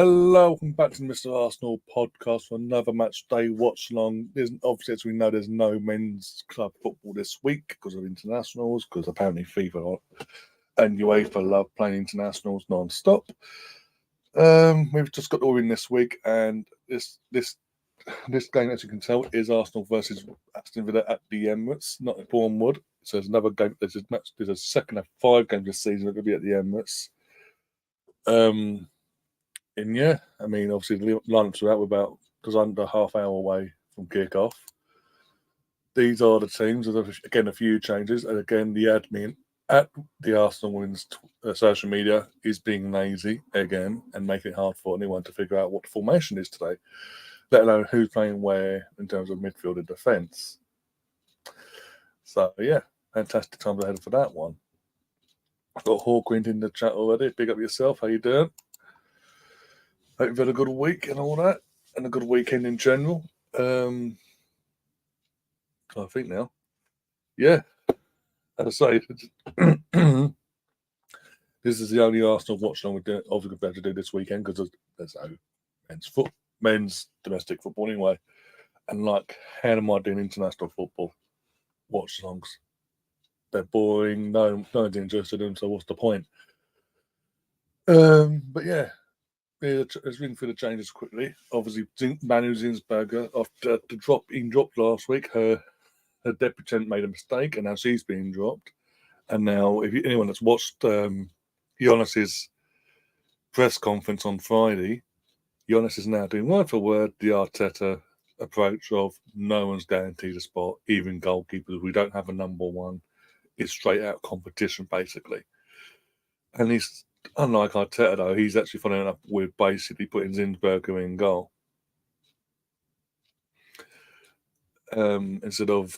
Hello, welcome back to the Mr. Arsenal podcast for another match day watch along. Obviously, as we know, there's no men's club football this week because of internationals, because apparently FIFA and UEFA love playing internationals non-stop. We've just got the win this week, and this game, as you can tell, is Arsenal versus Aston Villa at the Emirates, not at Bournemouth. So there's another game. There's a second of 5 games this season that will be at the Emirates. And yeah, I mean, obviously the lineups are out about just under half hour away from kick-off. These are the teams. There's again a few changes, and again the admin at the Arsenal Women's social media is being lazy again and making it hard for anyone to figure out what the formation is today, let alone who's playing where in terms of midfield and defence. So yeah, fantastic times ahead for that one. I've got Hawkwind in the chat already. Big up yourself. How you doing? Hope you've had a good week and all that, and a good weekend in general. I think now. Yeah, as I say, this is the only Arsenal watch along we're obviously going to do this weekend because there's no men's domestic football anyway. And like, how am I doing international football watch alongs? They're boring. No one's interested in them, so what's the point? But yeah. Let's ring through the changes quickly. Obviously, Manu Zinsberger, after being dropped last week, her debutant made a mistake, and now she's being dropped. And now, if anyone that's watched Giannis's press conference on Friday, Giannis is now doing word for word the Arteta approach of no one's guaranteed a spot, even goalkeepers. We don't have a number one. It's straight out competition, basically. And he's, unlike Arteta, though, he's actually following up with basically putting Zinsberger in goal. Instead of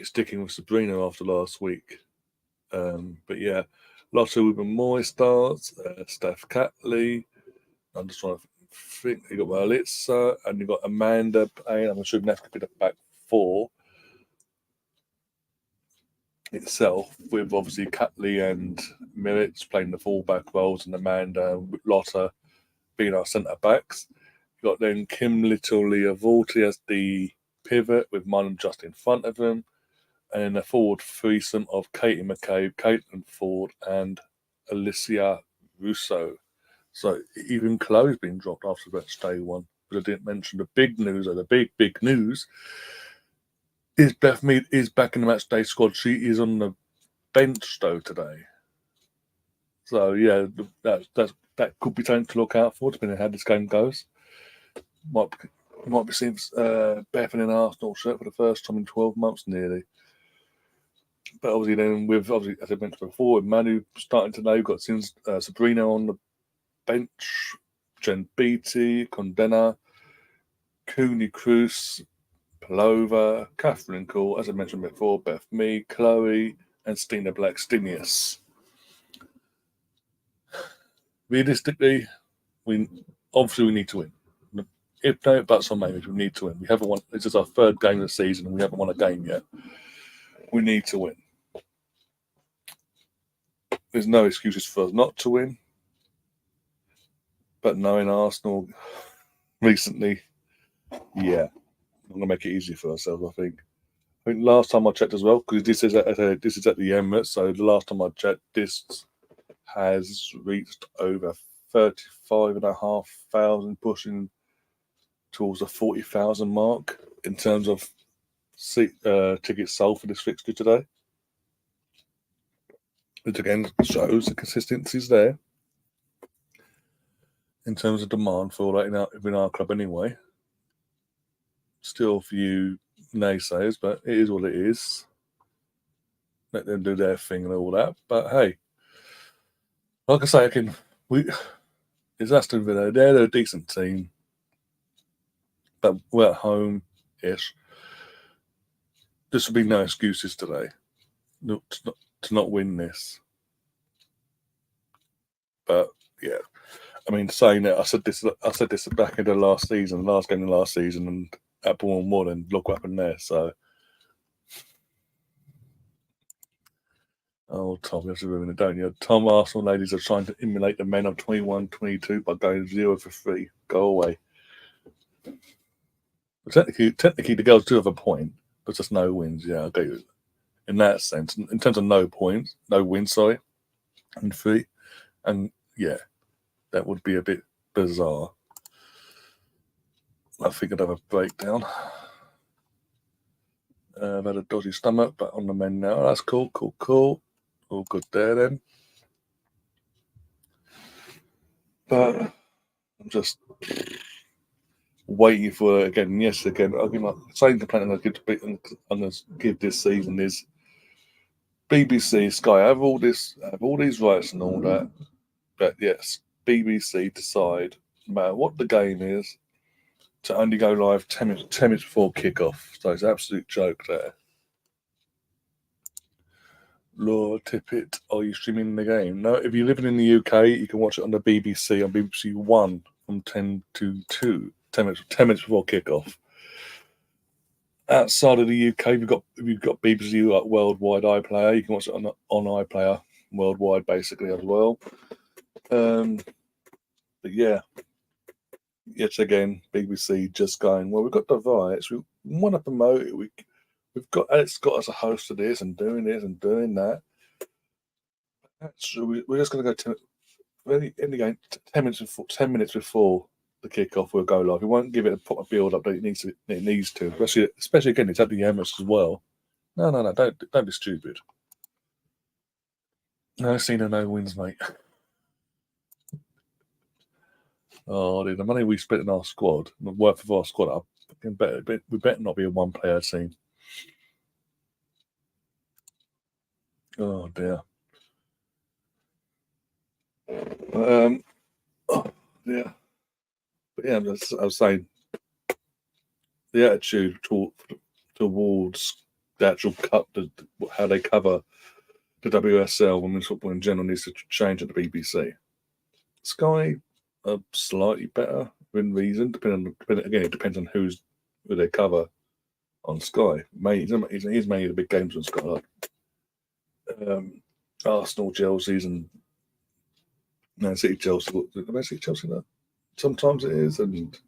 sticking with Sabrina after last week. But yeah, Lotte Ruben Moy starts, Steph Catley. I'm just trying to think. You got Walitza, and you got Amanda playing. I'm assuming that's going to be the back 4 itself, with obviously Catley and Milits playing the fullback roles, and Amanda Lotte being our centre backs. You got then Kim Little, Leah Vorty as the pivot, with Munham just in front of him, and then a forward threesome of Katie McCabe, Caitlin Ford, and Alicia Russo. So even Chloe's been dropped after match day 1. But I didn't mention the big news, or the big news, is Beth Mead is back in the match day squad. She is on the bench though today. So yeah, that could be something to look out for, depending on how this game goes. Might be seeing Beth in an Arsenal shirt for the first time in 12 months nearly. But obviously then, as I mentioned before, with Manu starting today, we've got Sabrina on the bench, Jen Beattie, Condena, Cooney Cruz, Palova, Catherine Cole, as I mentioned before, Beth Mee, Chloe, and Stina Blackstenius. Realistically, we need to win. If no buts on maybe, we need to win. We haven't won. This is our 3rd game of the season, and we haven't won a game yet. We need to win. There's no excuses for us not to win. But knowing Arsenal recently, yeah, I'm going to make it easy for ourselves, I think. Last time I checked as well, because this is at the Emirates, so the last time I checked, this has reached over 35,500, pushing towards the 40,000 mark in terms of tickets sold for this fixture today. Which again shows the consistency's there in terms of demand for that in our club anyway. Still a few naysayers, but it is what it is. Let them do their thing and all that. But hey, like I say, it's Aston Villa. They're a decent team, but we're at home-ish. This will be no excuses today to not win this. But yeah, I mean, saying that, I said this back in the last game of the last season, and at Bournemouth, and look what happened there. So Oh, Tom, you have to ruin it, don't you? Tom, Arsenal ladies are trying to emulate the men of 21-22 by going 0 for 3. Go away. Technically, the girls do have a point, but just no wins. Yeah, okay. In that sense, in terms of no points, no wins, sorry, and 3, and yeah, that would be a bit bizarre. I think I'd have a breakdown. I've had a dodgy stomach, but on the mend now. That's cool. All good there then. But I'm just waiting for it again. Yes, again. I mean, same complaint I'm going to give this season is BBC, Sky have all these rights and all that. But yes, BBC decide, no matter what the game is, to only go live 10 minutes before kickoff. So it's an absolute joke there. Laura Tippett, are you streaming the game? No, if you're living in the UK, you can watch it on the BBC on BBC One from 10 to 2, 10 minutes before kickoff. Outside of the UK, if you've got BBC like worldwide iPlayer, you can watch it on iPlayer worldwide basically as well. But yeah, yet again, BBC just going, well, we've got the rights, we want to promote it. We've got Alex Scott as a host of this and doing that. So we're just going to go in the game 10 minutes before the kickoff. We'll go live. We won't give it a proper build up that it needs to. Especially again, it's at the Emirates as well. No, don't be stupid. No Cena, no wins, mate. Oh, dude, the money we spent in our squad, the worth of our squad, we better not be a one-player team. Oh dear. Oh, yeah. But yeah, I was saying the attitude towards the actual cup, how they cover the WSL, women's football in general, needs to change at the BBC. Sky are slightly better within reason, depending again, it depends on who they cover on Sky. He's mainly the big games on Sky, like Arsenal, Chelsea's, and Man City, Chelsea. Man City, Chelsea, that sometimes it is, and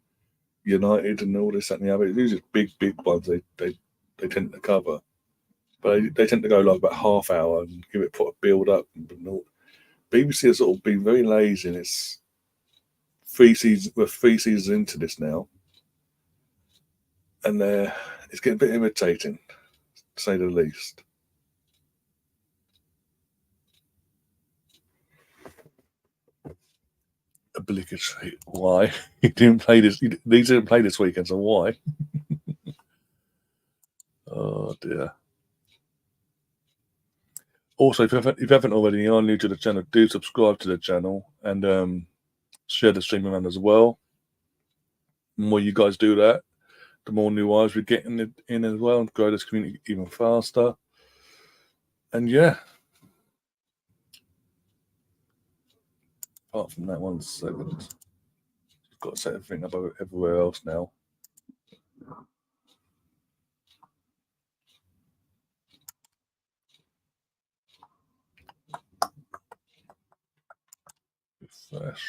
United and all this, that, and the other. These are big ones they tend to cover. But they tend to go like about half hour and give it put a build up. BBC has sort of been very lazy, and it's 3 seasons. We're 3 seasons into this now, and it's getting a bit irritating, to say the least. Obligatory. Why? He didn't play this. He didn't play this weekend, so why? Oh dear. Also, if you haven't already, you are new to the channel, do subscribe to the channel and share the stream around as well. The more you guys do that, the more new eyes we get in as well and grow this community even faster. And yeah, apart from that, 1 second. Got to set everything up everywhere else now. Refresh.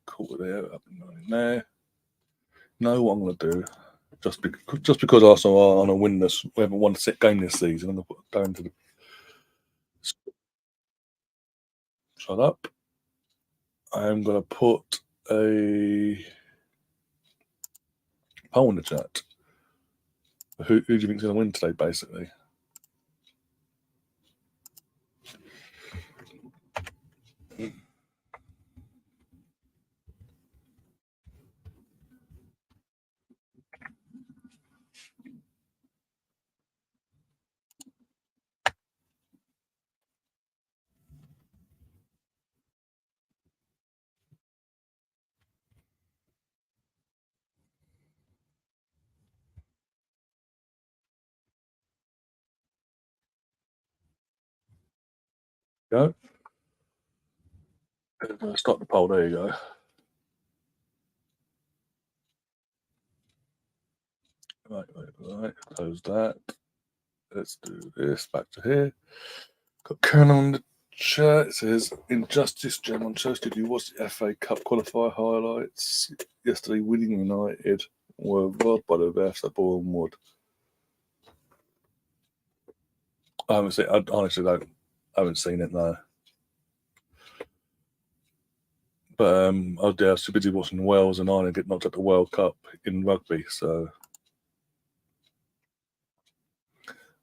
Cool there, up and running there. Know what I'm going to do. Just because Arsenal are on a winless, we haven't won a set game this season, I'm going to put down to the. Shut up. I am going to put a poll in the chat. Who do you think is going to win today, basically? Go. Stop the poll. There you go. Right. Close that. let's do this. Back to here. Got Karen on the chat. It says, Injustice Gem on Chelsea. Did you watch the FA Cup qualifier highlights? Yesterday, winning United were robbed by the refs at Bournemouth. I haven't seen. I honestly don't. I haven't seen it now. But I was too busy watching Wales and Ireland get knocked out the World Cup in rugby. So,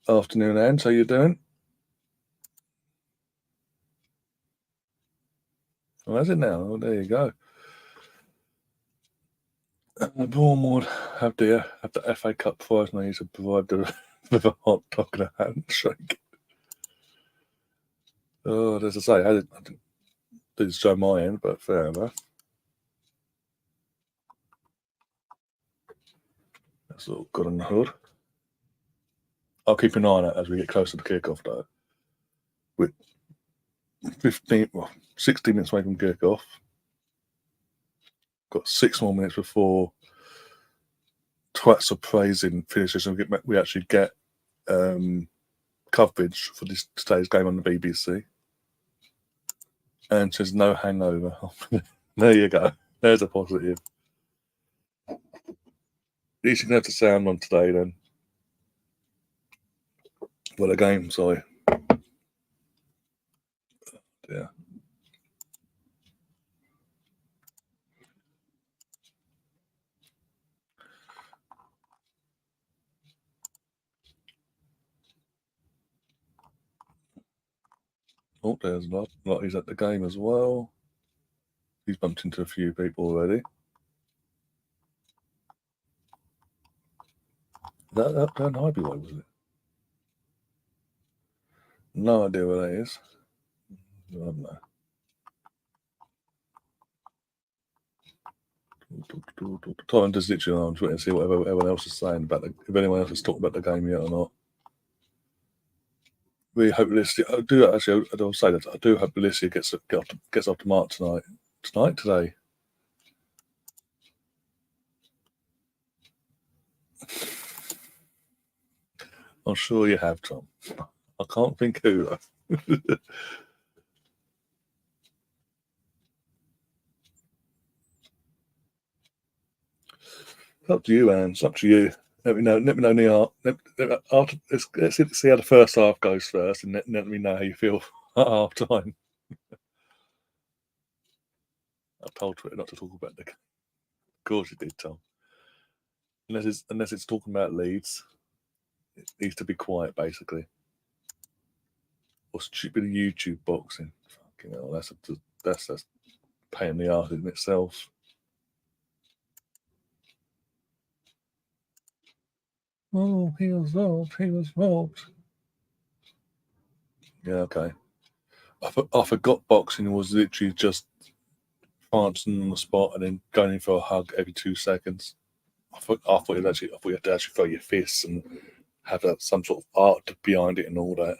afternoon, Anne. How you doing? Oh, is it now? Oh, there you go. Bournemouth have the FA Cup prize money to provide the with a hot dog and a handshake. Oh, as I say, I didn't show my end, but fair enough. That's all good on the hood. I'll keep an eye on it as we get closer to kick-off, though. With 16 minutes away from kick-off. Got 6 more minutes before Twats of Praising finishes and we actually get coverage for today's game on the BBC. And says no hangover. There you go. There's a positive. At least you can have the sound on today then. Well, a game, sorry. Yeah. Oh, there's Lottie's at the game as well. He's bumped into a few people already. That up down Highbyway, was it? No idea where that is. I don't know. Tom just literally on Twitter and see what everyone else is saying about if anyone else has talked about the game yet or not. We hope Alicia. I'll say that I do hope Alicia gets off the mark tonight. Today. I'm sure you have, Tom. I can't think who though. It's up to you, Anne. It's up to you. Let me know. Neil. Let's see how the first half goes first, and let me know how you feel at half time. I told Twitter not to talk about the game. Of course you did, Tom. Unless it's talking about Leeds, it needs to be quiet, basically. Or stupid YouTube boxing. Fucking hell, that's a pain in the arse in itself. Oh, he was robbed. He was robbed. Yeah, okay. I forgot boxing was literally just prancing on the spot and then going in for a hug every 2 seconds. I thought you had to actually throw your fists and have some sort of art behind it and all that.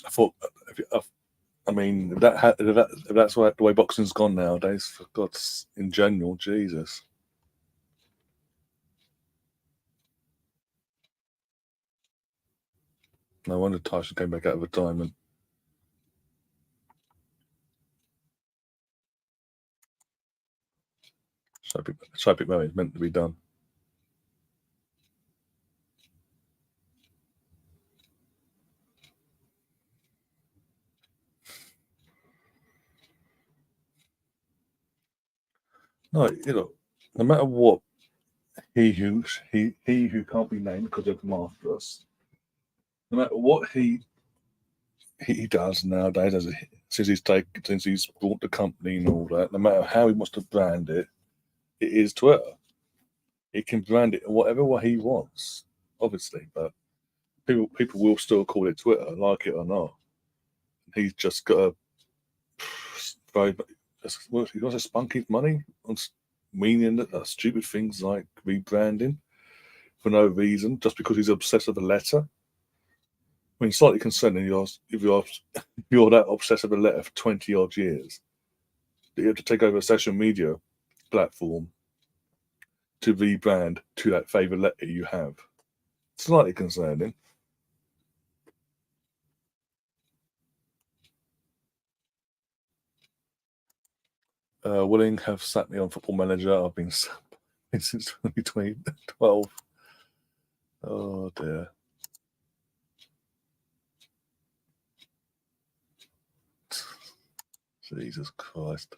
I thought, I mean, if that's the way boxing's gone nowadays, for God's in general, Jesus. No wonder Tyson came back out of retirement. Soapy Murray is meant to be done. No, no matter what, he who can't be named because of Marvelous, no matter what he does nowadays, since he's bought the company and all that, no matter how he wants to brand it, it is Twitter. He can brand it whatever way he wants, obviously, but people will still call it Twitter, like it or not. He's just got to he wants to spunk his money on meaning stupid things like rebranding for no reason, just because he's obsessed with a letter. I mean, slightly concerning if you're that obsessed with a letter for 20 odd years, that you have to take over a social media platform to rebrand to that favourite letter you have. Slightly concerning. Willing have sat me on Football Manager. I've been since 2012. Oh dear. Jesus Christ.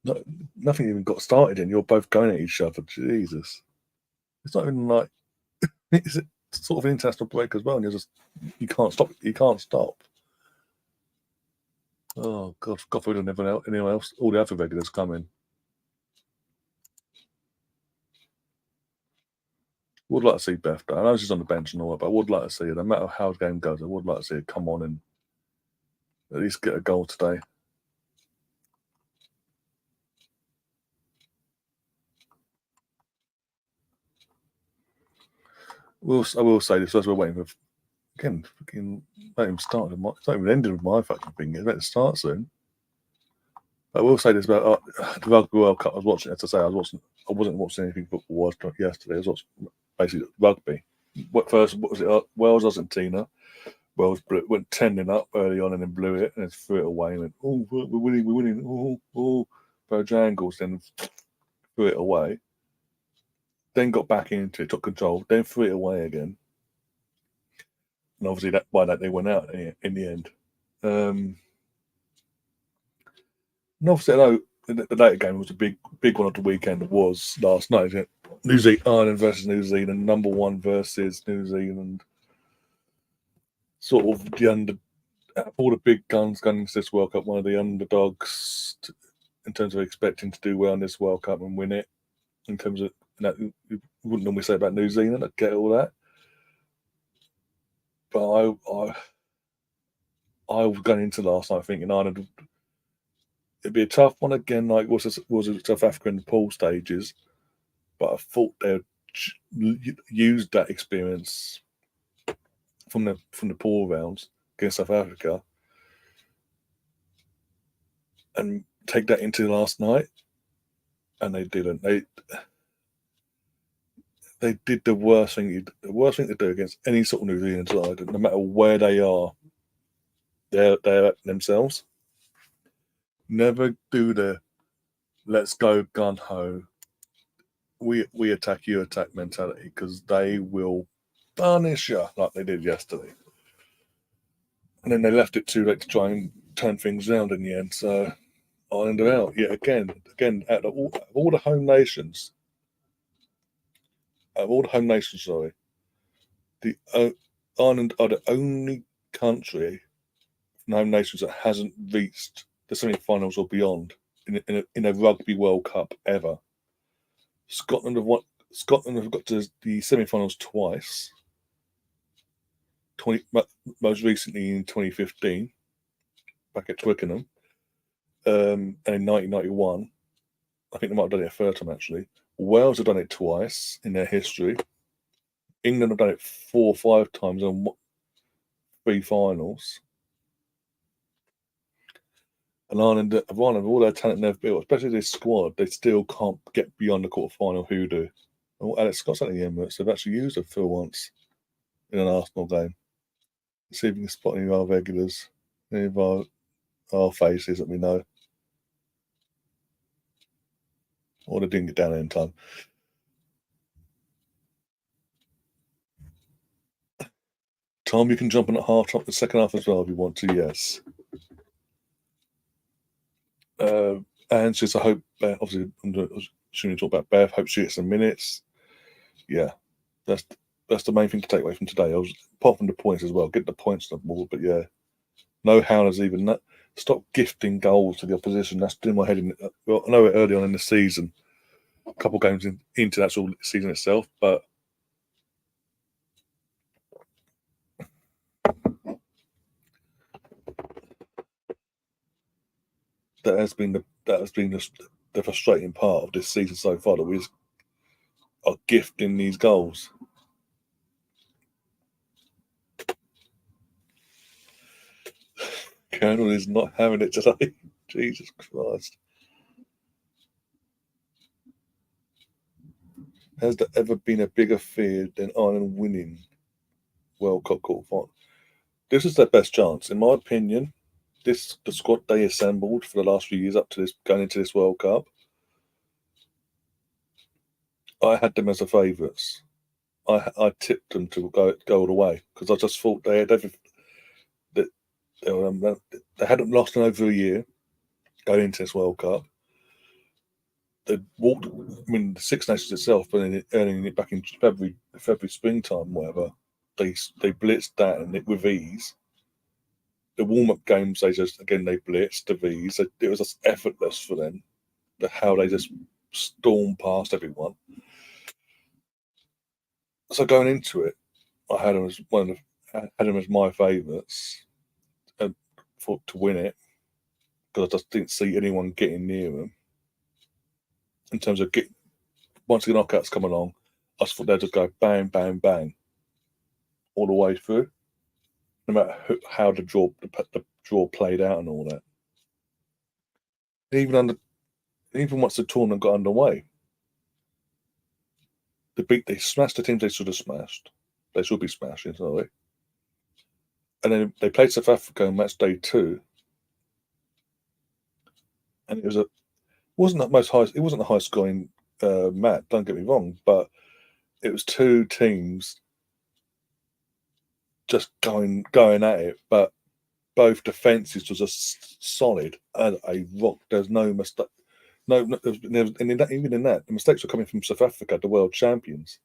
No, nothing even got started and you're both going at each other. Jesus. It's not even like it's sort of an international break as well, and you can't stop. You can't stop. Oh God, God forbid anyone else, all the other regulars come in. Would like to see Beth though. I know she's on the bench and all that, but I would like to see her. No matter how the game goes, I would like to see her come on and at least get a goal today. I will say this as we're waiting for again. Fucking not even started. It's not even ended with my fucking thing. It's about to start soon. I will say this about the Rugby World Cup. I was watching. As I say, I wasn't watching anything football yesterday. I was watching basically rugby. What was it? Wales, Argentina. Wales went 10-0 up early on and then blew it and then threw it away and went, oh, we're winning. Oh, Bojangles, then threw it away. Then got back into it, took control, then threw it away again. And obviously by that they went out in the end. And obviously I know the later game was a big one of the weekend. It was last night, isn't it? Ireland versus New Zealand, number one versus New Zealand. Sort of all the big guns going into this World Cup, one of the underdogs in terms of expecting to do well in this World Cup and win it. In terms of you wouldn't normally say about New Zealand, I get all that, but I was going into last night thinking Ireland it'd be a tough one again, like was it South Africa in the pool stages, but I thought they'd use that experience from the pool rounds against South Africa and take that into last night, and they didn't. They did the worst thing to do against any sort of New Zealand side, no matter where they are. They're themselves. Never do the let's go gun ho. We attack, you attack mentality, because they will punish you like they did yesterday. And then they left it too late to try and turn things around in the end. So Ireland are out yet again. Out of all the home nations, sorry, the Ireland are the only country from home nations that hasn't reached the semi-finals or beyond in a Rugby World Cup ever. Scotland have got to the semi-finals twice. Most recently in 2015, back at Twickenham, and in 1991. I think they might have done it a third time actually. Wales have done it twice in their history. England have done it 4 or 5 times and 3 finals. And Ireland, with all their talent they've built, especially this squad, they still can't get beyond the quarter-final hoodoo. And Alex Scott's at the Emirates, they've actually used it for once in an Arsenal game. Let's see if we can spot any of our regulars, any of our faces that we know. Or they didn't get down in time. Tom, you can jump in at half-top the second half as well if you want to, yes. And just I hope, obviously, I'm assuming you talk about Beth. Hope she gets some minutes. Yeah, that's the main thing to take away from today. Apart from the points as well, get the points on the board. But yeah, no howlers even that. Stop gifting goals to the opposition. That's doing my head in. Well, I know it early on in the season, a couple of games into the actual season itself, but that has been the frustrating part of this season so far, that we just are gifting these goals. Colonel is not having it today. Jesus Christ. Has there ever been a bigger fear than Ireland winning World Cup quarterfinal? This is their best chance, in my opinion. The squad they assembled for the last few years up to this going into this World Cup, I had them as the favourites. I tipped them to go all the way because I just thought they had everything. That they hadn't lost in over a year going into this World Cup. They walked. I mean, the Six Nations itself, but earning it back in February, springtime, whatever. They blitzed that and it with ease. The warm up games, they blitzed with ease. It was just effortless for them. How they just stormed past everyone. So going into it, I had them as my favourites to win it because I just didn't see anyone getting near them in terms of once the knockouts come along. I just thought they'd just go bang, bang, bang all the way through, no matter how the draw played out and all that. Even once the tournament got underway, they smashed the teams they should have smashed. They should be smashing, sorry. And then they played South Africa on match day 2, and it wasn't a high scoring match. Don't get me wrong, but it was two teams just going at it, but both defences was just solid as a rock. There's no mistake. No, even in that, the mistakes were coming from South Africa, the world champions,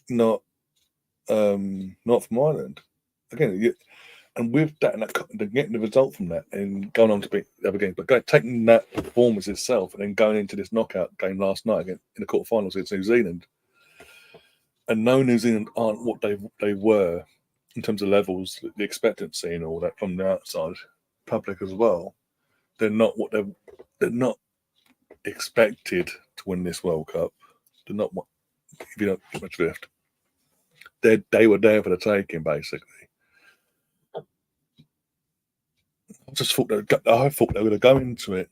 not from Ireland. Again, and with that, and getting the result from that, and going on to beat the other game, but taking that performance itself, and then going into this knockout game last night again in the quarterfinals against New Zealand, and no, New Zealand aren't what they were in terms of levels, the expectancy and all that from the outside public as well. They're not not expected to win this World Cup. They're not. If you don't get my drift, they were there for the taking, basically. I thought they were going to go into it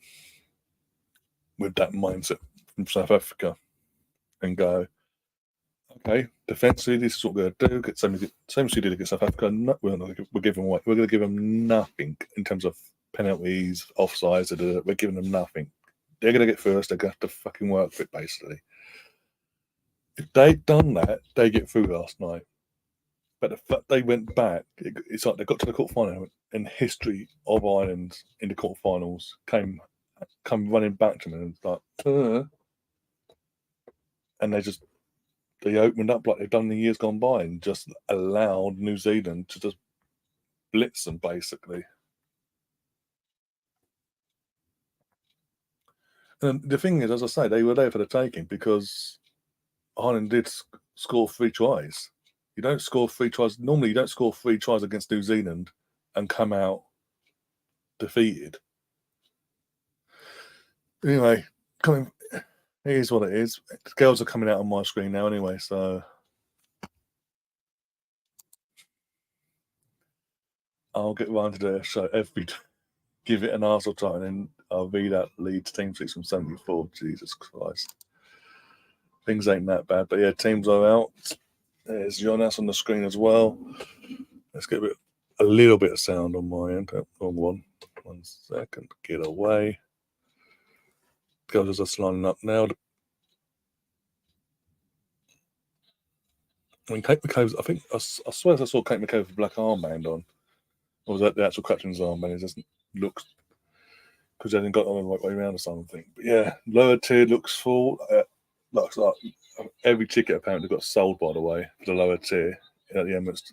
with that mindset from South Africa and go, okay, defensively, this is what we're going to do. Get same as we did against South Africa. We're giving away. We're going to give them nothing in terms of penalties, offsides. We're giving them nothing. They're going to get first. They're going to have to fucking work for it, basically. If they'd done that, they get through last night. But the fact they went back, it's like they got to the quarterfinal, and history of Ireland in the quarterfinals come running back to them, and it's like, and they opened up like they've done in the years gone by, and just allowed New Zealand to just blitz them, basically. And the thing is, as I say, they were there for the taking because Ireland did score 3 tries. You don't score 3 tries. Normally, you don't score 3 tries against New Zealand and come out defeated. Anyway, it is what it is. The girls are coming out on my screen now anyway, so I'll get round to the show give it an Arsenal time, and then I'll read out Leeds Team 6 from 74. Jesus Christ. Things ain't that bad. But yeah, teams are out. There's Jonas on the screen as well. Let's get a little bit of sound on my end. Wrong one. 1 second. Get away. Girls are just lining up now. I mean, Kate McCabe's, I swear I saw Kate McCabe with a black armband on. Or was that the actual captain's armband? It doesn't look, because they hadn't got on the right way around or something. But yeah, lower tier looks full. Looks like every ticket apparently got sold, by the way, for the lower tier at the Emirates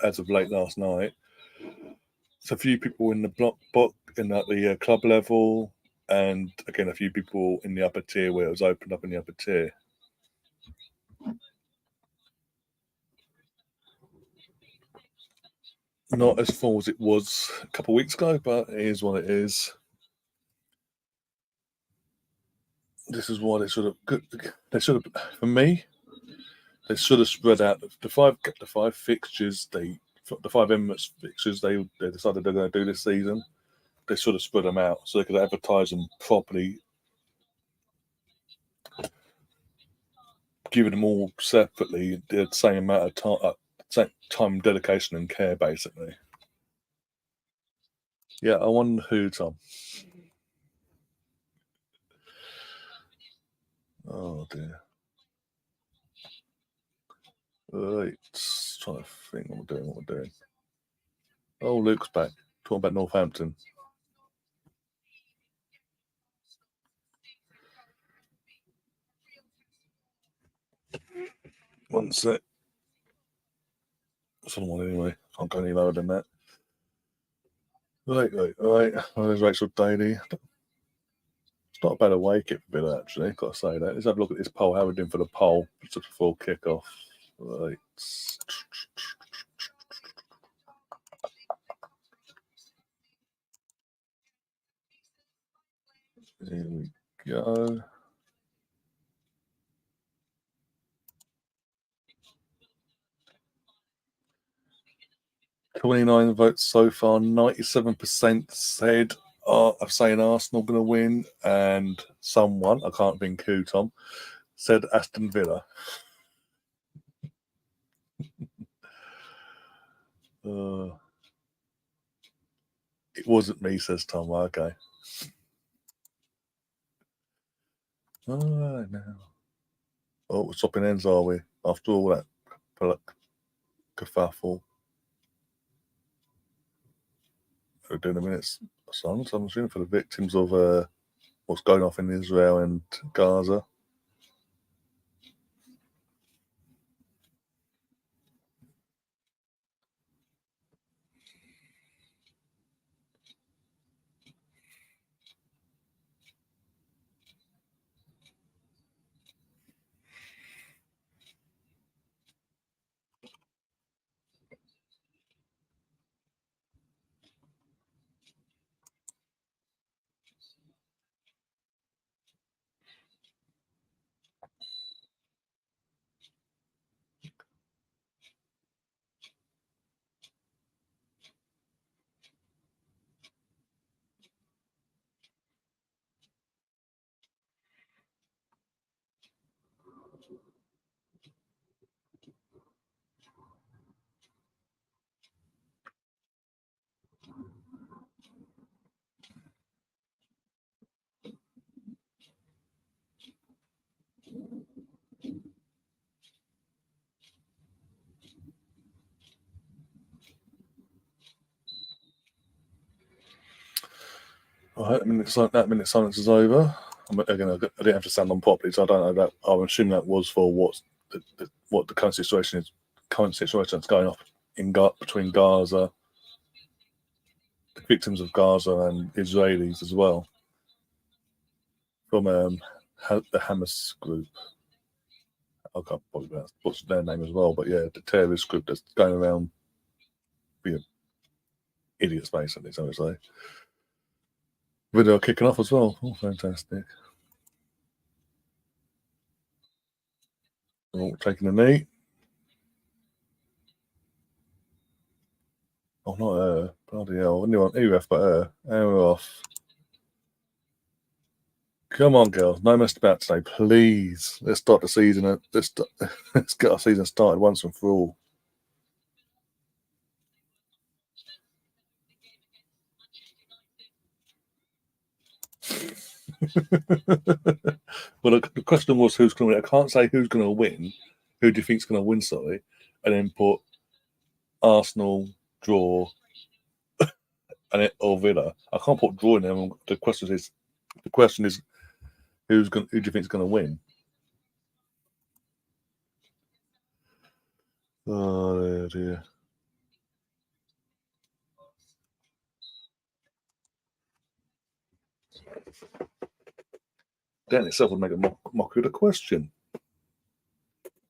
as of late last night. So a few people in the book in the club level, and again a few people in the upper tier where it was opened up in the upper tier. Not as full as it was a couple of weeks ago, but it is what it is. This is why they should have. For me, they should have spread out the five fixtures. The 5 Emirates fixtures they decided they're going to do this season. They should have spread them out so they could advertise them properly. giving them all separately the same amount of time, same time, dedication, and care, basically. Yeah, I wonder who, Tom. Oh dear. Right, trying to think what we're doing. What we're doing. Oh, Luke's back. Talking about Northampton. One sec. Someone anyway. Can't go any lower than that. Right. Oh, there's Rachel Daly. It's not a bad away kit for Villa, actually. Got to say that. Let's have a look at this poll. How we're doing for the poll just before kick-off. Right. Here we go. 29 votes so far. 97% said of saying Arsenal going to win, and someone, I can't think who, Tom, said Aston Villa. It wasn't me, says Tom. Okay. All right now. Oh, we're swapping ends, are we? After all that kerfuffle. We're doing a minute's silence, I'm assuming, for the victims of what's going off in Israel and Gaza. All right, that minute silence is over. Again, I didn't have to stand on properly, so I don't know that. I'm assuming that was for what the current situation is. Current situation that's going off between Gaza, the victims of Gaza, and Israelis as well, from the Hamas group. I can't probably pronounce what's their name as well, but yeah, the terrorist group that's going around being idiots, basically. So it's like video kicking off as well. Oh, fantastic! Oh, taking a knee. Oh, not her. Bloody hell. Anyone, EUF but her. And we're off. Come on, girls. No messing about today, please. Let's start the season. Let's get our season started once and for all. Well, the question was who's going to win. I can't say who's going to win. Who do you think's going to win, sorry? And then put Arsenal, draw, or Villa. I can't put draw in there. The question is who do you think is going to win? Oh dear. That in itself would make a mockery of the question.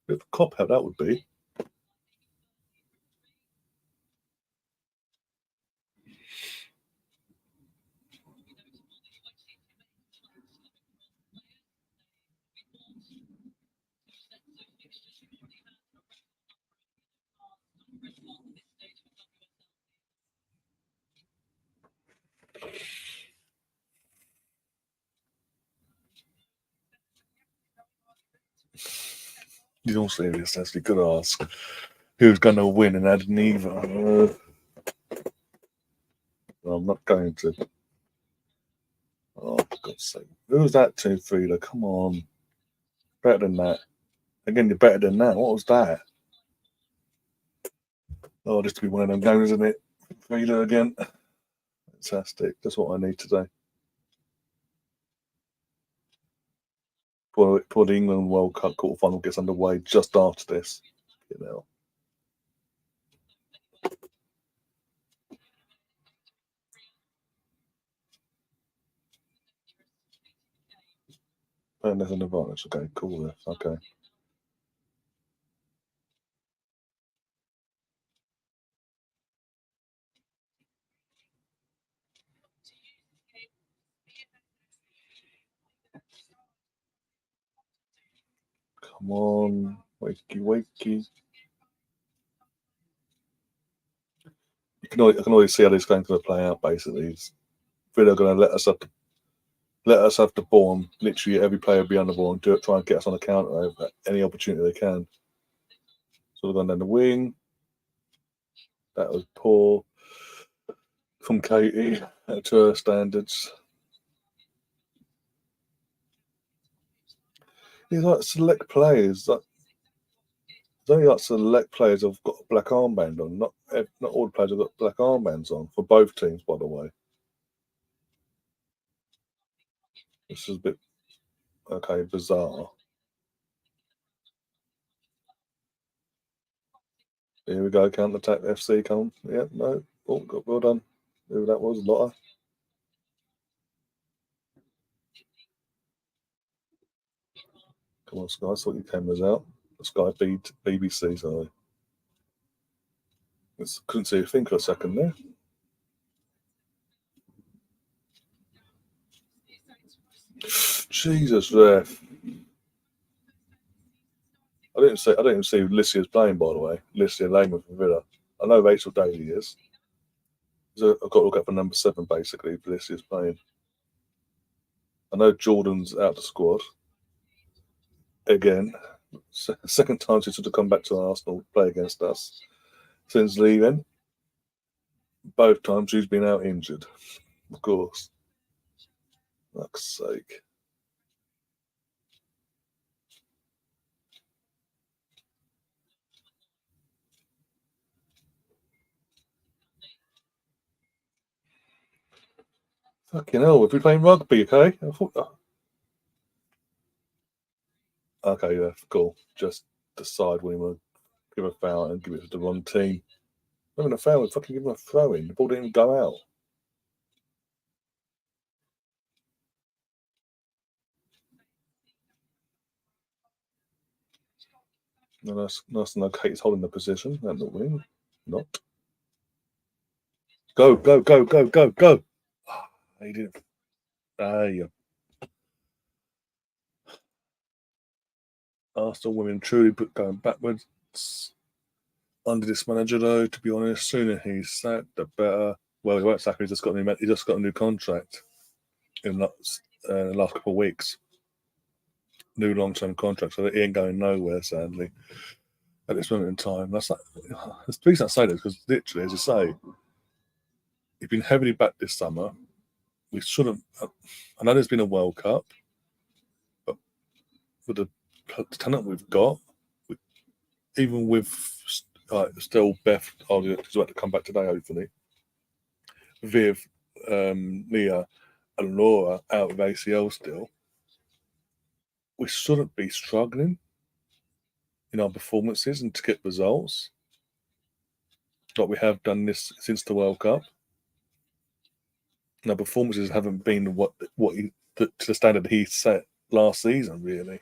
Bit of a cop out that would be. In all seriousness, you could ask who's going to win and had neither. I'm not going to. Oh, for God's sake. Who's that 2-3? Come on. Better than that. Again, you're better than that. What was that? Oh, just to be one of them games, isn't it? Frida again. Fantastic. That's what I need today. Before the England World Cup quarter final gets underway just after this. You know. And there's an advantage. Okay, cool. Okay. Come on. Wakey, wakey. I can always see how this game's going to play out, basically. Villa are going to let us have the ball and literally every player be on the ball and try and get us on the counter at any opportunity they can. So we're going down the wing. That was poor from Katie to her standards. These like select players. There's only like select players have got a black armband on. Not all the players have got black armbands on for both teams, by the way. This is a bit bizarre. Here we go, counter attack FC come. Yeah, no. Oh, well done. Who that was, Lotta. Come on, Sky, sort your cameras out. Sky BBC, sorry. Couldn't see a thing for a second there. Jesus, ref. I didn't even see Lycia's playing, by the way. Lycia Lehman from Villa. I know Rachel Daly is. So I've got to look up for number 7, basically, if Lycia's playing. I know Jordan's out the squad. Again. Second time she's to come back to Arsenal, play against us. Since leaving. Both times she's been out injured. Of course. Fuck's sake. Fucking hell, if we playing rugby, okay? Okay, yeah, cool. Just decide when you want to give a foul and give it to the wrong team. Having a foul, fucking give them a throw in. The ball didn't even go out. No, nice to know Kate's holding the position and the wing. Not. Go, go, go, go, go, go. He didn't. Yeah. Arsenal women truly going backwards under this manager, though. To be honest, sooner he's sacked, the better. Well, he won't sack him. He just got a new contract in the last couple of weeks. New long-term contract, so he ain't going nowhere. Sadly, at this moment in time, that's like the reason I say this because literally, as you say, he's been heavily backed this summer. We shouldn't. I know there's been a World Cup, but with the talent we've got, even with still Beth, who's about to come back today, hopefully, Viv, Leah, and Laura out of ACL still, we shouldn't be struggling in our performances and to get results like we have done this since the World Cup. Our performances haven't been to the standard he set last season, really,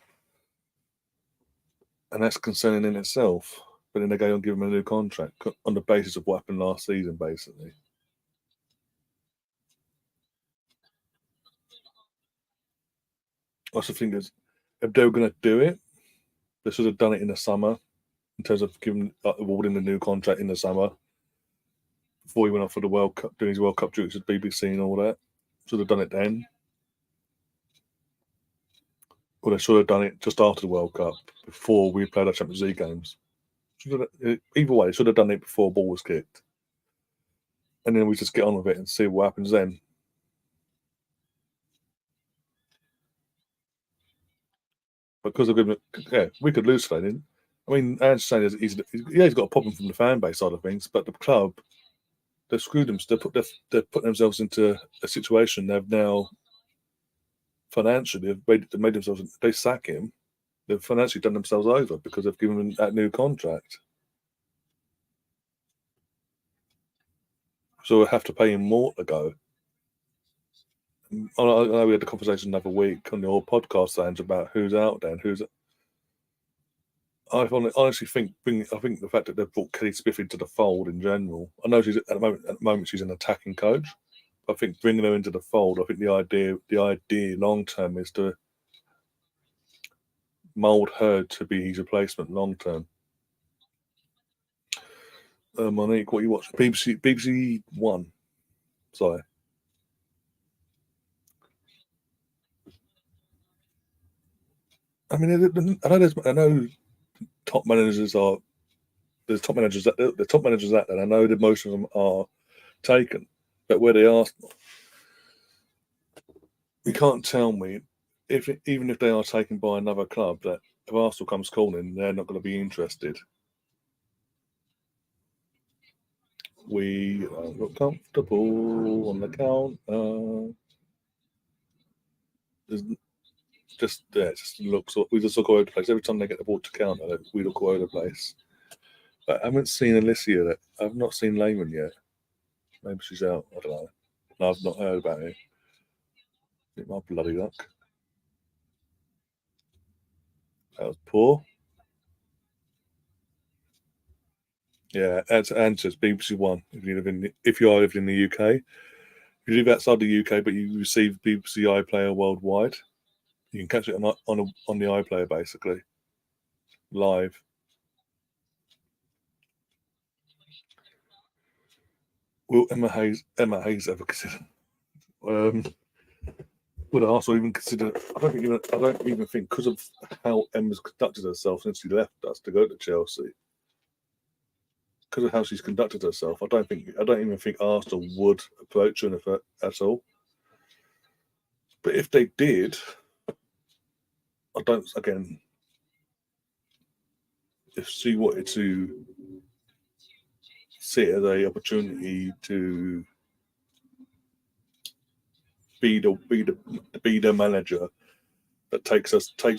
and that's concerning in itself. But then they go and give him a new contract on the basis of what happened last season, basically. I also think is if they were going to do it, they should have done it in the summer in terms of giving awarding the new contract in the summer before he went off for the World Cup, doing his World Cup duties at BBC and all that. Should have done it then. Well, they should have done it just after the World Cup, before we played our Champions League games. Either way, they should have done it before a ball was kicked. And then we just get on with it and see what happens then. Because of him, yeah, we could lose today. I mean, I understand he's got a problem from the fan base side of things, but the club, they've screwed them. They've put themselves into a situation. They've now financially they've made themselves. If they sack him, they've financially done themselves over because they've given him that new contract. So we have to pay him more to go. I know we had a conversation the other week on the old podcast Ange, about who's out there and who's. I honestly think the fact that they've brought Kelly Smith into the fold in general. I know she's at the moment she's an attacking coach. I think bringing her into the fold. I think the idea long term is to mould her to be his replacement long term. Monique, what you watch? BBC One. Sorry. I mean, I know top managers are. There's top managers the top managers out there. I know that most of them are taken, but where they are, you can't tell me even if they are taken by another club that if Arsenal comes calling, they're not going to be interested. We got comfortable on the counter. There's it just looks. We just look all over the place every time they get the ball to counter. We look all over the place. But I haven't seen Alicia yet. I've not seen Layman yet. Maybe she's out. I don't know. No, I've not heard about it. My bloody luck. That was poor. Yeah, and says BBC One. If you are living in the UK, if you live outside the UK but you receive BBC iPlayer worldwide, you can catch it on the iPlayer basically live. Will Emma Hayes ever consider? Would Arsenal even consider? I don't even think because of how Emma's conducted herself since she left us to go to Chelsea. Because of how she's conducted herself, I don't even think Arsenal would approach her at all. But if they did, I don't. Again, if she wanted to see it as an opportunity to be the manager that takes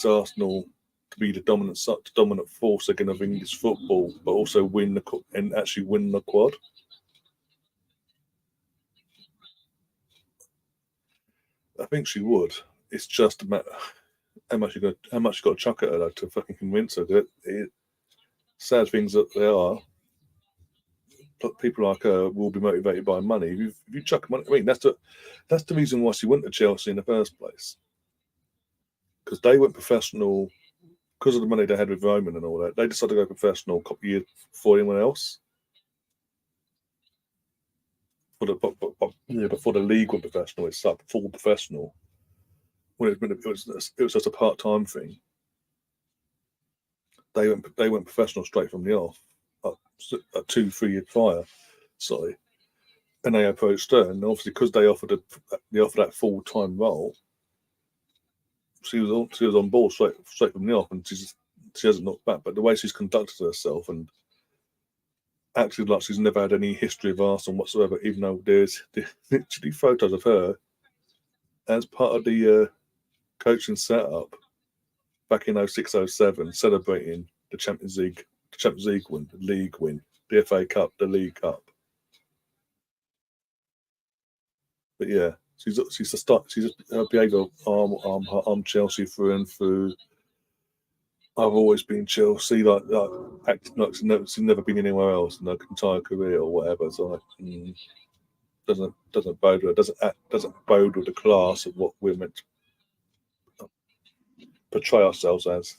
Arsenal to be the dominant force again of English football, but also win the quad. I think she would. It's just a matter how much you got to chuck at her to fucking convince her that sad things that they are. People like her will be motivated by money. If you chuck money, I mean that's the reason why she went to Chelsea in the first place, because they went professional because of the money they had with Roman and all that. They decided to go professional a couple of years before anyone else. Before the league went professional, it's like full professional. When it was just a part-time thing. They went professional straight from the off, 2-3 years prior. Sorry, and they approached Stern. And obviously, because they offered that full-time role, she was on board straight from the off, and she hasn't looked back. But the way she's conducted herself and acted like she's never had any history of Arsenal whatsoever, even though there's literally photos of her as part of the coaching setup back in 06-07, celebrating the Champions League win, the league win, the FA Cup, the League Cup. But yeah, she's her behaviour. I'm Chelsea through and through. I've always been Chelsea, like acting like she's never been anywhere else in her entire career or whatever. So doesn't bode with her, doesn't bode with the class of what we're meant to portray ourselves as.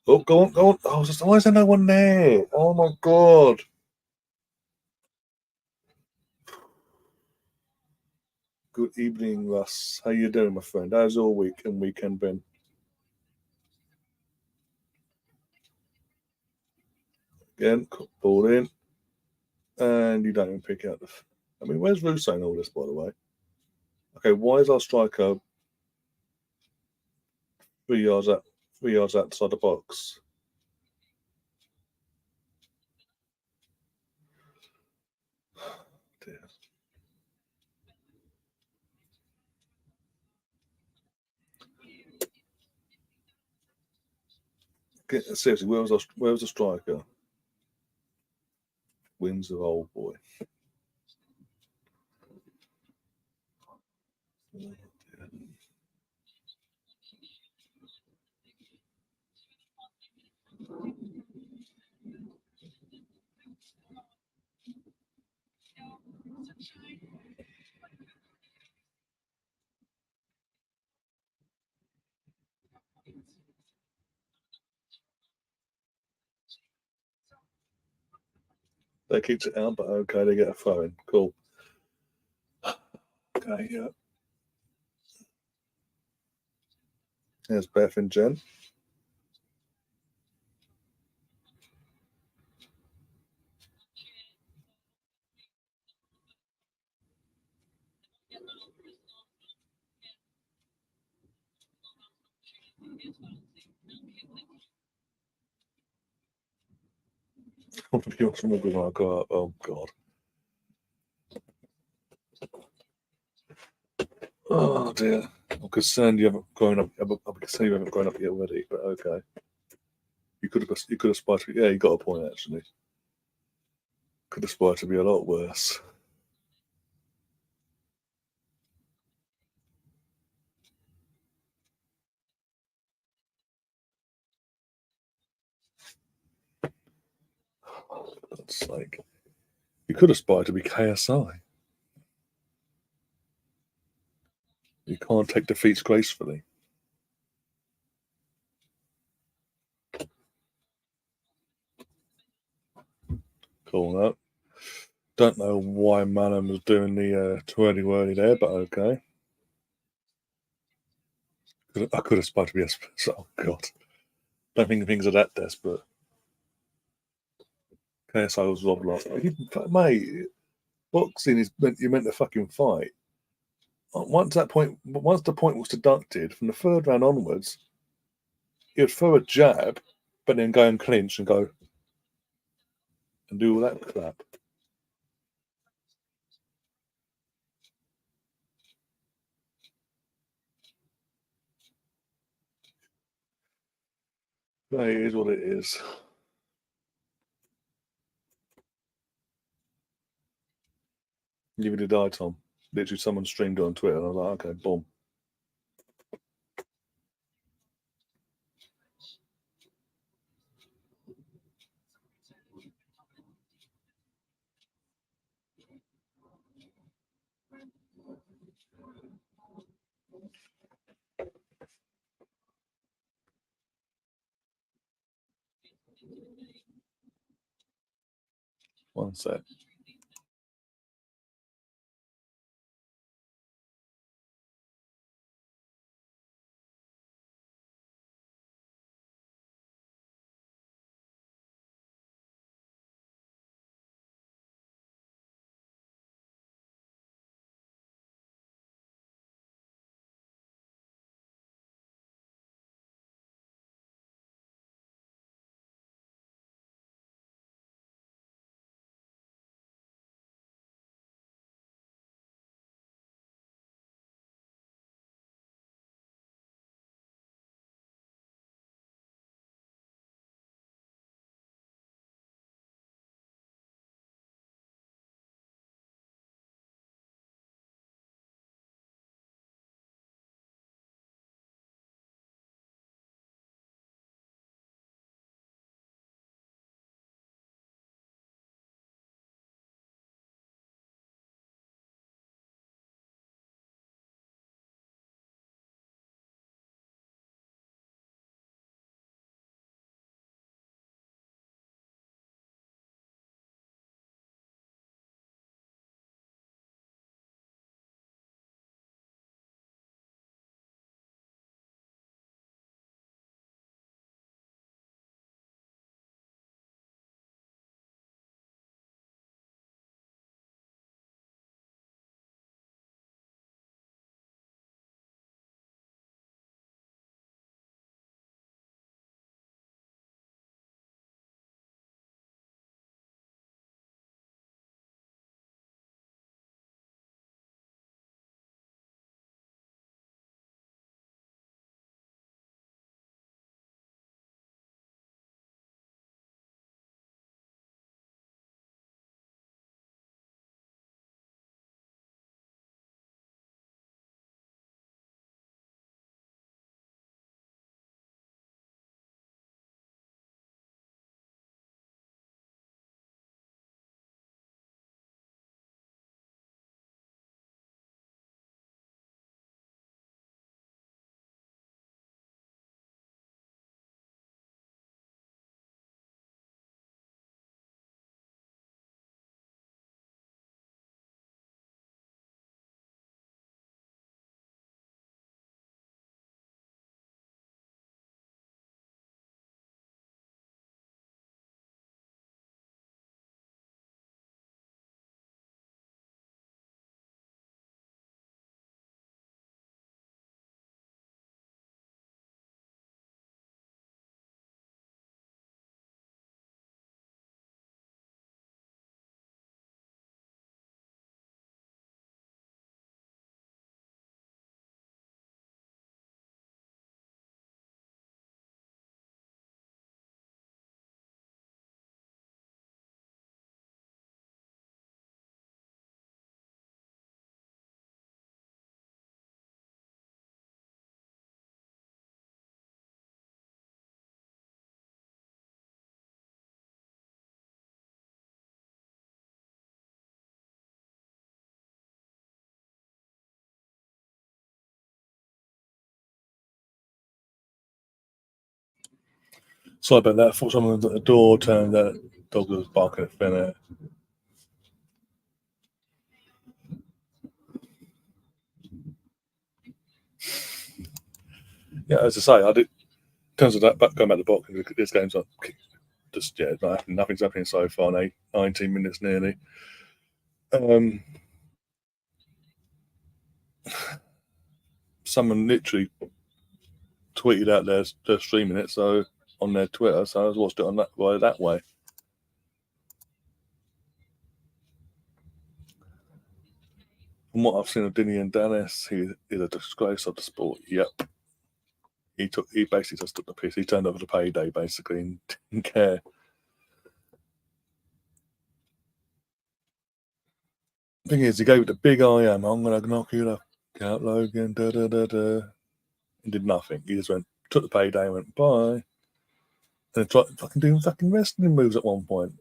Oh, go on. Oh, why is there no one there? Oh my god. Good evening, Russ. How you doing, my friend? How's your week and weekend been? Again, ball in, and you don't even pick out the. I mean, where's Russo saying all this, by the way? Okay, why is our striker 3 yards out, 3 yards outside the box? Dear. Seriously, where was the striker? Wins the old boy. They kicked it out, but okay, they get a throw in. Cool. Okay, yeah. There's Beth and Jen. I want to be awesome when I go up. Oh God. Oh dear. I'm concerned you haven't grown up. I'm concerned you haven't grown up yet already. But okay. You could aspire to. Yeah, you got a point actually. Could aspire to be a lot worse. That's like you could aspire to be KSI. You can't take defeats gracefully. Cool that. Don't know why Manham was doing the twirly whirly there, but okay. I could aspire to be a. Oh God. Don't think things are that desperate. KSI was robbed last night. Mate, boxing is you're meant to fucking fight. Once the point was deducted from the third round onwards, he would throw a jab, but then go and clinch and go and do all that crap. But it is what it is. Neither did I, Tom. Literally, someone streamed it on Twitter, and I was like, okay, boom. One sec. Sorry about that. I thought someone was at the door, turned that dog was barking at Finn. Yeah, as I say, I did. In terms of that, going back to boxing, this game's not just nothing's happening so far. 19 minutes nearly. Someone literally tweeted out they're streaming it, so on their Twitter. So I watched it on that way. From what I've seen of Dinny and Dennis, he is a disgrace of the sport. Yep. He basically just took the piss. He turned up for the payday basically and didn't care. Thing is, he gave it the big I am. I'm gonna knock you the out, Logan. Da da da da. He did nothing. He just took the payday, and went bye. And tried fucking doing fucking wrestling moves at one point.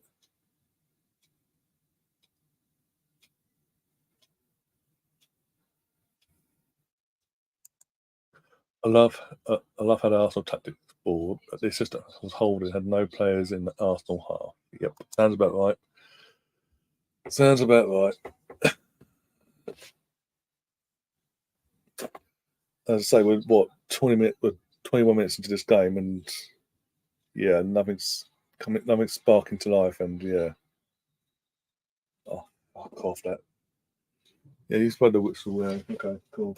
I love how the Arsenal tactics ball. The assistant was holding, had no players in the Arsenal half. Yep, sounds about right. Sounds about right. As I say, we're what 21 minutes into this game, and yeah, nothing's sparking to life, and yeah, oh, fuck off that. Yeah, he's played the whistle. Yeah, okay, cool.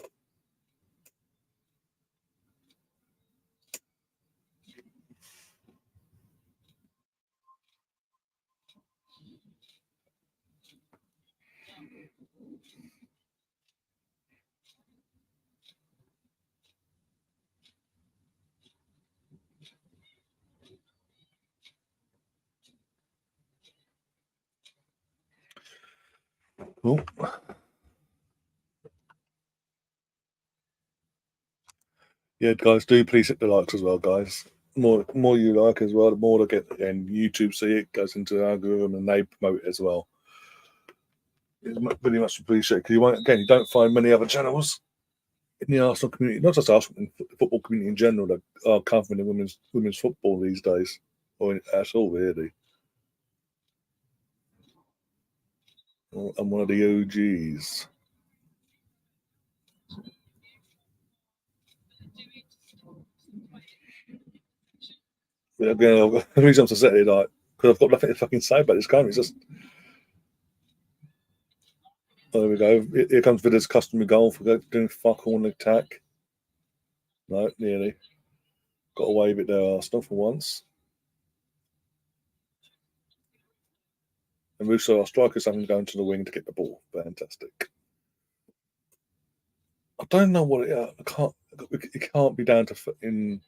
Cool. Yeah, guys, do please hit the likes as well, guys. More you like as well, the more to get, and YouTube see it goes into the algorithm and they promote it as well. It's really much appreciated because you don't find many other channels in the Arsenal community, not just Arsenal, in the football community in general, that are covering the women's football these days, or at all really. I'm one of the OGs. But again, the reason I'm so Saturday night because I've got nothing to fucking say about this game. It's just there we go. Here comes Vida's customary goal for doing fuck all in the attack. No, nearly got away with it there, Arsenal for once. And Russo, our strikers, having going to the wing to get the ball. Fantastic. I don't know what it can't be down to in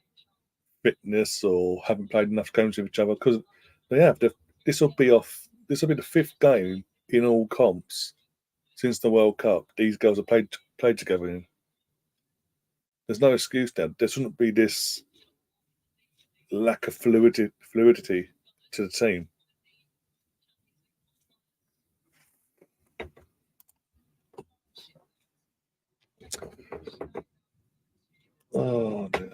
fitness or haven't played enough games with each other because they have. This will be the fifth game in all comps since the World Cup. These girls have played together. There's no excuse now. There shouldn't be this lack of fluidity to the team. Oh dear.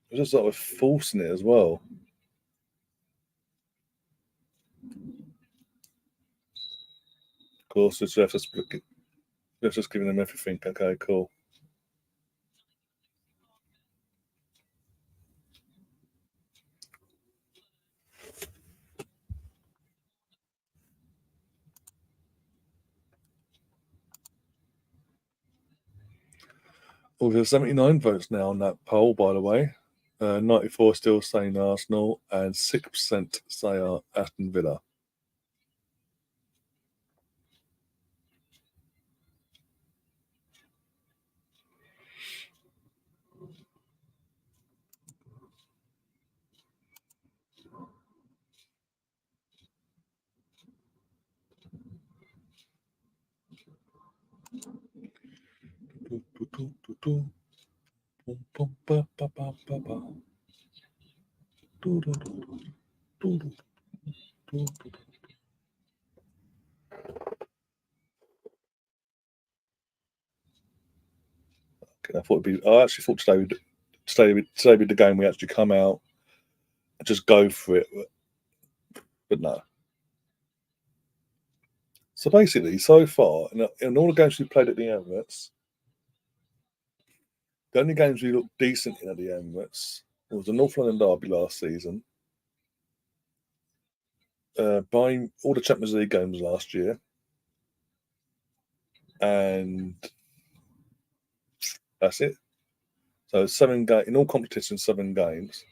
It's just like we're forcing it as well. Of course, it's just giving them everything. Okay, cool. Well, there's 79 votes now on that poll, by the way. 94 still saying Arsenal, and 6% say Aston Villa. I actually thought today would be the game we actually come out and just go for it, but no. So basically, so far, in all the games we played at the Emirates, the only games we looked decent in at the Emirates was the North London Derby last season, buying all the Champions League games last year, and that's it. So in all competitions, 7 games,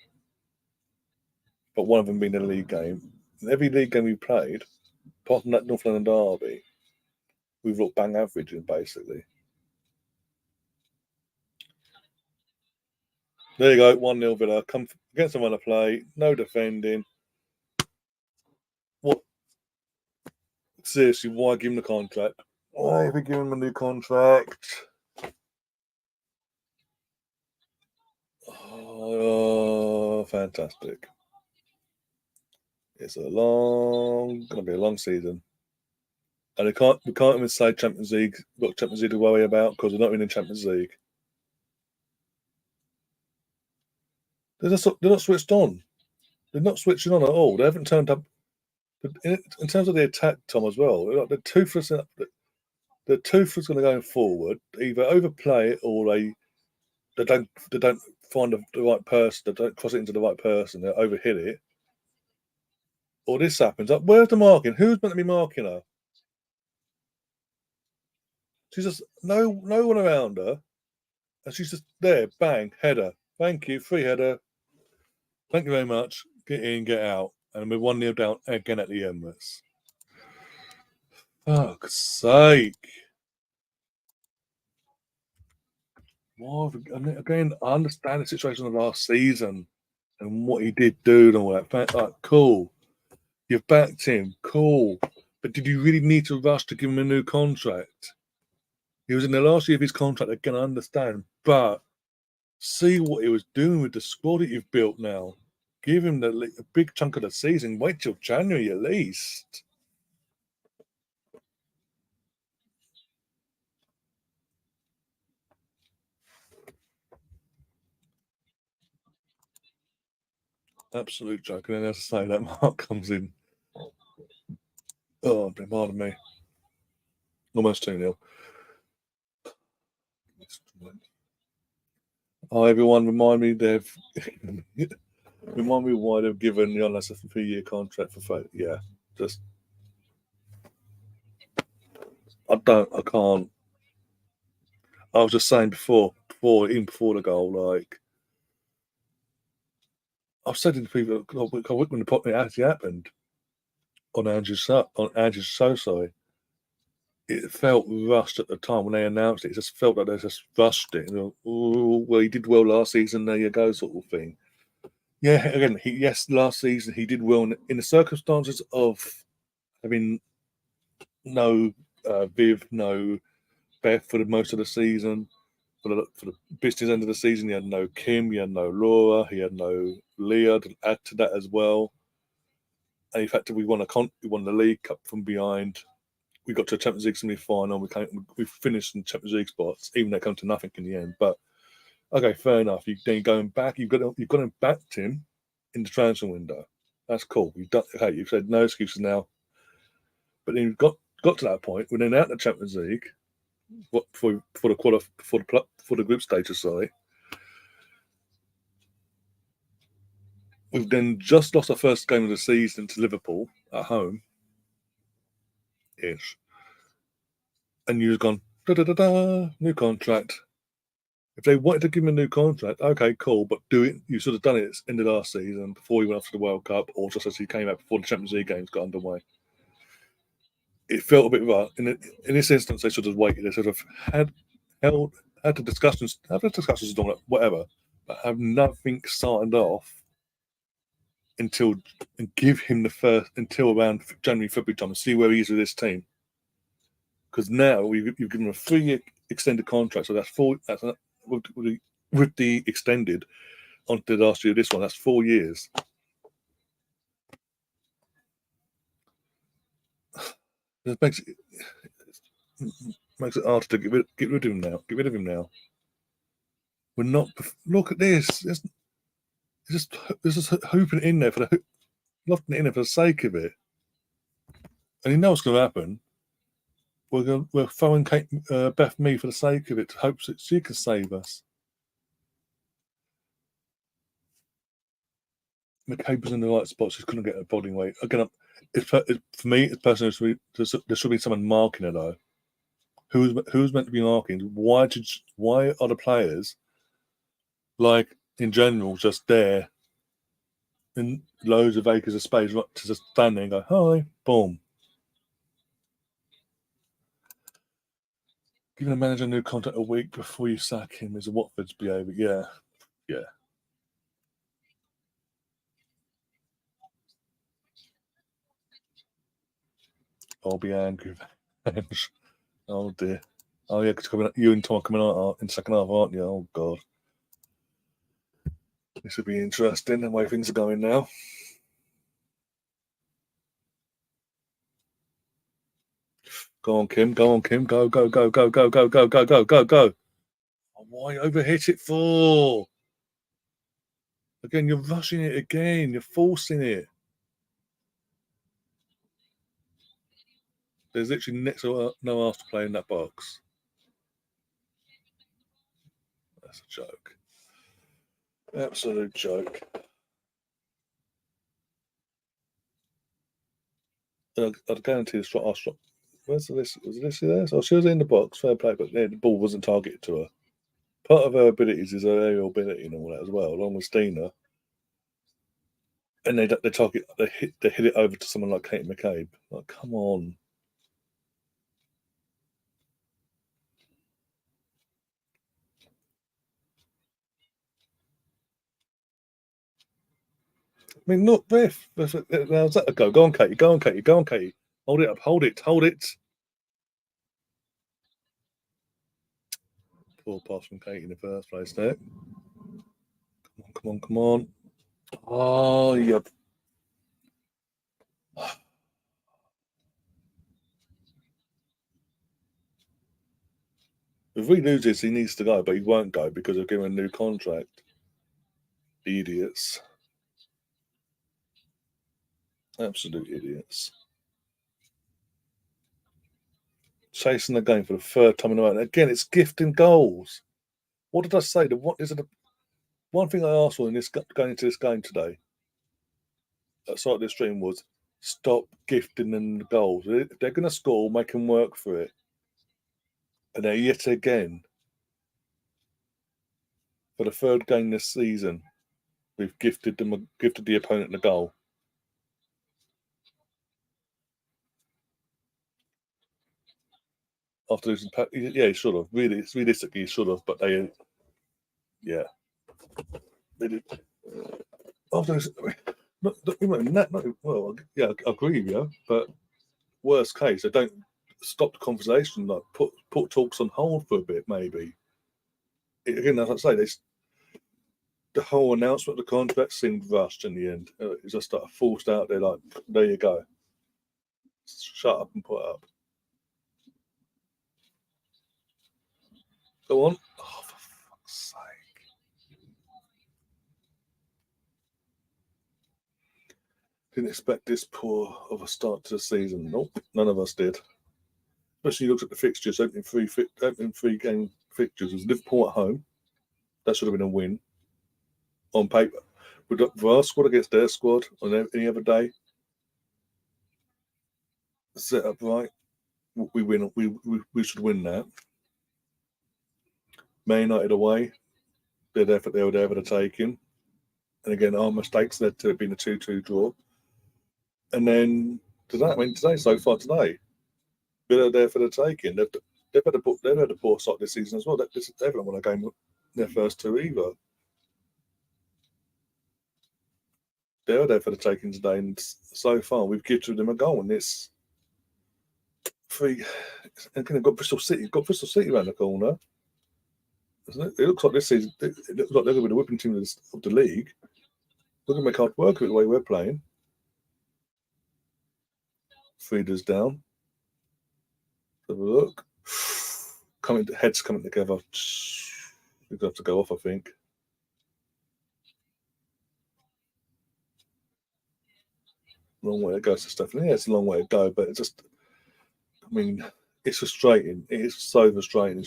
but one of them being a league game. And every league game we played, apart from that North London Derby, we've looked bang average in basically. There you go, 1-0 Villa. Come against the run of play, no defending. What? Seriously, why give him the contract? Why have we given him a new contract? Oh, fantastic. It's gonna be a long season. And we can't even say Champions League, got Champions League to worry about because we're not in the Champions League. They're not switched on. They're not switching on at all. They haven't turned up. In terms of the attack, Tom, as well, they're toothless. They're toothless going to go forward. Either overplay it or they don't find the right person. They don't cross it into the right person. They overhit it. Or this happens. Like, where's the marking? Who's meant to be marking her? She's just no one around her, and she's just there. Bang, header. Thank you, free header. Thank you very much. Get in, get out, and we're 1-0 down again at the Emirates. Fuck's sake! Again, I understand the situation of last season and what he did do and all that. Like, cool. You've backed him. Cool. But did you really need to rush to give him a new contract? He was in the last year of his contract. Again, I understand. But see what he was doing with the squad that you've built now. Give him a big chunk of the season. Wait till January at least. Absolute joke. And then, as I say, that mark comes in. Oh, pardon me. Almost 2-0. Oh, everyone, remind me why they've given Giannis a 3-year contract for free. Yeah, just I can't. I was just saying before the goal, like I've said to people, when it actually happened on Andrew's show, sorry, it felt rushed at the time when they announced it. It just felt like they just rushed it. Well, he did well last season. There you go, sort of thing. Yeah, again, last season he did well in the circumstances of having no Viv, no Beth for most of the season. For the business end of the season, he had no Kim, he had no Laura, he had no Leah to add to that as well. And in fact, we won the League Cup from behind. We got to a Champions League semi-final. We finished in Champions League spots, even though it came to nothing in the end. But okay, fair enough. Then going back, you've got him backed him in the transfer window. That's cool. You've said no excuses now. But then you've got to that point when they're out the Champions League for the group stages. Sorry, we've then just lost our first game of the season to Liverpool at home, ish, and you've gone new contract. If they wanted to give him a new contract, okay, cool, but do it. You should have done it in the last season before he went off to the World Cup, or just as he came out before the Champions League games got underway. It felt a bit rough. In this instance, they should have waited. They should have had the discussions, whatever, but have nothing signed off until and give him until around January, February time and see where he is with this team. Because now you've given him a 3-year extended contract, so that's four. That's with the extended onto the last year of this one. That's 4 years. It makes it hard to get rid of him now. Get rid of him now. We're not. Look at this. It's just hooping it in there lofting it in there for the sake of it. And you know what's going to happen. We're throwing Beth Me for the sake of it, to hope that she can save us. McCabe was in the right spot. She couldn't get her body weight. Again, for me, it's personally, there should be someone marking her though. Who's meant to be marking? Why are the players, like in general, just there in loads of acres of space, to just stand there and go, hi, boom. Giving a manager a new contract a week before you sack him is a Watford's behaviour. Yeah. I'll be angry. Oh dear. Oh yeah, because you and Tom are coming out in second half, aren't you? Oh god. This would be interesting the way things are going now. Go on, Kim. Go on, Kim. Go, go, go, go, go, go, go, go, go, go, go. Oh, why overhit it for? Again, you're rushing it again. You're forcing it. There's literally next to no after play in that box. That's a joke. Absolute joke. I'd guarantee the shot. Where's this? Was this there? So she was in the box, fair play, but the ball wasn't targeted to her. Part of her abilities is her aerial ability and all that as well, along with Stina. And they hit it over to someone like Kate McCabe. Like, come on. I mean, look, Biff. How's that a go? Go on, Katie. Go on, Katie. Go on, Katie. Hold it up. Hold it. Hold it. Poor pass from Katie in the first place there. Come on, come on, come on. Oh, yeah. If we lose this, he needs to go, but he won't go because they've given him a new contract. Idiots. Absolute idiots. Chasing the game for the third time in a row. And again, it's gifting goals. What did I say? One thing I asked for in this going into this game today, at the the stream, was stop gifting them the goals. If they're going to score, make them work for it. And they're yet again, for the third game this season, we've gifted the opponent the goal. After losing, yeah, he should have. Realistically, he should have, but yeah, they did. After this, well, yeah, I agree with you, but worst case, they don't stop the conversation, like put talks on hold for a bit, maybe. Again, as I say, the whole announcement of the contract seemed rushed in the end. It just started forced out there, like, there you go. Shut up and put up. Go on. Oh, for fuck's sake. Didn't expect this poor of a start to the season. Nope, none of us did. Especially looked at the fixtures, opening three game fixtures. It was Liverpool at home. That should have been a win on paper. With our squad against their squad on any other day, set up right, we win. We should win that. Man United away, they were there for the taking. And again, our mistakes led to it being a 2-2 draw. And then today, so far today, Villa there for the taking. They've had a poor start this season as well. They haven't won a game their first two either. They were there for the taking today, and so far we've gifted them a goal, and it's three. Again, got Bristol City. Got Bristol City around the corner. It looks like this season. It looks like they're going to be the whipping team of the league. We're going to make hard work of it the way we're playing. Feeders down. Have a look. Heads coming together. We've got to go off, I think. Long way to go, so Stephanie. Yeah, it's a long way to go, but it's just, I mean, it's frustrating. It is so frustrating.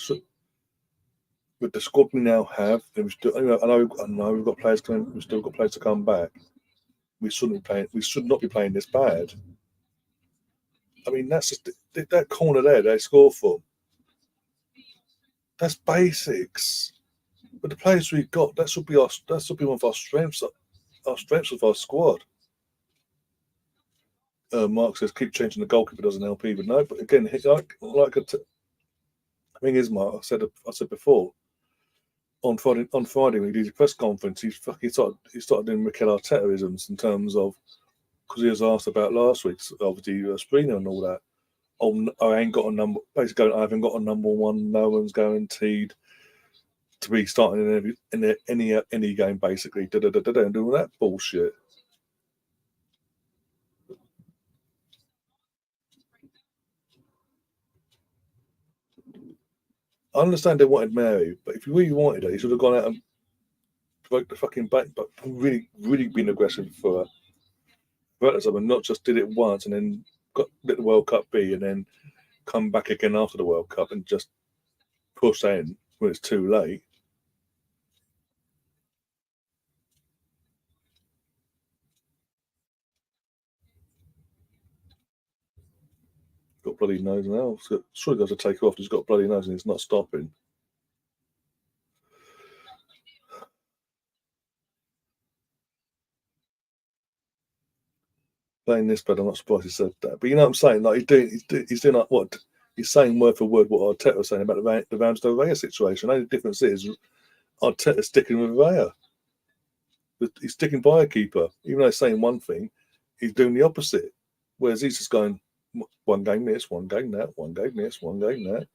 With the squad we now have, and we still, I know we've got players coming. We've still got players to come back. We shouldn't be playing. We should not be playing this bad. I mean, that's just that corner there. They score for. That's basics. But the players we've got, that should be one of our strengths. Our strengths of our squad. Mark says keep changing the goalkeeper doesn't help either. No, but again, the thing is, Mark, I said before on Friday when he did his press conference, he started doing Mikel Artetaisms in terms of because he was asked about last week's obviously Sprina and all that. Oh, I ain't got a number. Basically, I haven't got a number one. No one's guaranteed to be starting in any game. Basically, and doing that bullshit. I understand they wanted Mary, but if you really wanted her, you should have gone out and broke the fucking bank, but really, really been aggressive for her. And not just did it once and then let the World Cup be and then come back again after the World Cup and just push in when it's too late. Got bloody nose now. Surely got to take off. He's got bloody nose and it's not stopping. Playing this bad, I'm not surprised he said that. But you know what I'm saying? Like he's doing like what he's saying word for word what Arteta was saying about the Ramsdale Raya situation. The only difference is Arteta's sticking with Raya. He's sticking by a keeper. Even though he's saying one thing, he's doing the opposite. Whereas he's just going one game this, one game that, one game this, one game that.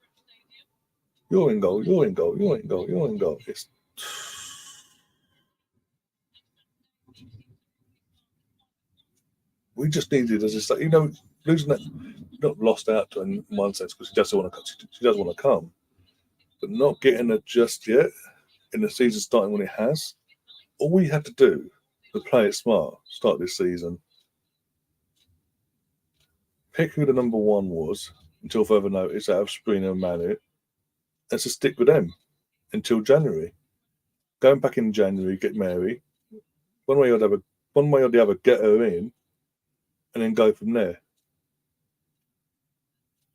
You're in goal, you're in goal, you're in goal, you're in goal. It's we just needed, as I say, losing that, not lost out to in one sense because she doesn't want to come, but not getting her just yet in the season starting when it has. All we had to do was play it smart, start this season, pick who the number one was until further notice out of Sprina and Manu, and to stick with them until January. Going back in January, get Mary, one way or the other, get her in, and then go from there.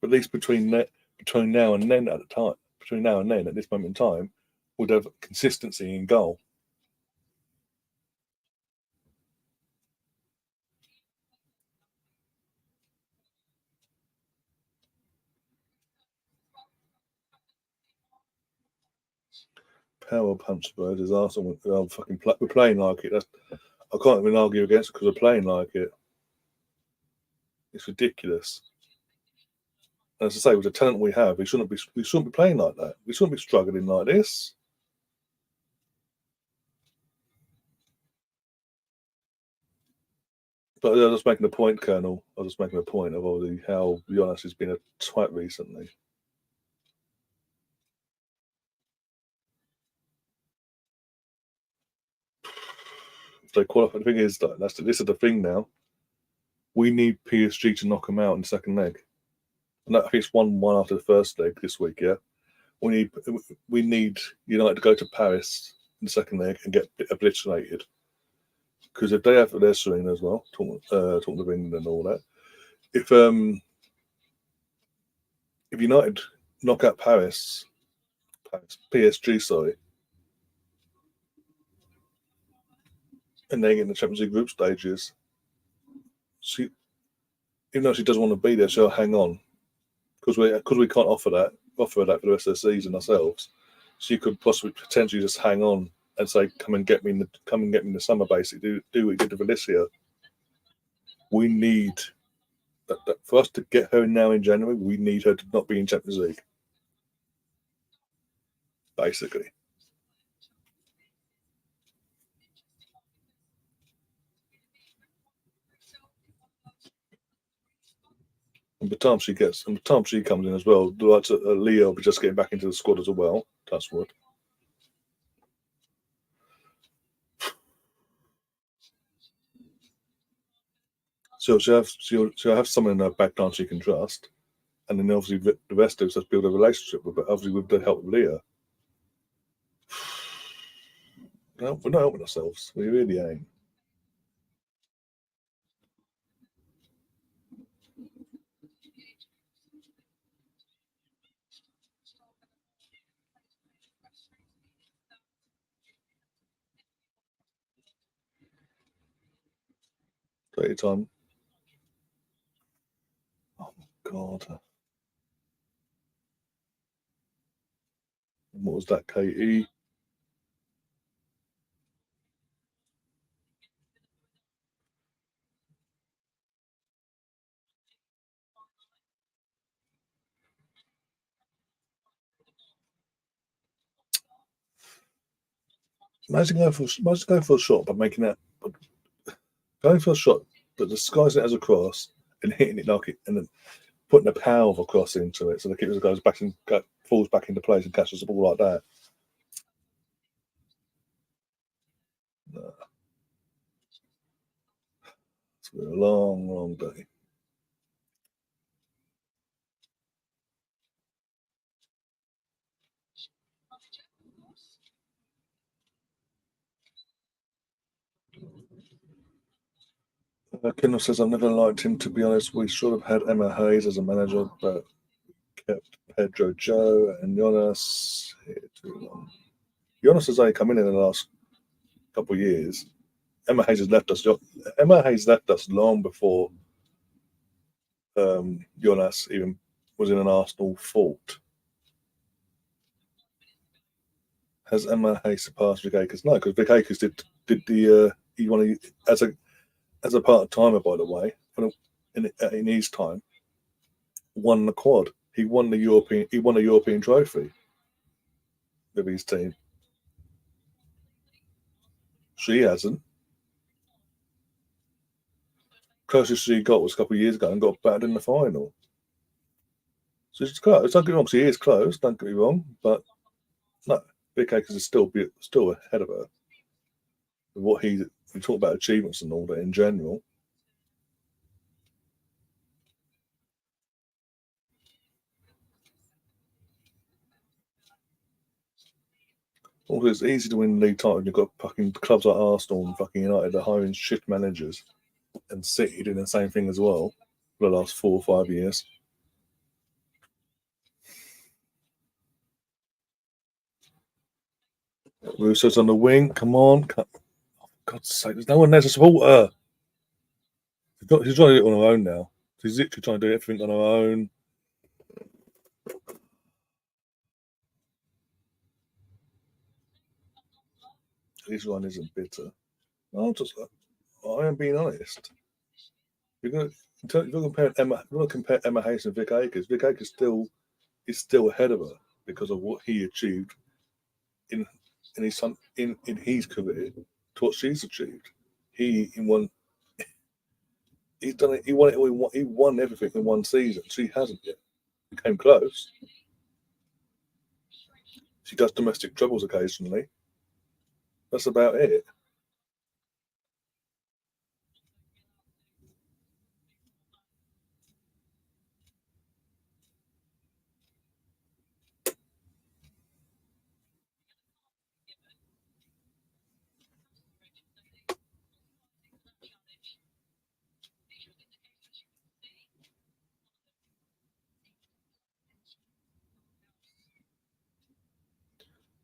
But at least between now and then, at this moment in time, we'd have consistency in goal. Power punch Spurs is Arsenal. We're playing like it. I can't even argue against it because we're playing like it. It's ridiculous. And as I say, with the talent we have, we shouldn't be playing like that. We shouldn't be struggling like this. But I was just making a point, Colonel. I was just making a point of obviously how Jonas has been a twat recently. If they qualify, the thing is that this is the thing now. We need PSG to knock them out in the second leg. And I think it's 1-1 after the first leg this week. Yeah, we need United to go to Paris in the second leg and get obliterated. Because if they have their swing as well, talking of England and all that, if United knock out PSG, sorry, and they get in the Champions League group stages, even though she doesn't want to be there, she'll hang on because we can't offer that for the rest of the season ourselves. She could potentially just hang on and say, "Come and get me in the summer." Basically, do what we did to Valencia. We need that for us to get her now in January. We need her to not be in Champions League, basically. And by the time she comes in as well, like Leah will be just getting back into the squad as well. Touch wood. She'll have someone in her background she can trust, and then obviously the rest of us build a relationship with. But obviously with the help of Leah, no, we're not helping ourselves. We really ain't. 30 time. Oh my god. What was that, Katie? Imagine going for a shot but making that going for a shot but disguising it as a cross and hitting it like it and then putting the power of a cross into it so the keeper goes back and falls back into place and catches the ball like that. No, it's been a long, long day. Kendall says, I've never liked him, to be honest. We should have had Emma Hayes as a manager, but kept Pedro Joe and Jonas here too long. Jonas has only come in the last couple of years. Emma Hayes has left us. Emma Hayes left us long before Jonas even was in an Arsenal fault. Has Emma Hayes surpassed Vic Akers? No, because Vic Akers did the he wanted as a part timer, by the way, in his time, won the quad. He won the European trophy with his team. She hasn't. Closest she got was a couple of years ago and got battered in the final. So she's close. Don't get me wrong, she is close. Don't get me wrong, but no, Vic Akers is still ahead of her. What we talk about achievements and all that in general. Also, it's easy to win league title. You've got fucking clubs like Arsenal and fucking United that hiring shit managers, and City doing the same thing as well for the last 4 or 5 years. Russo's on the wing. Come on. For God's sake, there's no one there to support her. She's trying to do it on her own now. She's literally trying to do everything on her own. This one isn't bitter. I am being honest. You're going to compare Emma Hayes and Vic Akers. Vic Akers is still ahead of her because of what he achieved in in his career to what she's achieved. He in one he's done it. He won it. He won everything in one season. She hasn't yet. He came close. She does domestic troubles occasionally. That's about it.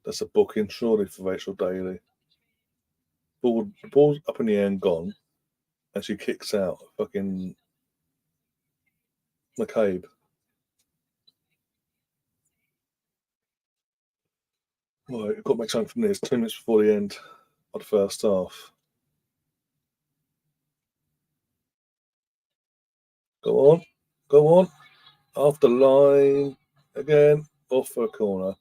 That's a booking surely for Rachel Daly. The ball's up in the air and gone, and she kicks out fucking McCabe. Right, we've got to make something from this. 2 minutes before the end of the first half. Go on, go on. Off the line again, off for a corner.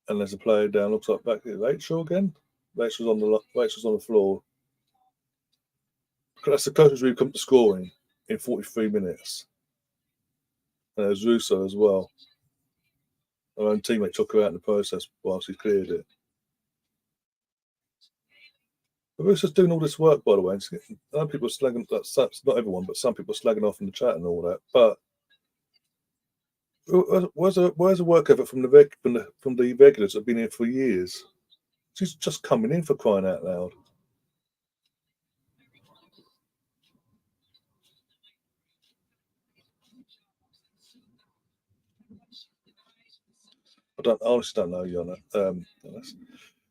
And there's a player down. Looks like back at Rachel again. Rachel's on the floor. That's the closest we've come to scoring in 43 minutes. And there's Russo as well. Our own teammate took her out in the process whilst he cleared it. But who's just doing all this work, by the way? I know people are slagging, not everyone, but some people are slagging off in the chat and all that. But where's the work effort from from the regulars that have been here for years? She's just coming in, for crying out loud. I honestly don't know, Yana.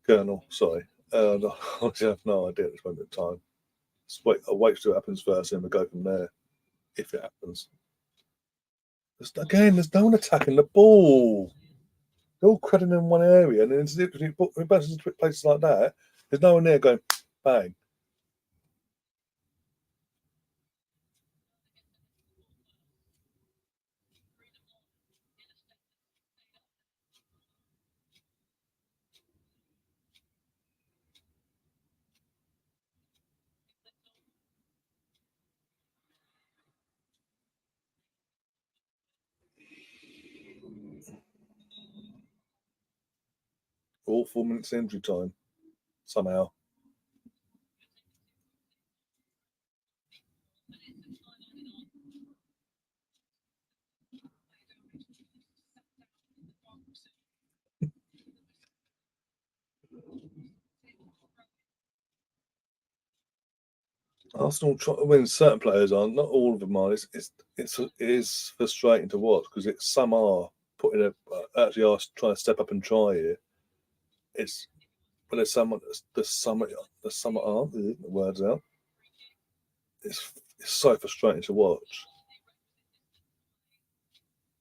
Colonel, sorry. I honestly have no idea at this moment in time. I'll wait till it happens first, and we'll go from there, if it happens. There's no one attacking the ball. They're all crowding in one area, and then when it bounces into places like that, there's no one there going, bang. All 4 minutes injury time, somehow. Arsenal, when certain players are, not all of them are. It is frustrating to watch because some are putting actually are trying to step up and try it. It's but there's some that aren't. The words out. It's so frustrating to watch.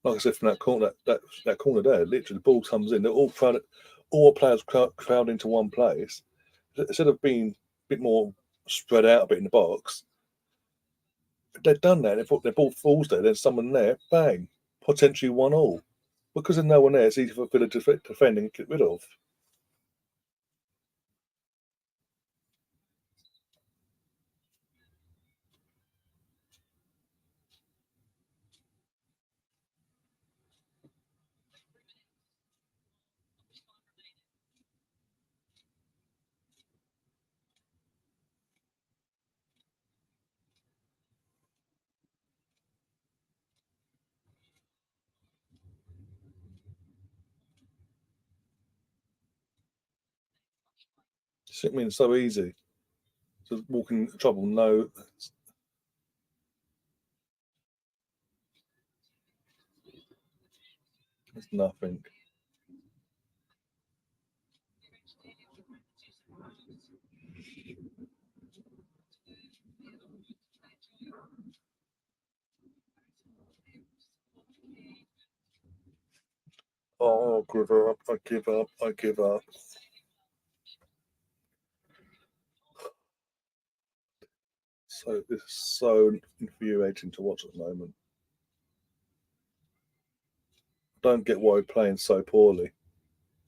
Like I said, from that corner, that corner there, literally the ball comes in. They're all crowded, all players crowd into one place. Instead of being a bit more spread out a bit in the box, if they've done that, their ball falls there, there's someone there, bang, potentially 1-1. Because there's no one there, it's easy for Villa to defend and get rid of. I mean, it's so easy. Just walking into trouble, no, it's nothing. Oh, give up, I give up, I give up. So it's so infuriating to watch at the moment. Don't get why we're playing so poorly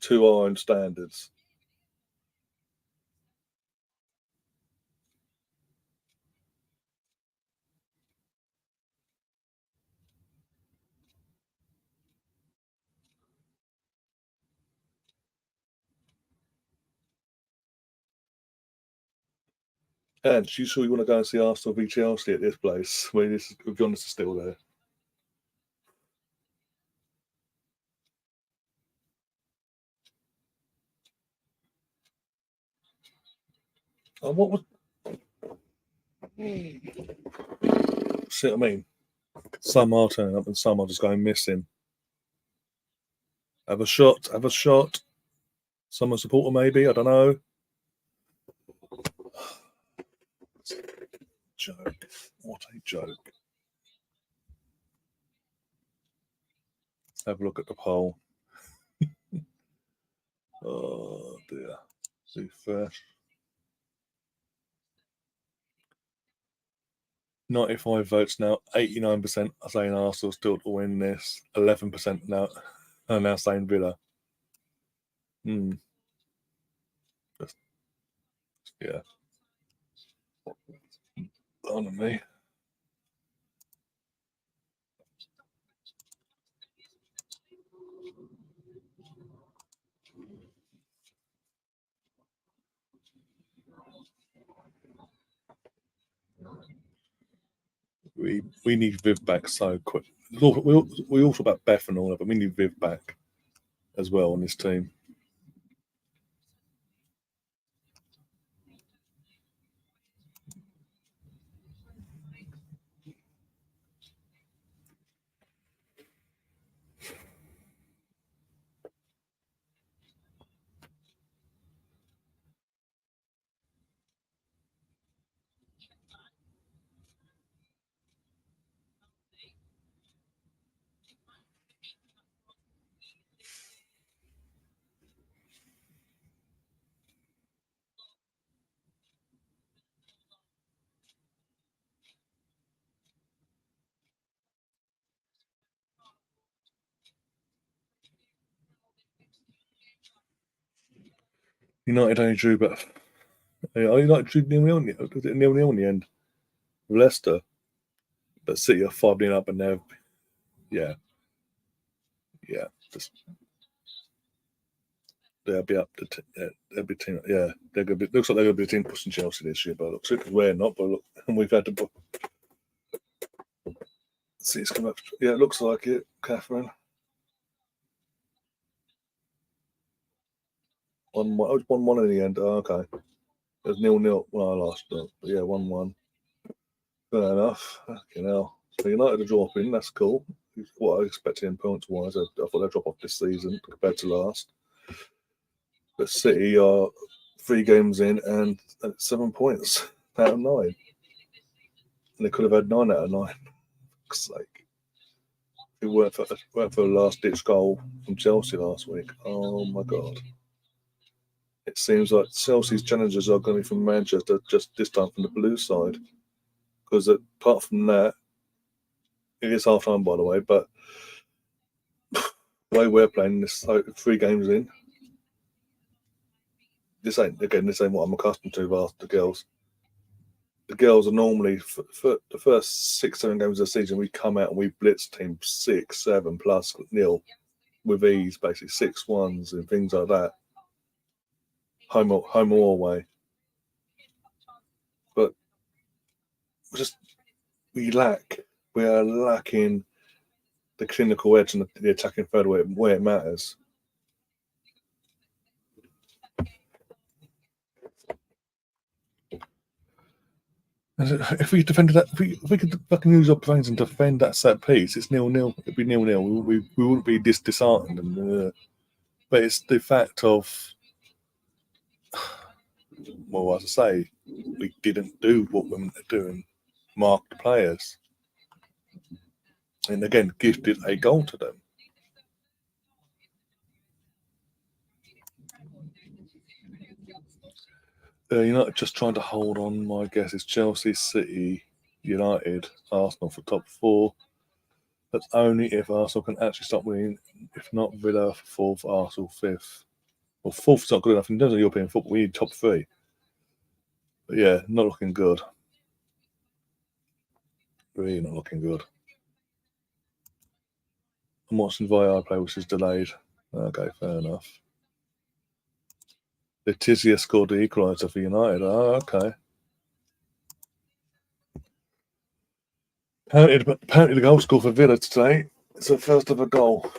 to our own standards. And you sure you want to go and see Arsenal v Chelsea at this place where this Jonas is still there? And what was see what I mean? Some are turning up and some are just going missing. Have a shot, have a shot. Someone supporter maybe, I don't know. Joke. What a joke. Have a look at the poll. Oh dear. See first. 95 votes now. 89% are saying Arsenal still to win this. 11% now are now saying Villa. Hmm. Yeah. On me. We need Viv back so quick. We all talk about Beth and all that, but we need Viv back as well on this team. United only drew, but United drew 0-0. Was it 0-0 in the end? Leicester, but City are 5-0 up, and yeah, just they'll be up to they'll be team. Yeah, they're gonna be. Looks like they're gonna be a team pushing Chelsea this year, but looks like we're not. But look, and we've had to see it's come up. Yeah, it looks like it, Catherine. 1-1. Oh, it's 1-1 in the end. Oh, okay. It was 0-0 when I last looked. But yeah, 1-1. Fair enough. Fucking hell. So United are dropping. That's cool. What I expected in points wise. I thought they'd drop off this season compared to last. But City are 3 games in and 7 points out of 9. And they could have had 9 out of 9. It's like, if it weren't for a last ditch goal from Chelsea last week. Oh my God. It seems like Chelsea's challenges are going to be from Manchester, just this time from the blue side. Because apart from that, it is half time, by the way, but the way we're playing this 3 games in, this ain't what I'm accustomed to with the girls. The girls are normally, for the first 6-7 games of the season, we come out and we blitz team 6-7 plus nil with ease, basically 6-1s and things like that. Home or away. But we are lacking the clinical edge and the attacking third where it matters. If we defended that, if we could fucking use our brains and defend that set piece, it's 0-0. It'd be 0-0. We wouldn't be disheartened. But it's the fact of, well, as I say, we didn't do what we were doing, mark the players. And again, gifted a goal to them. United just trying to hold on. My guess is Chelsea, City, United, Arsenal for top 4. That's only if Arsenal can actually stop winning. If not, Villa for 4th, Arsenal 5th. Well, 4th is not good enough in terms of European football. We need top 3. But yeah, not looking good. Really not looking good. I'm watching VAR play, which is delayed. Okay, fair enough. Letizia scored the equaliser for United. Oh, okay. Apparently the goal score for Villa today is the first of a goal.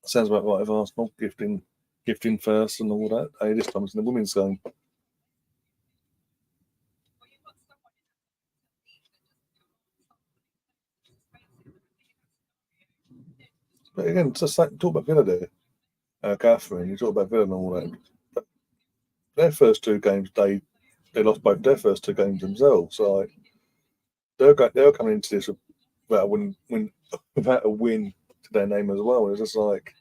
Sounds about right of Arsenal, gifting first and all that. Hey, this time it's in the women's game. But again, just like talk about Villa there, Catherine. You talk about Villa and all that. But their first 2 games, they lost both their first 2 games themselves. So like, they're coming into this without a win to their name as well. It's just like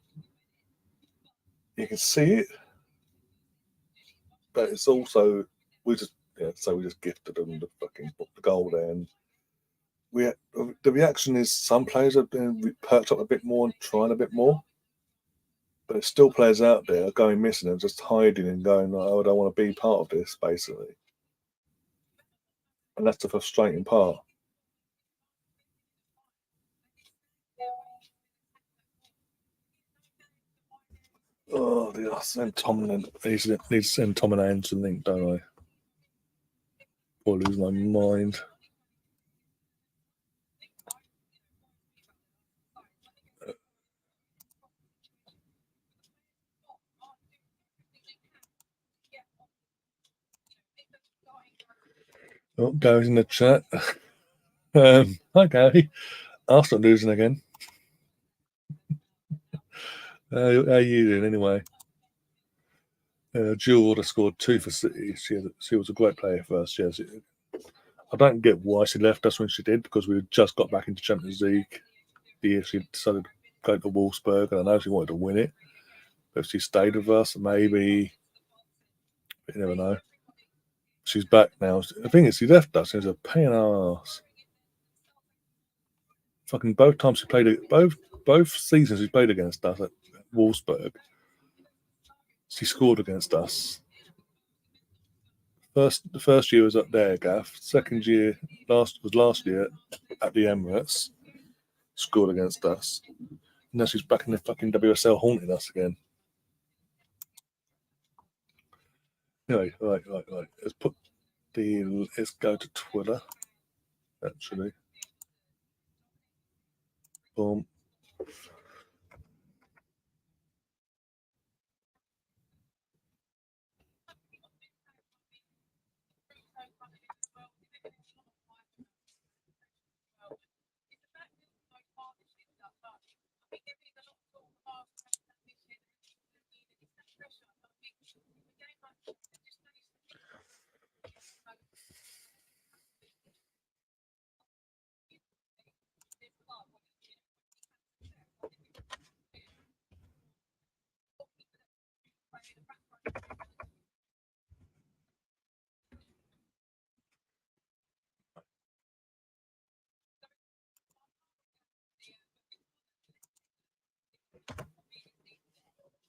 you can see it, but it's also we just gifted them the goal there, and the reaction is some players have been perked up a bit more and trying a bit more, but there's still players out there going missing and just hiding and going, oh, I don't want to be part of this, basically, and that's the frustrating part. Oh, I send Tom and need to send Tom and Anne to link, don't I? Or lose my mind. Oh, Gary's in the chat. Hi, Gary. Arsenal losing again. How are you doing anyway? Jill would have scored 2 for City. She was a great player for us. Yes, I don't get why she left us when she did, because we just got back into Champions League the year she decided to go to Wolfsburg, and I know she wanted to win it. But if she stayed with us, maybe, you never know. She's back now. The thing is, she left us. It was a pain in our ass. Fucking both times she played it, both seasons she played against us at Wolfsburg, she scored against us. The first year was up there, Gaff. Second year, last year at the Emirates, scored against us. Now she's back in the fucking WSL haunting us again. Anyway, right. Let's go to Twitter. Actually, boom.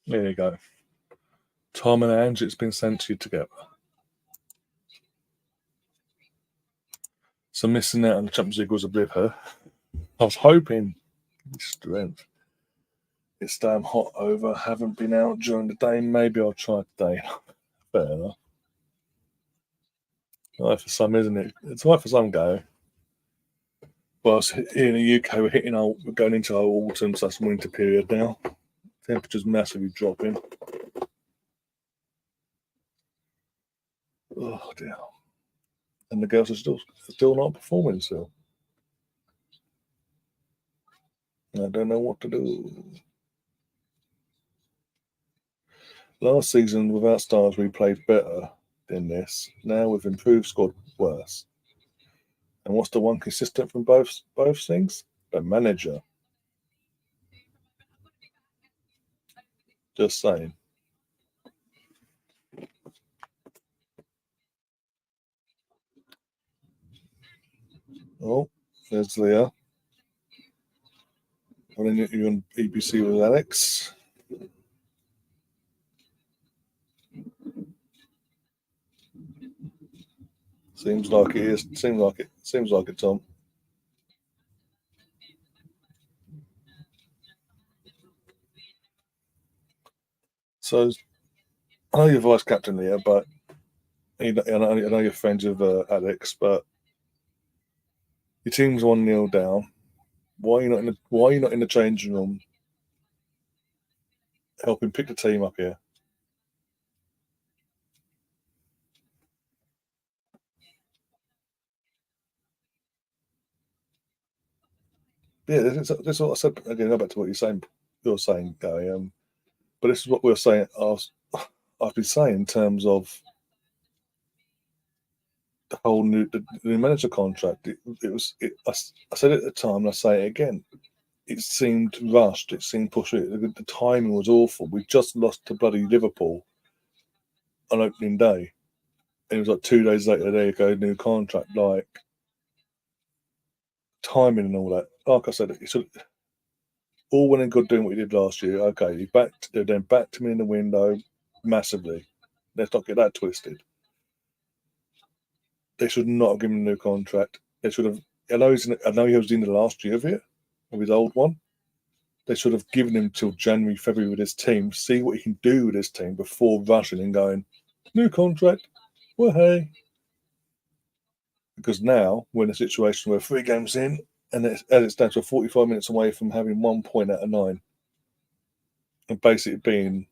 There you go. Tom and Ange, it's been sent to you together. So missing out on the Champions League was a bit her. I was hoping strength. It's damn hot over. Haven't been out during the day. Maybe I'll try today. Fair enough. Right for some, isn't it? It's right for some go. Well, here in the UK, we're going into our autumn, so that's winter period now. Temperature's massively dropping. Oh dear. And the girls are still not performing still. I don't know what to do. Last season, without stars, we played better than this. Now with improved, scored worse. And what's the one consistent from both things? The manager. Just saying. Oh, there's Leah. And then you're on BBC with Alex. Seems like it is. Seems like it, Tom. So I know you're vice captain here, but I know you're friends with Alex, but your team's 1-0 down. Why are you not in the changing room helping pick the team up here? Yeah, this is what I said again. Go back to what You're saying, Gary. But this is what we're saying. I've been saying in terms of the new manager contract. I said it at the time, and I say it again. It seemed rushed. It seemed pushed. The timing was awful. We just lost to bloody Liverpool on opening day. And it was like 2 days later, there you go, new contract. Like timing and all that. Like I said, it's all well and good doing what you did last year. Okay, they're then backed me in the window massively. Let's not get that twisted. They should not have given him a new contract. They should have. I know he was in the last year of his old one. They should have given him till January, February with his team, see what he can do with his team before rushing and going, new contract. Well, hey. Because now we're in a situation where 3 games in, and as it stands, we're 45 minutes away from having 1 point out of 9. And basically being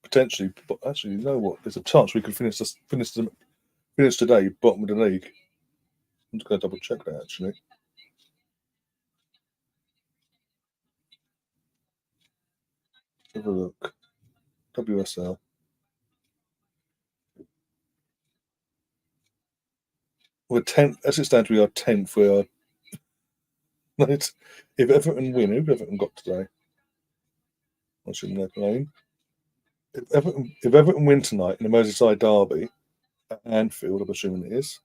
potentially, but actually, you know what? There's a chance we could finish today, bottom of the league. I'm just going to double check that actually. Have a look. WSL. We're 10th. As it stands, we are 10th. We are. If Everton win, who've Everton got today? Watching their playing. If Everton win tonight in the Merseyside derby at Anfield, I'm assuming it is.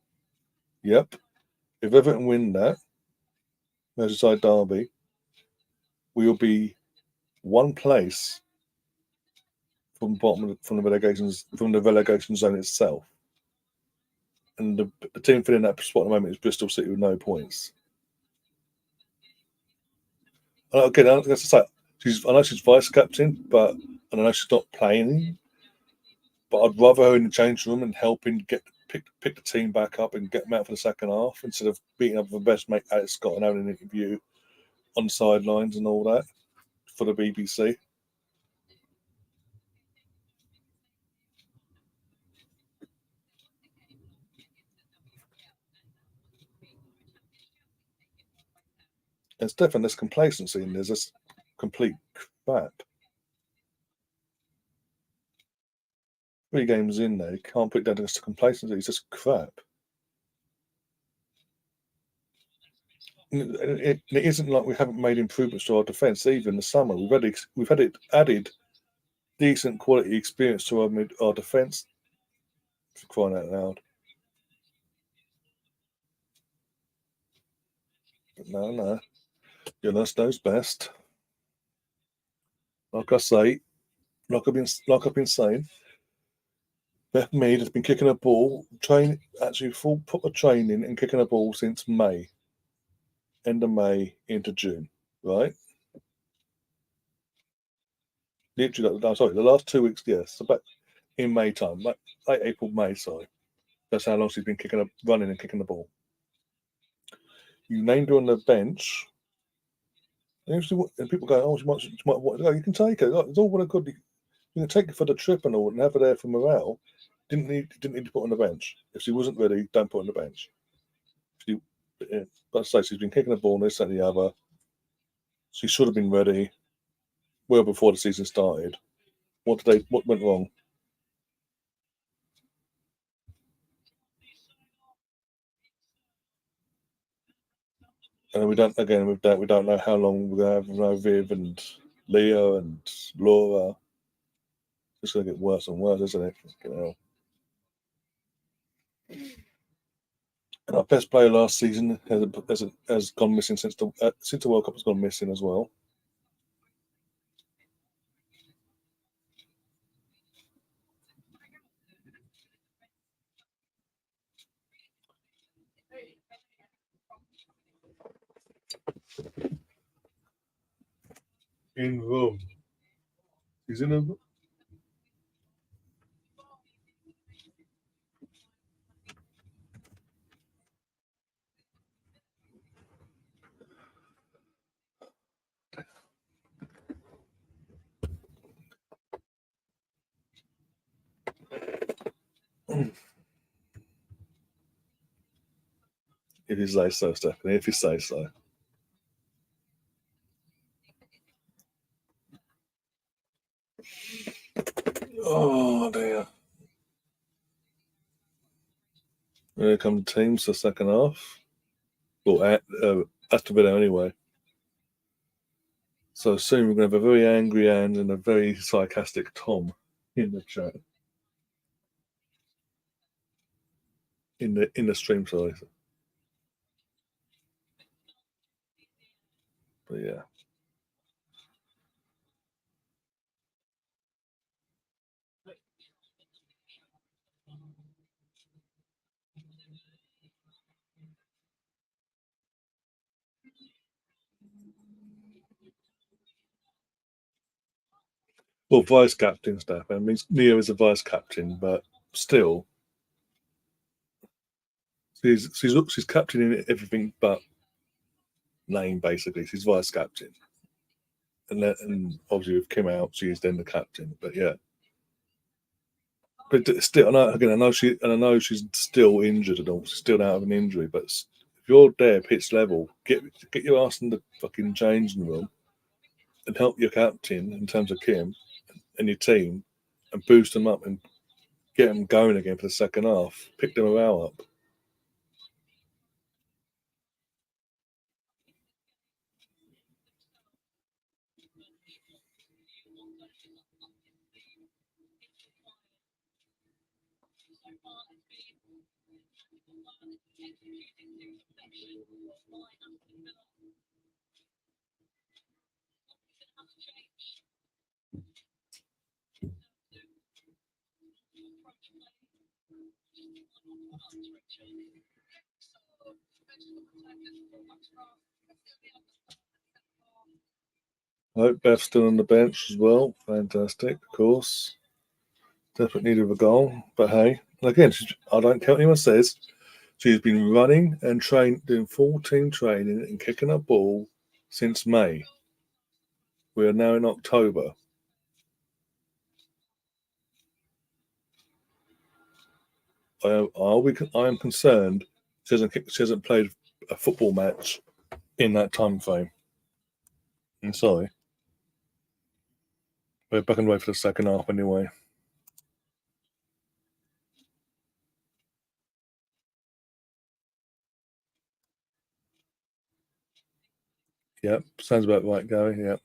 Yep. If Everton win that Merseyside derby, we will be one place from from the relegation zone itself. And the team filling that spot at the moment is Bristol City with no points. Again, I to say, I know she's vice captain, but I know she's not playing. But I'd rather her in the change room and helping pick the team back up and get them out for the second half instead of beating up the best mate Alex Scott and having an interview on the sidelines and all that for the BBC. There's definitely this complacency and there's this complete crap. 3 games in there, you can't put it down to complacency. It's just crap. It isn't like we haven't made improvements to our defence either in the summer. We've had it added decent quality experience to our defence, for crying out loud. But no, Jonas knows best. Like I say, like I've been saying, Beth Mead has been kicking a ball, full proper training and kicking a ball since May, end of May into June, right? Literally, the last 2 weeks, yes, about in May time, like late April, May, sorry. That's how long she's been running and kicking the ball. You named her on the bench, and people go, "Oh, she might want to go." You can take her. It's all what a good. You can take her for the trip and all, and have her there for morale. Didn't need to put on the bench. If she wasn't ready, don't put on the bench. But I say she's been kicking the ball, this and the other. She should have been ready well before the season started. What went wrong? And we don't know how long we're going to have Viv and Leah and Laura. It's going to get worse and worse, isn't it? And our best player last season has gone missing since the World Cup has gone missing as well. In Rome. He's in a. If you say so, Stephanie. If you say so. Oh dear. Here come the teams for the second half. Well, Aston Villa anyway. So soon we're going to have a very angry Anne and a very sarcastic Tom in the chat. In the stream, sorry. But yeah. Well, vice captain stuff. I mean, Neo is a vice captain, but still, she's captain in everything but name. Basically, she's vice captain, and obviously with Kim out, she's then the captain. But yeah, but still, I know she's still injured and all. She's still out of an injury, but If you're there, pitch level, get your ass in the fucking changing room and help your captain in terms of Kim and your team and boost them up and get them going again for the second half. Pick them morale up. I hope Beth's still on the bench as well. Fantastic, of course. Definitely needed a goal. But hey, again, I don't care what anyone says. She's been running and doing full team training and kicking a ball since May. We are now in October. I am concerned she hasn't played a football match in that time frame. I'm sorry. We're back and wait for the second half anyway. Yep, sounds about right, Gary. Yep.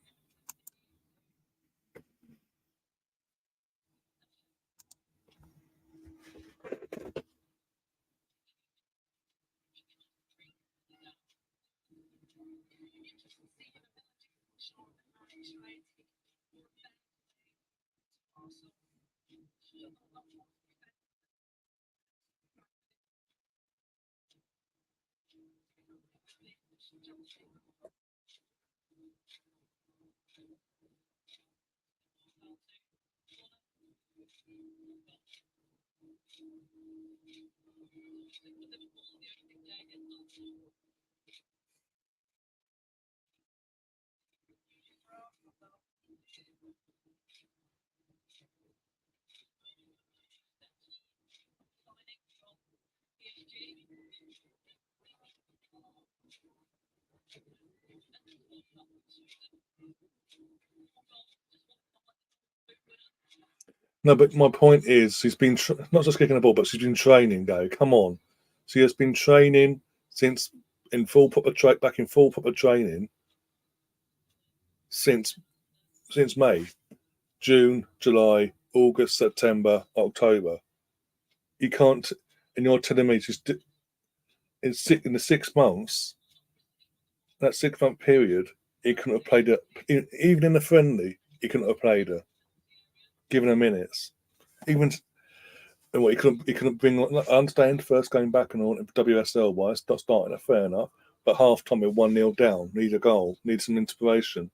No, but my point is, she's been not just kicking the ball, but she's been training. Go, come on. She has been training since back in full proper training since May, June, July, August, September, October. You can't, and you're telling me she's in the 6 months. That 6 month period, he couldn't have played it. Even in the friendly, he couldn't have played her, given her minutes. Even and what he couldn't bring. I understand first going back and all WSL wise, not starting it fair enough. But half time we're 1-0 down, need a goal, need some inspiration.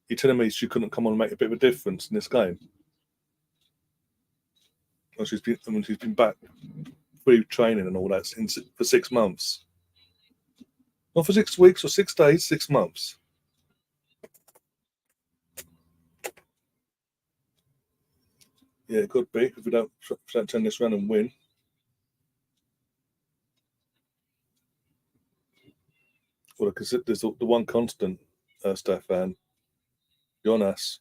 You're telling me she couldn't come on and make a bit of a difference in this game? Well, she's been back through training and all that for 6 months. Not for 6 weeks or 6 days, 6 months. Yeah, it could be if we don't turn this around and win. Well, because there's the one constant, Stefan, Jonas,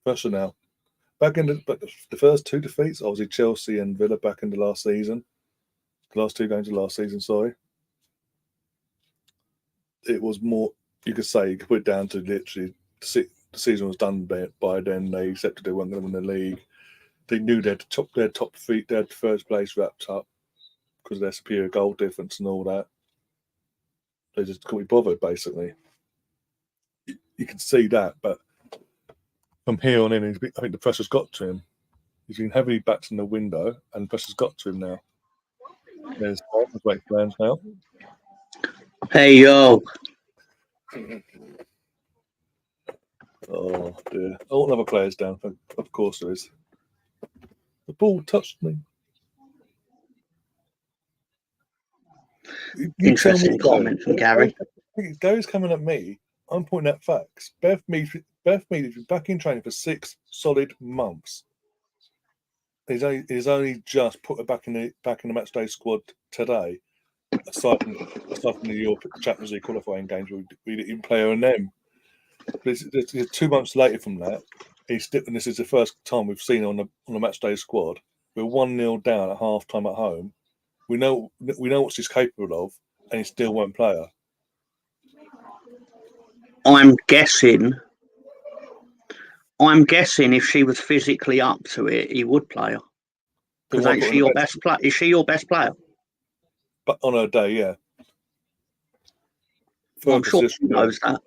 pressure now. Back in the first two defeats, obviously Chelsea and Villa back in the last season. The last two games of last season, sorry. It was more, you could say, you could put it down to literally the season was done by then. They accepted they weren't going to win the league. They knew they had top three, they had first place wrapped up because of their superior goal difference and all that. They just couldn't be bothered, basically. You can see that, but from here on in, I think the pressure's got to him. He's been heavily backed in the window, and the pressure's got to him now. There's great plans now. Hey, yo. Oh, dear. All other players down, of course there is. The ball touched me. Interesting comment from Gary. Gary's coming at me. I'm pointing out facts. Beth Mead has been back in training for 6 solid months. He's only just put her back in the matchday squad today. aside from the Europe Champions League qualifying games, we didn't play her in them. But it's 2 months later from that, and this is the first time we've seen her on the match day squad. We're 1-0 down at half time at home. We know what she's capable of, and he still won't play her. I'm guessing if she was physically up to it, he would play her. Because ain't she your best player? Is she your best player? But on her day, yeah. Well, I'm sure she knows that.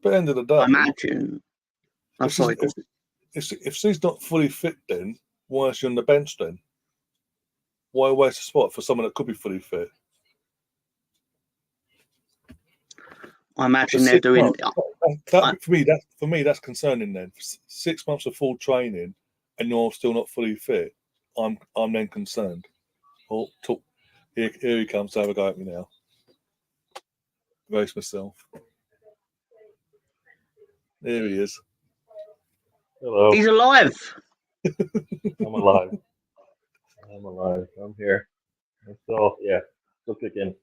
But at the end of the day, I imagine. If she's not fully fit, then why is she on the bench then? Why waste a spot for someone that could be fully fit? I imagine they're doing for me, that's concerning. Then 6 months of full training, and you're still not fully fit. I'm then concerned. Oh, here he comes to have a go at me now. Brace myself. There he is. Hello. He's alive. I'm alive. I'm here. I'm still kicking.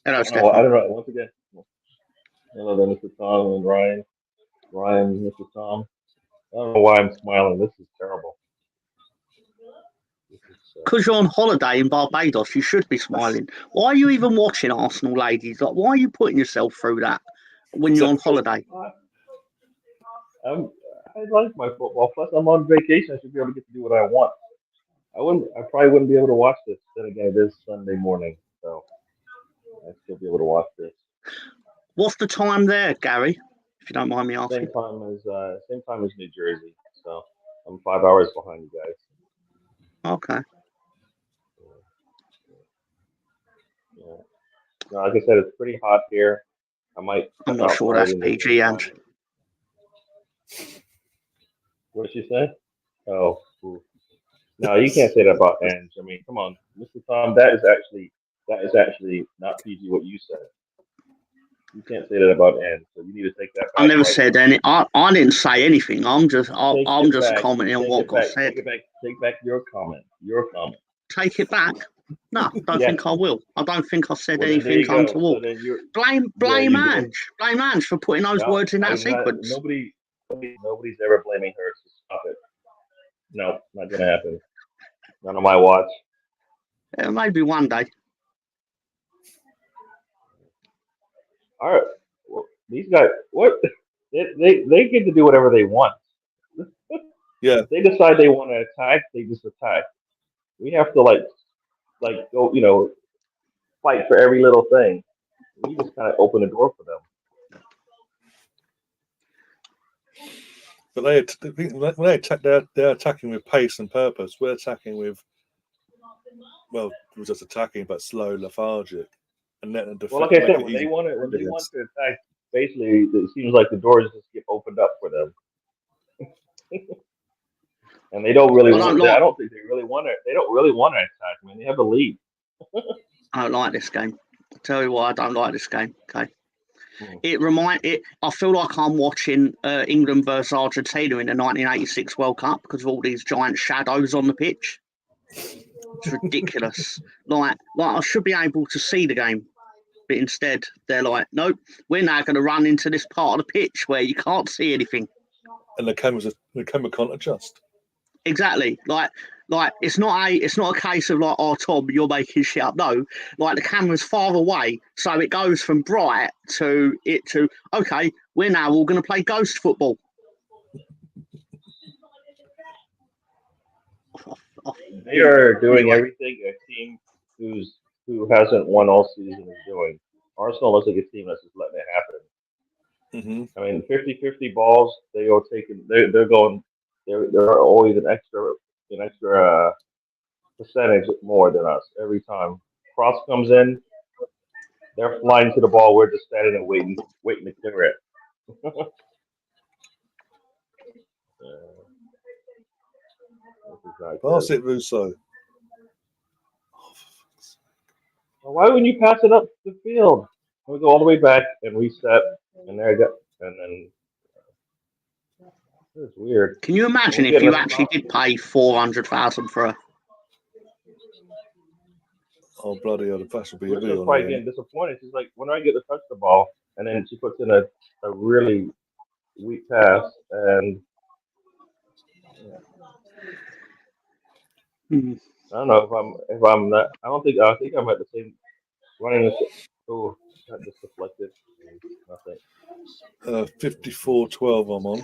Hello, Stefan. I don't know. Once again, hello there, Mr. Tom and Ryan. Mr. Tom. I don't know why I'm smiling. This is terrible. Because you're on holiday in Barbados, you should be smiling. Why are you even watching Arsenal, ladies? Like, why are you putting yourself through that when you're on holiday? I like my football. Plus, I'm on vacation. I should be able to get to do what I want. I probably wouldn't be able to watch this. Then again, it is Sunday morning, so I'd still be able to watch this. What's the time there, Gary? If you don't mind me asking. Same time as New Jersey. So I'm 5 hours behind you guys. Okay. Yeah. No, like I said, it's pretty hot here. I'm not sure that's PG, and. What did she say? Oh, no, you can't say that about Ange. I mean, come on, Mr. Tom. That is actually not PG. What you said. You can't say that about Ange. So you need to take that back. I never said any. I didn't say anything. I'm just commenting on what got said. Take back your comment. Take it back. No, I don't think I will. I don't think I said anything untoward. So blame Ange. Blame Ange for putting those words in that sequence. Nobody's ever blaming her, so stop it. No, not gonna happen. Not on my watch. Maybe one day. All right. Well, these guys, what? They get to do whatever they want. Yeah. If they decide they want to attack, they just attack. We have to go, fight for every little thing. We just kind of open the door for them. But when they attack, they're attacking with pace and purpose. We're attacking with, we're just attacking, but slow, lethargic, and letting the like I said, when they want to attack, basically it seems like the doors just get opened up for them, and they don't really. I don't think they really want to. They don't really want to attack. I mean, they have a lead. I don't like this game. I'll tell you why I don't like this game. Okay. I feel like I'm watching England versus Argentina in the 1986 World Cup because of all these giant shadows on the pitch. It's ridiculous. like I should be able to see the game, but instead they're like, nope, we're now going to run into this part of the pitch where you can't see anything. And the camera can't adjust. Exactly. Like it's not a case of like, oh Tom, you're making shit up. No, like the camera's far away, so it goes from bright to okay, we're now all going to play ghost football. They are doing everything a team who hasn't won all season is doing. Arsenal looks like a team that's just letting it happen. Mm-hmm. I mean, 50-50 balls. They are taking. They're going. They're always an extra percentage more than us every time. Cross comes in, they're flying to the ball. We're just standing and waiting to clear it. Pass it, Russo. Why wouldn't you pass it up the field? We go all the way back and reset, and there you go. And then it's weird. Can you imagine if you actually did pay 400,000 for her? Oh, bloody hell, the flash will be We're a just on probably here. getting disappointed. She's like, when do I get to touch the ball? And then she puts in a really weak pass, and Hmm. I don't know if I'm not. I think I'm at the same running. Oh, that just deflected. Nothing. 54-12 I'm on.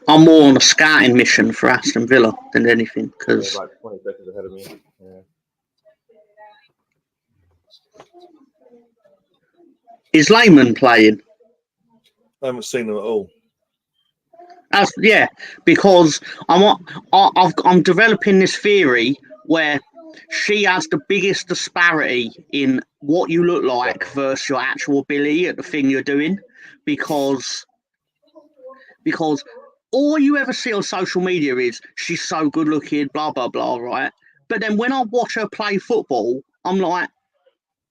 I'm more on a scouting mission for Aston Villa than anything They're because about 20 seconds ahead of me. Yeah. is Lehman playing? I haven't seen them at all. Because I'm developing this theory where she has the biggest disparity in what you look like versus your actual ability at the thing you're doing, because all you ever see on social media is she's so good looking, blah blah blah, right? But then when I watch her play football, I'm like,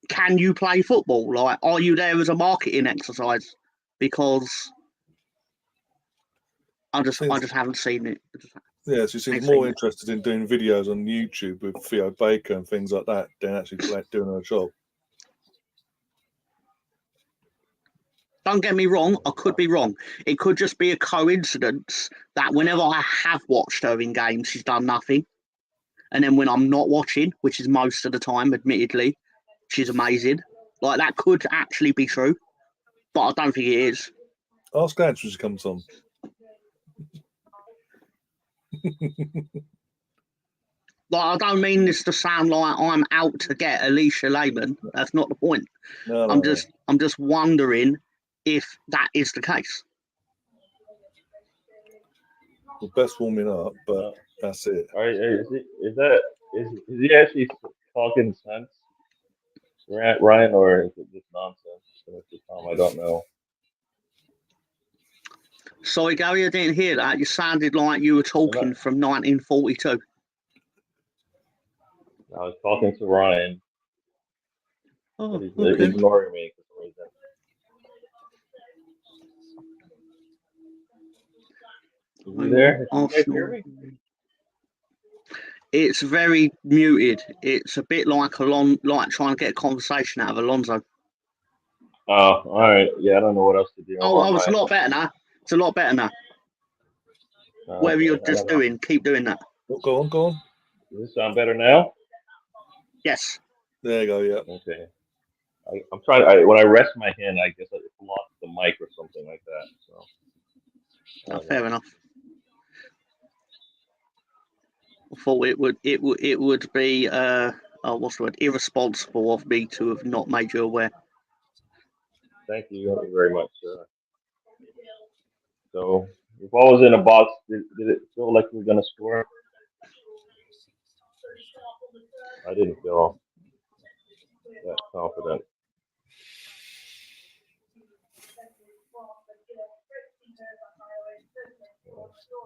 can you play football? Like, are you there as a marketing exercise? Because I just haven't seen it. Yeah, she seems I've more seen it. interested in doing videos on YouTube with Theo Baker and things like that than actually doing her job. Don't get me wrong, I could be wrong. It could just be a coincidence that whenever I have watched her in games, she's done nothing. And then when I'm not watching, which is most of the time, admittedly, she's amazing. Like, that could actually be true, but I don't think it is. Ask Ange when she comes on. Like, I don't mean this to sound like I'm out to get Alicia Lehman. That's not the point. No, I'm just wondering if that is the case. The best warming up, but that's it. Is he actually talking sense, Ryan, or is it just nonsense? Mr. Tom, I don't know. Sorry, Gary, I didn't hear that. You sounded like you were talking from 1942. I was talking to Ryan, Oh, but he's okay. ignoring me for some reason. Is he there? Can you guys hear me? It's very muted. It's a bit like trying to get a conversation out of Alonso. Oh, all right. Yeah, I don't know what else to do. It's a lot better now. It's a lot better now. Whatever you're just doing, keep doing that. Go on. Does this sound better now? Yes. There you go, yeah. Okay. I'm trying. When I rest my hand, I guess I lost the mic or something like that. So. Fair enough. I thought it would be what's the word? Irresponsible of me to have not made you aware. Thank you very much. So, if I was in a box, did it feel like we were gonna score? I didn't feel that confident.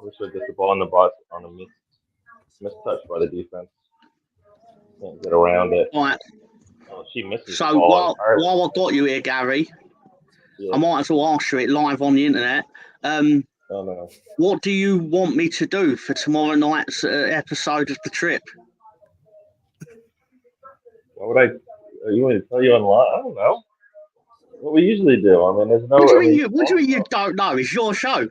We should get the ball in the box on a mistouch by the defense. Can't get around it. Right. Oh, she misses So the ball while I've got you here, Gary, I might as well ask you it live on the internet. No. What do you want me to do for tomorrow night's episode of The Trip? What would I? You want me to tell you online? I don't know. What we usually do. I mean, there's no. What do you mean you don't know? It's your show.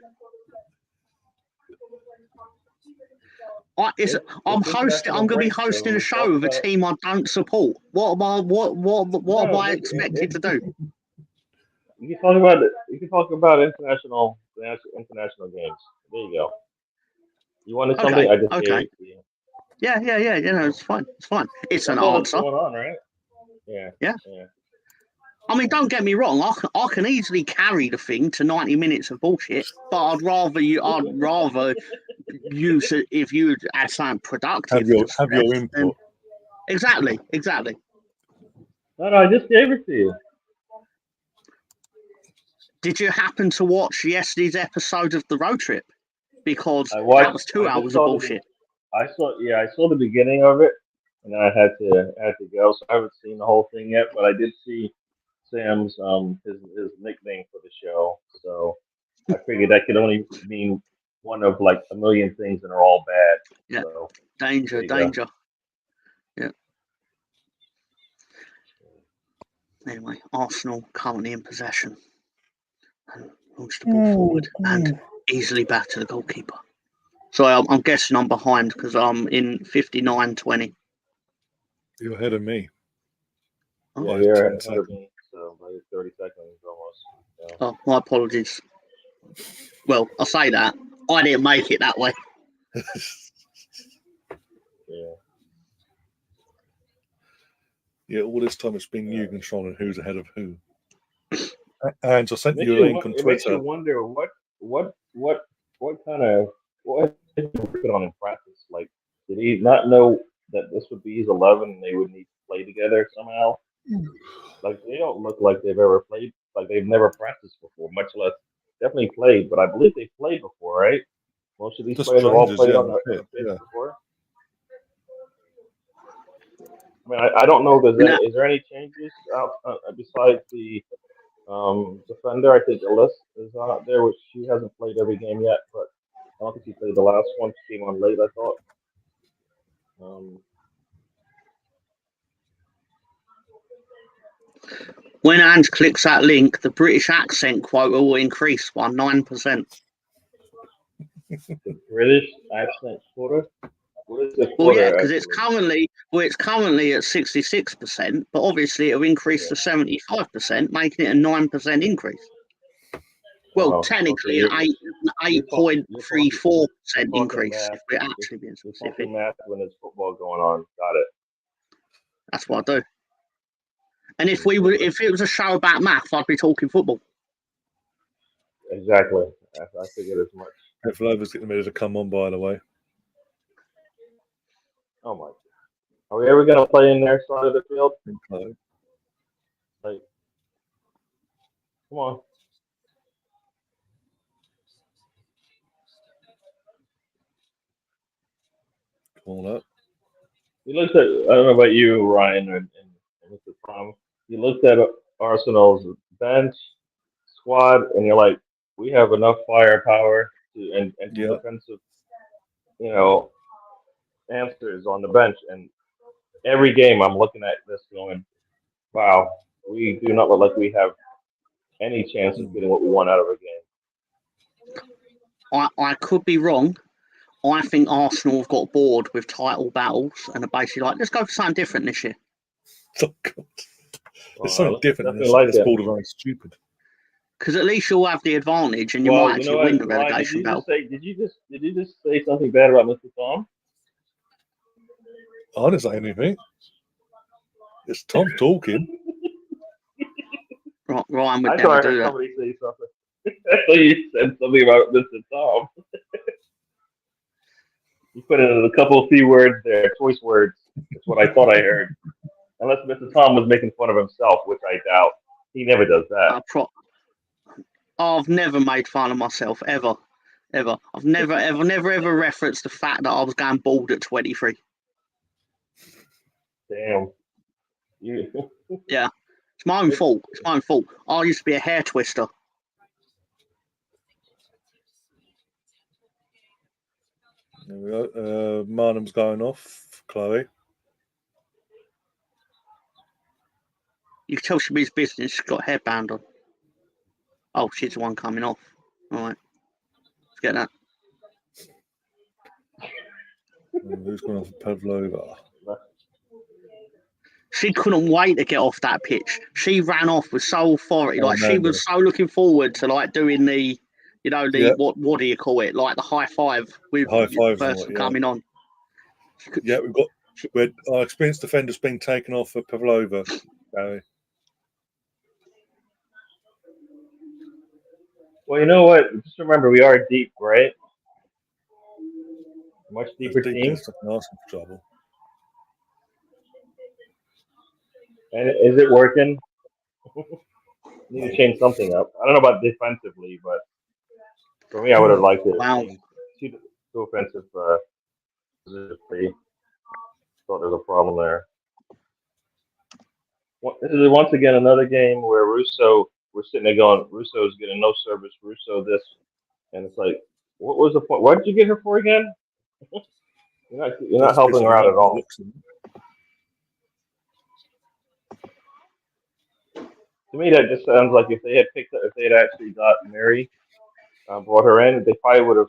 I'm going to be hosting a show with a team I don't support. What am I expected to do? You can talk about it. You can talk about international games. There you go. You wanted something? I just gave it to you. Yeah. It's fine. It's fine. It's That's an all answer. That's going on, right? Yeah. I mean, don't get me wrong. I can easily carry the thing to 90 minutes of bullshit, but I'd rather use it if you had something productive. Have your input. Exactly. No, I just gave it to you. Did you happen to watch yesterday's episode of The Road Trip? Because that was 2 hours of bullshit. I saw the beginning of it, and then I had to go. So I haven't seen the whole thing yet, but I did see Sam's his nickname for the show. So I figured that could only mean one of like a million things, and are all bad. Yeah. So, Danger. Yeah. Anyway, Arsenal currently in possession. And launch the ball forward and easily back to the goalkeeper. So I'm guessing I'm behind because I'm in 59-20. You're ahead of me. Oh. Yeah, By you're 10 ahead of seconds. me, so by 30 seconds almost. So. Oh, my apologies. Well, I say that. I didn't make it that way. Yeah. Yeah, all this time it's been you controlling who's ahead of who. And I sent Makes you a link on it makes you Twitter. wonder what kind of what did he work on in practice? Like, did he not know that this would be his 11 and they would need to play together somehow? Like, they don't look like they've ever played, like they've never practiced before, much less definitely played. But I believe they've played before, right? Most of these Just players have all strangers, played yeah, on the yeah, pitch yeah. before. I mean, I don't know if there's any, is there any changes out besides the defender? I think Ellis is out there, which she hasn't played every game yet, but I don't think she played the last one. She came on late, I thought. When Ange clicks that link, the British accent quota will increase by 9%. The British accent quota? What is the Well, quota? yeah, because actually? it's currently at 66%, but obviously it'll increase to 75%, making it a 9% increase. Well, Oh, technically okay. an 8.34% increase math. if we're actually being You're specific. talking math when there's football going on. Got it. That's what I do. And if it was a show about math, I'd be talking football. Exactly. I figured as much. Pavlova's getting ready to come on, by the way. Oh my. Are we ever gonna play in their side of the field? Okay. Like, come on. Come on up. You looked at, I don't know about you, Ryan, and Mr. Tom. You looked at Arsenal's bench squad, and you're like, we have enough firepower and some Yeah. defensive, answers on the bench. And every game, I'm looking at this going, wow, we do not look like we have any chance of getting what we want out of a game. I could be wrong. I think Arsenal have got bored with title battles and are basically like, let's go for something different this year. Oh, God. It's something different. Definitely like it's it. borderline stupid. Because at least you'll have the advantage and you might actually win the relegation battle. Did you just say something bad about Mr. Tom? I didn't say anything. It's Tom talking. Ryan would I never thought I do heard that. somebody say something. I thought you said something about Mr. Tom. You put in a couple of few words there, choice words. That's what I thought I heard. Unless Mr. Tom was making fun of himself, which I doubt. He never does that. I've never made fun of myself, ever. I've never, ever referenced the fact that I was going bald at 23. Damn. Yeah. It's my own fault. I used to be a hair twister. There we go. Marnham's going off. Chloe. You can tell she means business. She's got a hairband on. Oh, she's the one coming off. All right. Let's get that. Who's going off? Pavlova. She couldn't wait to get off that pitch. She ran off with so authority. She was so looking forward to doing the, what do you call it? Like the high five with the person coming on. We've got our experienced defenders being taken off for Pavlova. Well, you know what? Just remember, we are deep, right? Much deeper team. Arsenal for trouble. And is it working? Need to change something up. I don't know about defensively, but for me, I would have liked it. Wow. Too offensive. Positionally. Thought there was a problem there. This is once again another game where we're sitting there going, Russo's getting no service, Russo this, and it's like, what was the point? What did you get her for again? You're not helping her out at all. To me, that just sounds like if they had actually got Mary, brought her in, they probably would have,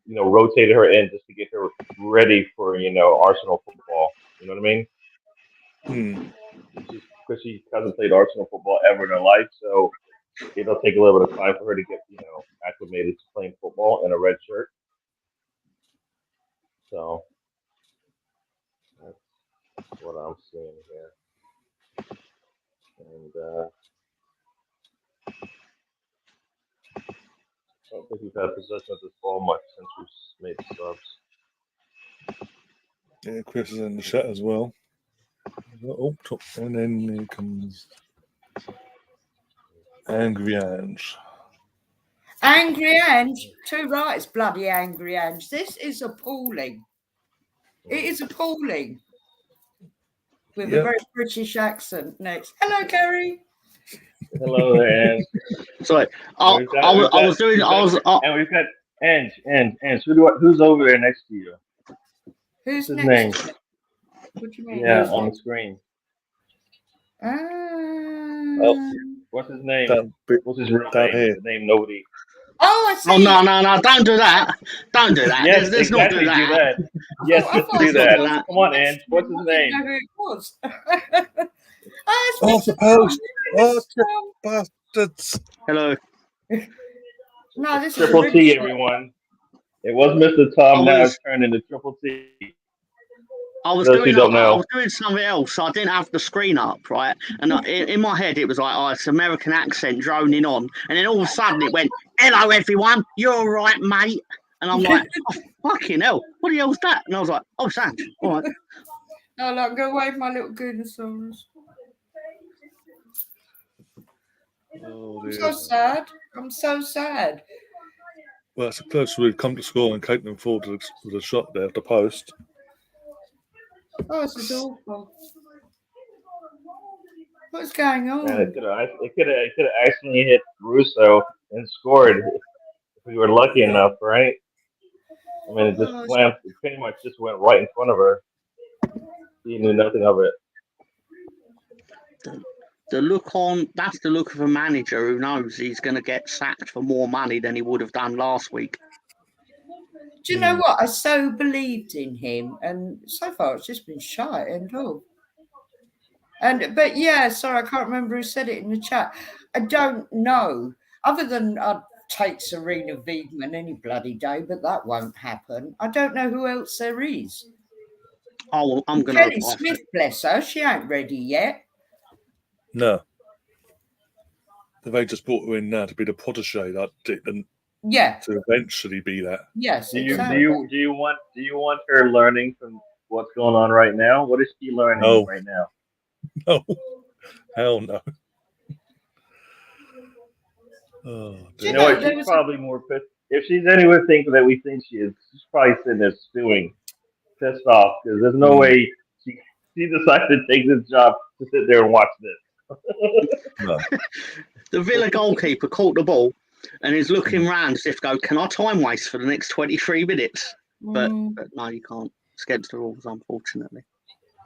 rotated her in just to get her ready for, Arsenal football. You know what I mean? Hmm. Because she hasn't played Arsenal football ever in her life, so it'll take a little bit of time for her to get, acclimated to playing football in a red shirt. So that's what I'm seeing here. And I don't think we've had possession of this ball much since we've made the subs. Yeah, Chris is in the chat as well. Oh, top, and then here comes Angry Ange. Angry Ange, too right, it's bloody Angry Ange. This is appalling. It is appalling. With a very British accent next. Hello, Kerry. Hello there, Ange. Sorry, And we've got Ange. Who's over there next to you? Who's What's his next? name? What do you mean? Yeah, on the screen. What's his name? What's his real down name? here. The name nobody. Oh, I see. Oh no! Don't do that! Don't do that! Yes, Let's not do exactly. that. Do that. Yes, let's do that. Come on, Ange. What's his name? I didn't know who it was. Oh, the post! Oh, bastards! Hello. No, this Triple is T, everyone. It was Mr. Tom. Now it's turned into Triple T. I was doing something else, so I didn't have the screen up, right? And in my head, it was like, oh, it's American accent droning on. And then all of a sudden it went, hello, everyone. You're all right, mate. And I'm like, oh, fucking hell. What the hell's that? And I was like, oh, Sanj. All right. No, look, go wave my little Goonosaurus. Oh, I'm so sad. I'm so sad. Well, it's the first we've come to score and Caitlin Ford with a shot there at the post. Oh, this is awful. What's going on? Man, it could have actually hit Russo and scored if we were lucky enough, right? I mean, it pretty much just went right in front of her. She knew nothing of it. That's the look of a manager who knows he's going to get sacked for more money than he would have done last week. Do you know what? I so believed in him, and so far it's just been shite and all. But yeah, sorry, I can't remember who said it in the chat. I don't know. Other than I'd take Serena Wiedmann any bloody day, but that won't happen. I don't know who else there is. Oh, I'm going Kelly Smith, bless her, she ain't ready yet. No. They just brought her in now to be the protege that didn't. Yeah. To eventually be that. Yes. Do you want her learning from what's going on right now? What is she learning right now? No. Hell no. Oh, you know what? She's probably more pissed. If she's anywhere thinking that we think she is, she's probably sitting there stewing, pissed off, because there's no way she decided to take this job to sit there and watch this. No. The Villa goalkeeper caught the ball and is looking round as if to go, can I time waste for the next 23 minutes? But no, you can't. It's against the rules, unfortunately.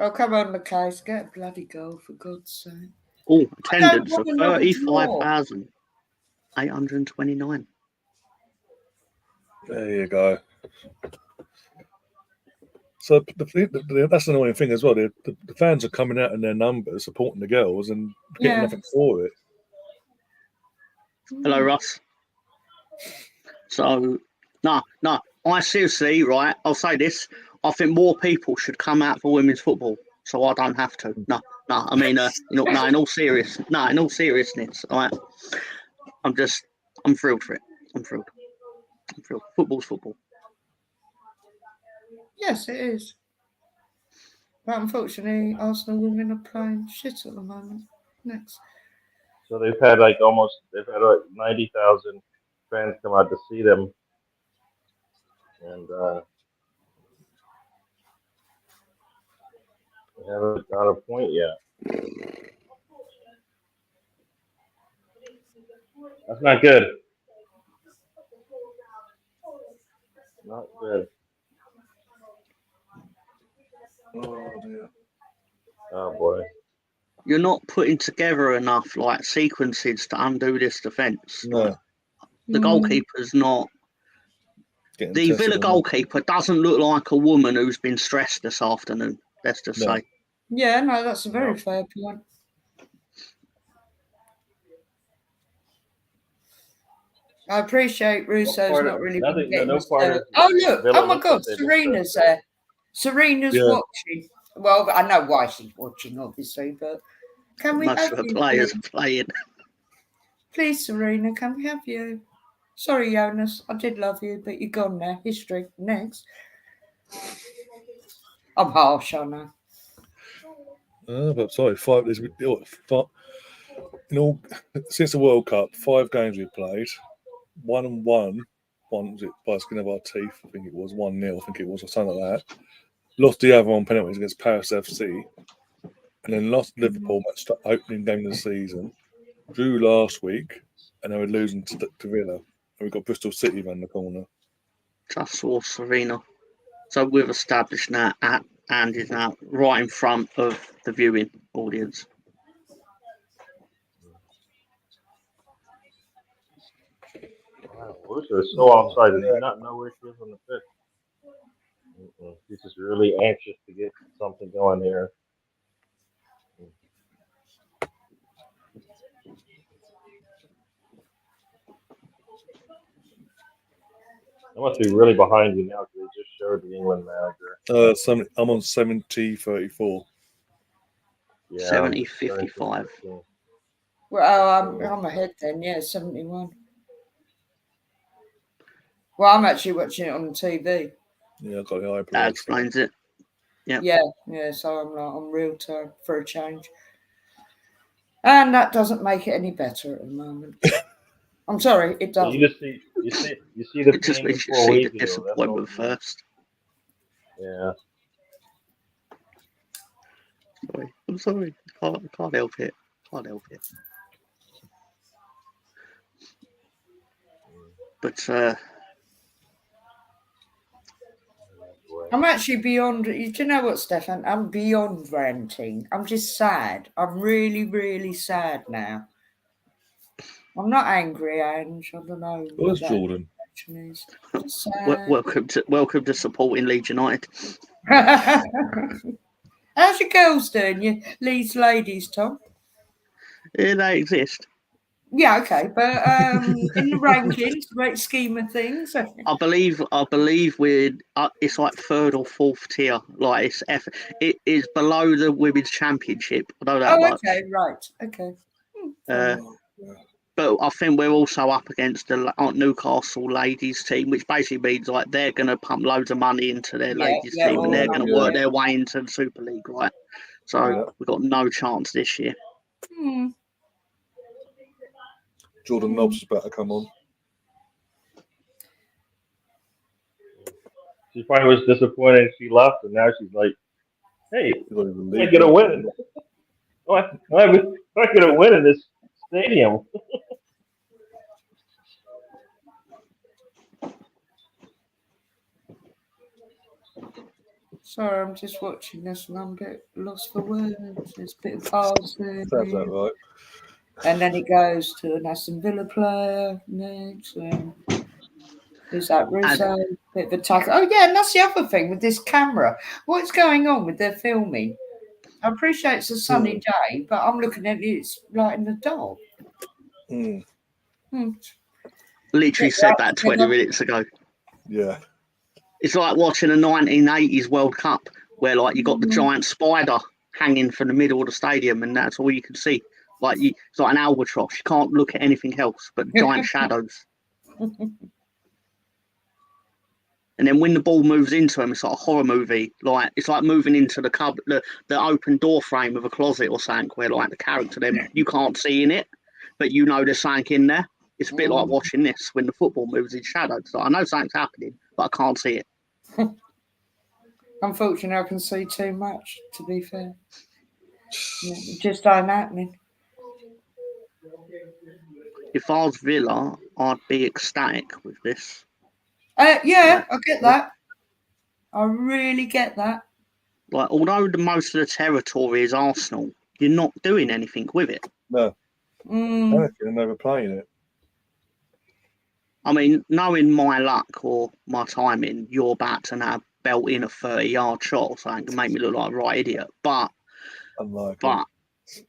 Oh, come on, Mackay, get a bloody goal, for God's sake. Oh, attendance of 35,829. There you go. So that's the annoying thing as well. The fans are coming out in their numbers, supporting the girls, and getting nothing for it. Hello, Russ. So, no, I seriously, right, I'll say this. I think more people should come out for women's football, so I don't have to. No, I mean, in all seriousness, right, I'm thrilled for it. I'm thrilled. Football's football. Yes, it is. But unfortunately, Arsenal women are playing shit at the moment. Next. So they've had like 90,000 fans come out to see them, and they haven't got a point yet. That's not good. Not good. Oh dear. Oh boy. you're not putting together enough like sequences to undo this defence. No. Like, the goalkeeper's not. Getting The tested Villa on that. goalkeeper doesn't look like a woman who's been stressed this afternoon. Let's just No. say. Yeah, no, that's a very fair point. I appreciate Russo's part not of- really nothing- been getting no his part turn. of Oh, look. Villa Oh, my looks God. like they've been Serena's stressed. there. Serena's Yeah. watching. Well, I know why she's watching, obviously, but can we Most have of the you, players please? are playing. Please, Serena, can we have you? Sorry, Jonas. I did love you, but you're gone now. History. Next. I'm harsh, I know. But sorry, since the World Cup, 5 games we played, 1-1. One was it by the skin of our teeth, I think it was 1-0, I think it was, or something like that. Lost the other on penalties against Paris FC, and then lost Liverpool match the opening game of the season. Drew last week, and then we're losing to Villa, and we've got Bristol City around the corner. Just saw Serena. So we've established now and is now right in front of the viewing audience. Wow, Lucia is so offside. Does he not know where she is on the pitch? He's just really anxious to get something going here. I must be really behind you now because they just showed the England manager. I'm on 70-34. Yeah, 70-55. Well, I'm ahead then. Yeah, 71. Well, I'm actually watching it on the TV. Yeah, I've got the iPlayer. That explains it. Yeah. So I'm like on real time for a change, and that doesn't make it any better at the moment. I'm sorry, it So doesn't. you see the It just pain makes you before see the we do. That's all. disappointment first. Yeah. Sorry. I'm sorry. I can't help it. Can't help it. But I'm actually beyond. Do you know what, Stefan? I'm beyond ranting. I'm just sad. I'm really, really sad now. I'm not angry, Ange. I don't know. Where's Jordan? Is. Just sad. welcome to supporting Leeds United. How's your girls doing? Your Leeds ladies, Tom? Yeah, they exist. Yeah, okay, but in the rankings, great scheme of things. I believe we're it's like 3rd or 4th tier. Like it is below the women's championship. I know that much. Okay, right, okay. But I think we're also up against the Newcastle ladies team, which basically means like they're going to pump loads of money into their ladies team, and they're going to work their way into the Super League, right? So we've got no chance this year. Jordan Nobbs is about to come on. She probably was disappointed she left, and now she's like, "Hey, I get a win. I get a win in this stadium." Sorry, I'm just watching this and I'm a bit lost for words. There's a bit of pause there. Sounds that right. And then it goes to an Aston Villa player next. Who's that? Russo? Bit of a tackle. Oh, yeah, and that's the other thing with this camera. What's going on with their filming? I appreciate it's a sunny day, but I'm looking at it, it's like in the dark. Literally said that 20 minutes ago. Yeah. It's like watching a 1980s World Cup where like you got the giant spider hanging from the middle of the stadium and that's all you can see. Like it's like an albatross. You can't look at anything else but giant shadows. And then when the ball moves into them, it's like a horror movie. Like it's like moving into the cupboard, the open door frame of a closet or something where like the character then you can't see in it, but you know there's something in there. It's a bit like watching this when the football moves in shadows. So I know something's happening, but I can't see it. Unfortunately, I can see too much, to be fair. It just ain't happening. If I was Villa, I'd be ecstatic with this. Yeah, I get that. I really get that. Like, although most of the territory is Arsenal, you're not doing anything with it. No, Mm. panicking and overplaying it. I mean, knowing my luck or my timing, you're about to now belt in a 30-yard shot or something to make me look like a right idiot. But Unlikely.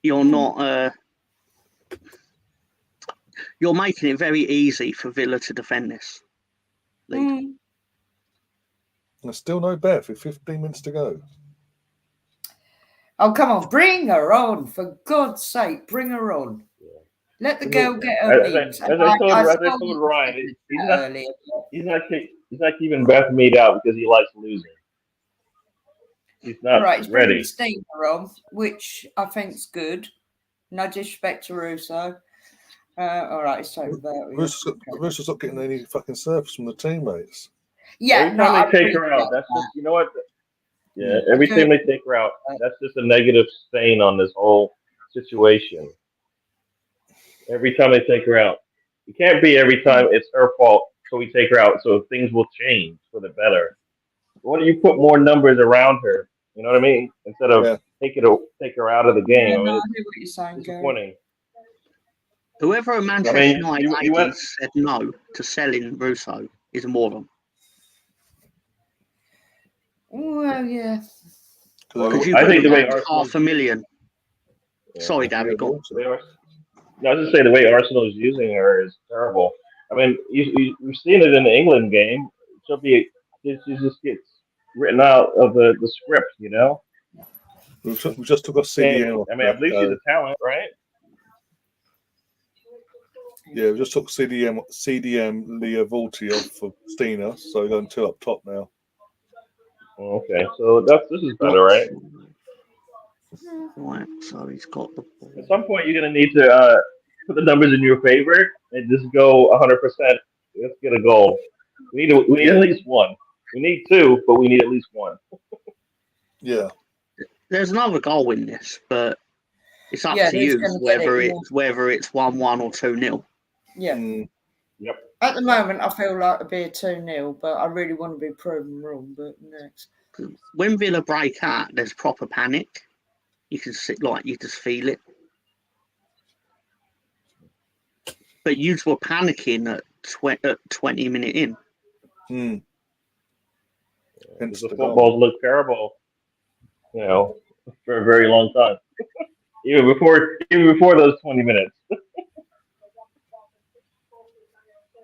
you're not. You're making it very easy for Villa to defend this lead. Mm. There's still no bet with 15 minutes to go. Oh, come on, bring her on. For God's sake, bring her on. Let the girl get her As beats. I told Ryan, he's not keeping Beth Mead out because he likes losing. He's not All right, he's ready. bringing Steamer on, which I think's good. No disrespect to Russo. All right, it's over there. Russo's not getting any fucking service from the teammates. Yeah, Every time they take her out, that's just, you know what? Yeah, every time they take her out, that's just a negative stain on this whole situation. Every time they take her out, it can't be every time it's her fault, so we take her out, so things will change for the better. Why don't you put more numbers around her? You know what I mean? Instead of take her out of the game. Yeah, I mean, I know what you're saying, disappointing. Whoever at Manchester United said no to selling Russo is a moron. Well, yeah. Because you I think the way $500,000. Yeah. Sorry, Gary, go on. I was just saying the way Arsenal is using her is terrible. I mean, you've seen it in the England game. She just gets written out of the script, you know. We just took a CDM. I mean, at least she's a talent, right? Yeah, we just took CDM Leah Volti off for Stina, so we're going 2 up top now. Okay, so this is better, right? Right, so he's got the ball. At some point, you're gonna need to put the numbers in your favor and just go 100%. Let's get a goal. We need at least one. We need 2, but we need at least 1. Yeah. There's another goal in this, but it's up to you whether it's 1-1 or 2-0. Yeah. Yep. At the moment, I feel like it'd be a 2-0, but I really want to be proven wrong. But next, when Villa break out, there's proper panic. You can sit you just feel it. But you were panicking at 20 minutes in. The footballs look terrible, you know, for a very long time. even before those 20 minutes.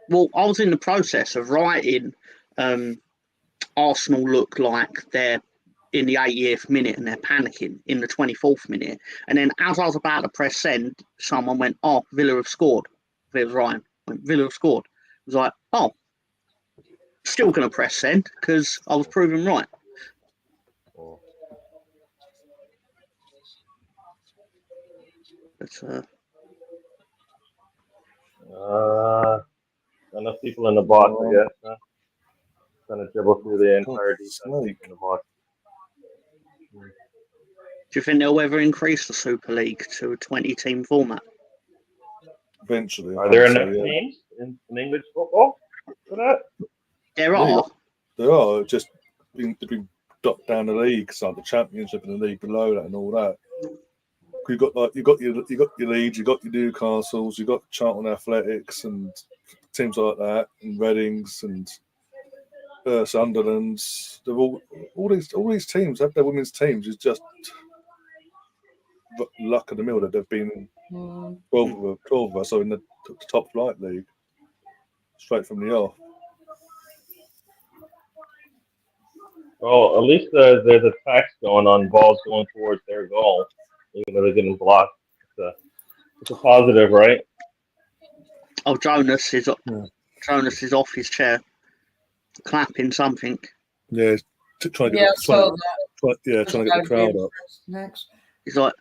Well, I was in the process of writing Arsenal look like they're in the 80th minute and they're panicking in the 24th minute. And then as I was about to press send, someone went, "Oh, Villa have scored." It was Ryan. Villa have scored. I was like, "Oh, still going to press send," because I was proven right. But, enough people in the box, I guess. Huh? Trying to dribble through the entire defense in the box. Do you think they'll ever increase the Super League to a 20-team format? Eventually. Are there enough teams in English football for that? There are. There are. Just been dropped down the leagues, like the Championship and the league below that and all that. You got your Leeds, you got your Newcastles, you got Charlton Athletics and teams like that, and Readings and Sunderlands. They're all these teams have their women's teams. It's just luck of the mill that they've been 12 of us are in the top flight league straight from the off. Well, at least there's a tax going on balls going towards their goal, even though they're getting blocked. It's a positive, right? Oh, Jonas is off his chair, clapping something. Yeah, trying to get the crowd up. Next. He's like,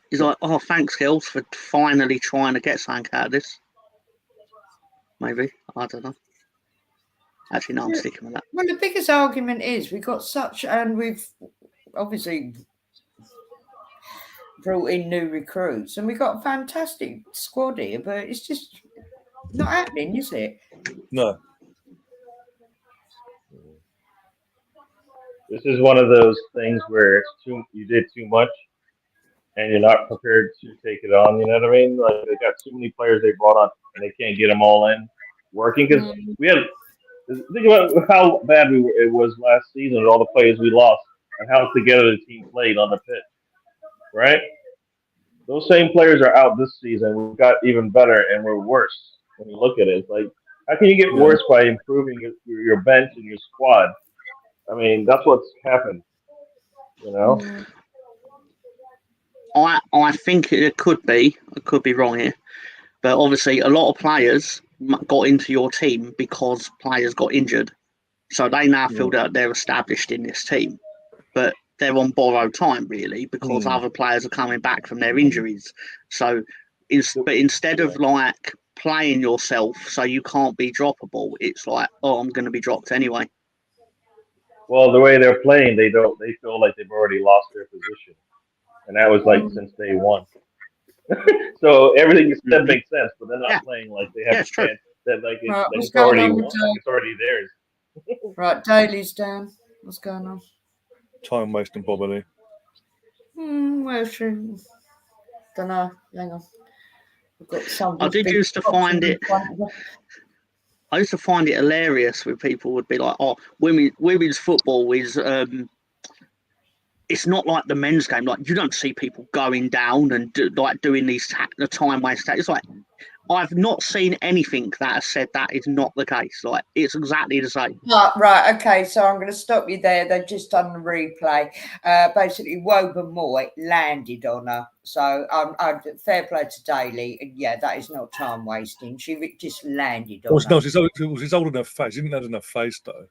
"Oh, thanks, girls, for finally trying to get something out of this." Maybe, I don't know. Actually, no, I'm sticking with that. Well, the biggest argument is we've obviously brought in new recruits, and we've got a fantastic squad here, but it's just not happening, is it? No. This is one of those things where you did too much, and you're not prepared to take it on. You know what I mean? Like they got too many players they brought on, and they can't get them all in working because we had. Think about how bad it was last season with all the players we lost and how together the team played on the pitch, right? Those same players are out this season. We've got even better, and we're worse when you look at it. It's like, how can you get worse by improving your bench and your squad? I mean, that's what's happened. You know. I think it could be. I could be wrong here, but obviously a lot of players got into your team because players got injured, so they now feel that they're established in this team, but they're on borrowed time really because other players are coming back from their injuries. So, but instead of like playing yourself so you can't be droppable, it's like, oh, I'm going to be dropped anyway. Well, the way they're playing, they feel like they've already lost their position, and that was like since day one. So everything you said makes sense, but they're not playing like they have a chance. That like it's already won, it's already theirs. Right, Daly's down. What's going on? Time wasting, probably. Well, sure. Don't know. Hang on. We've got I did used to find it. I used to find it hilarious when people would be like, "Oh, women's football is it's not like the men's game. Like you don't see people going down and doing these the time waste. It's like I've not seen anything that has said that is not the case. Like it's exactly the same. Right. Okay. So I'm going to stop you there. They've just done the replay. Basically, Woburn landed on her. So fair play to Daly. Yeah, that is not time wasting. She just landed on her. No, she's holding her face. She didn't have in her face though.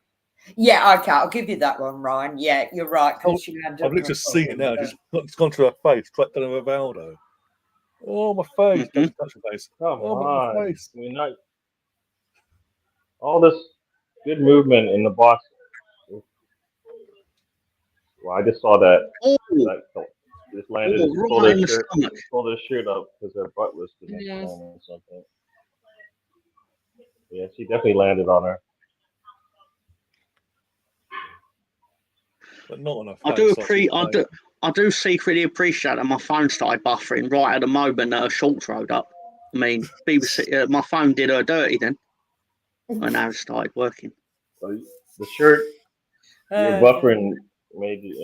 Yeah, okay, I'll give you that one, Ryan. Yeah, you're right. I've literally just seen it now. It's gone to her face, right down her Valdo. Oh, my face. Don't touch your face. Come on. My face. I mean, all this good movement in the box. Well, I just saw that. Just landed. Pulled her shirt up because her butt was to the or something. Yeah, she definitely landed on her. But not on her face. I do secretly appreciate that my phone started buffering right at the moment that her shorts rode up. I mean, BBC, my phone did her dirty then when I started working. So the shirt, you're buffering, maybe,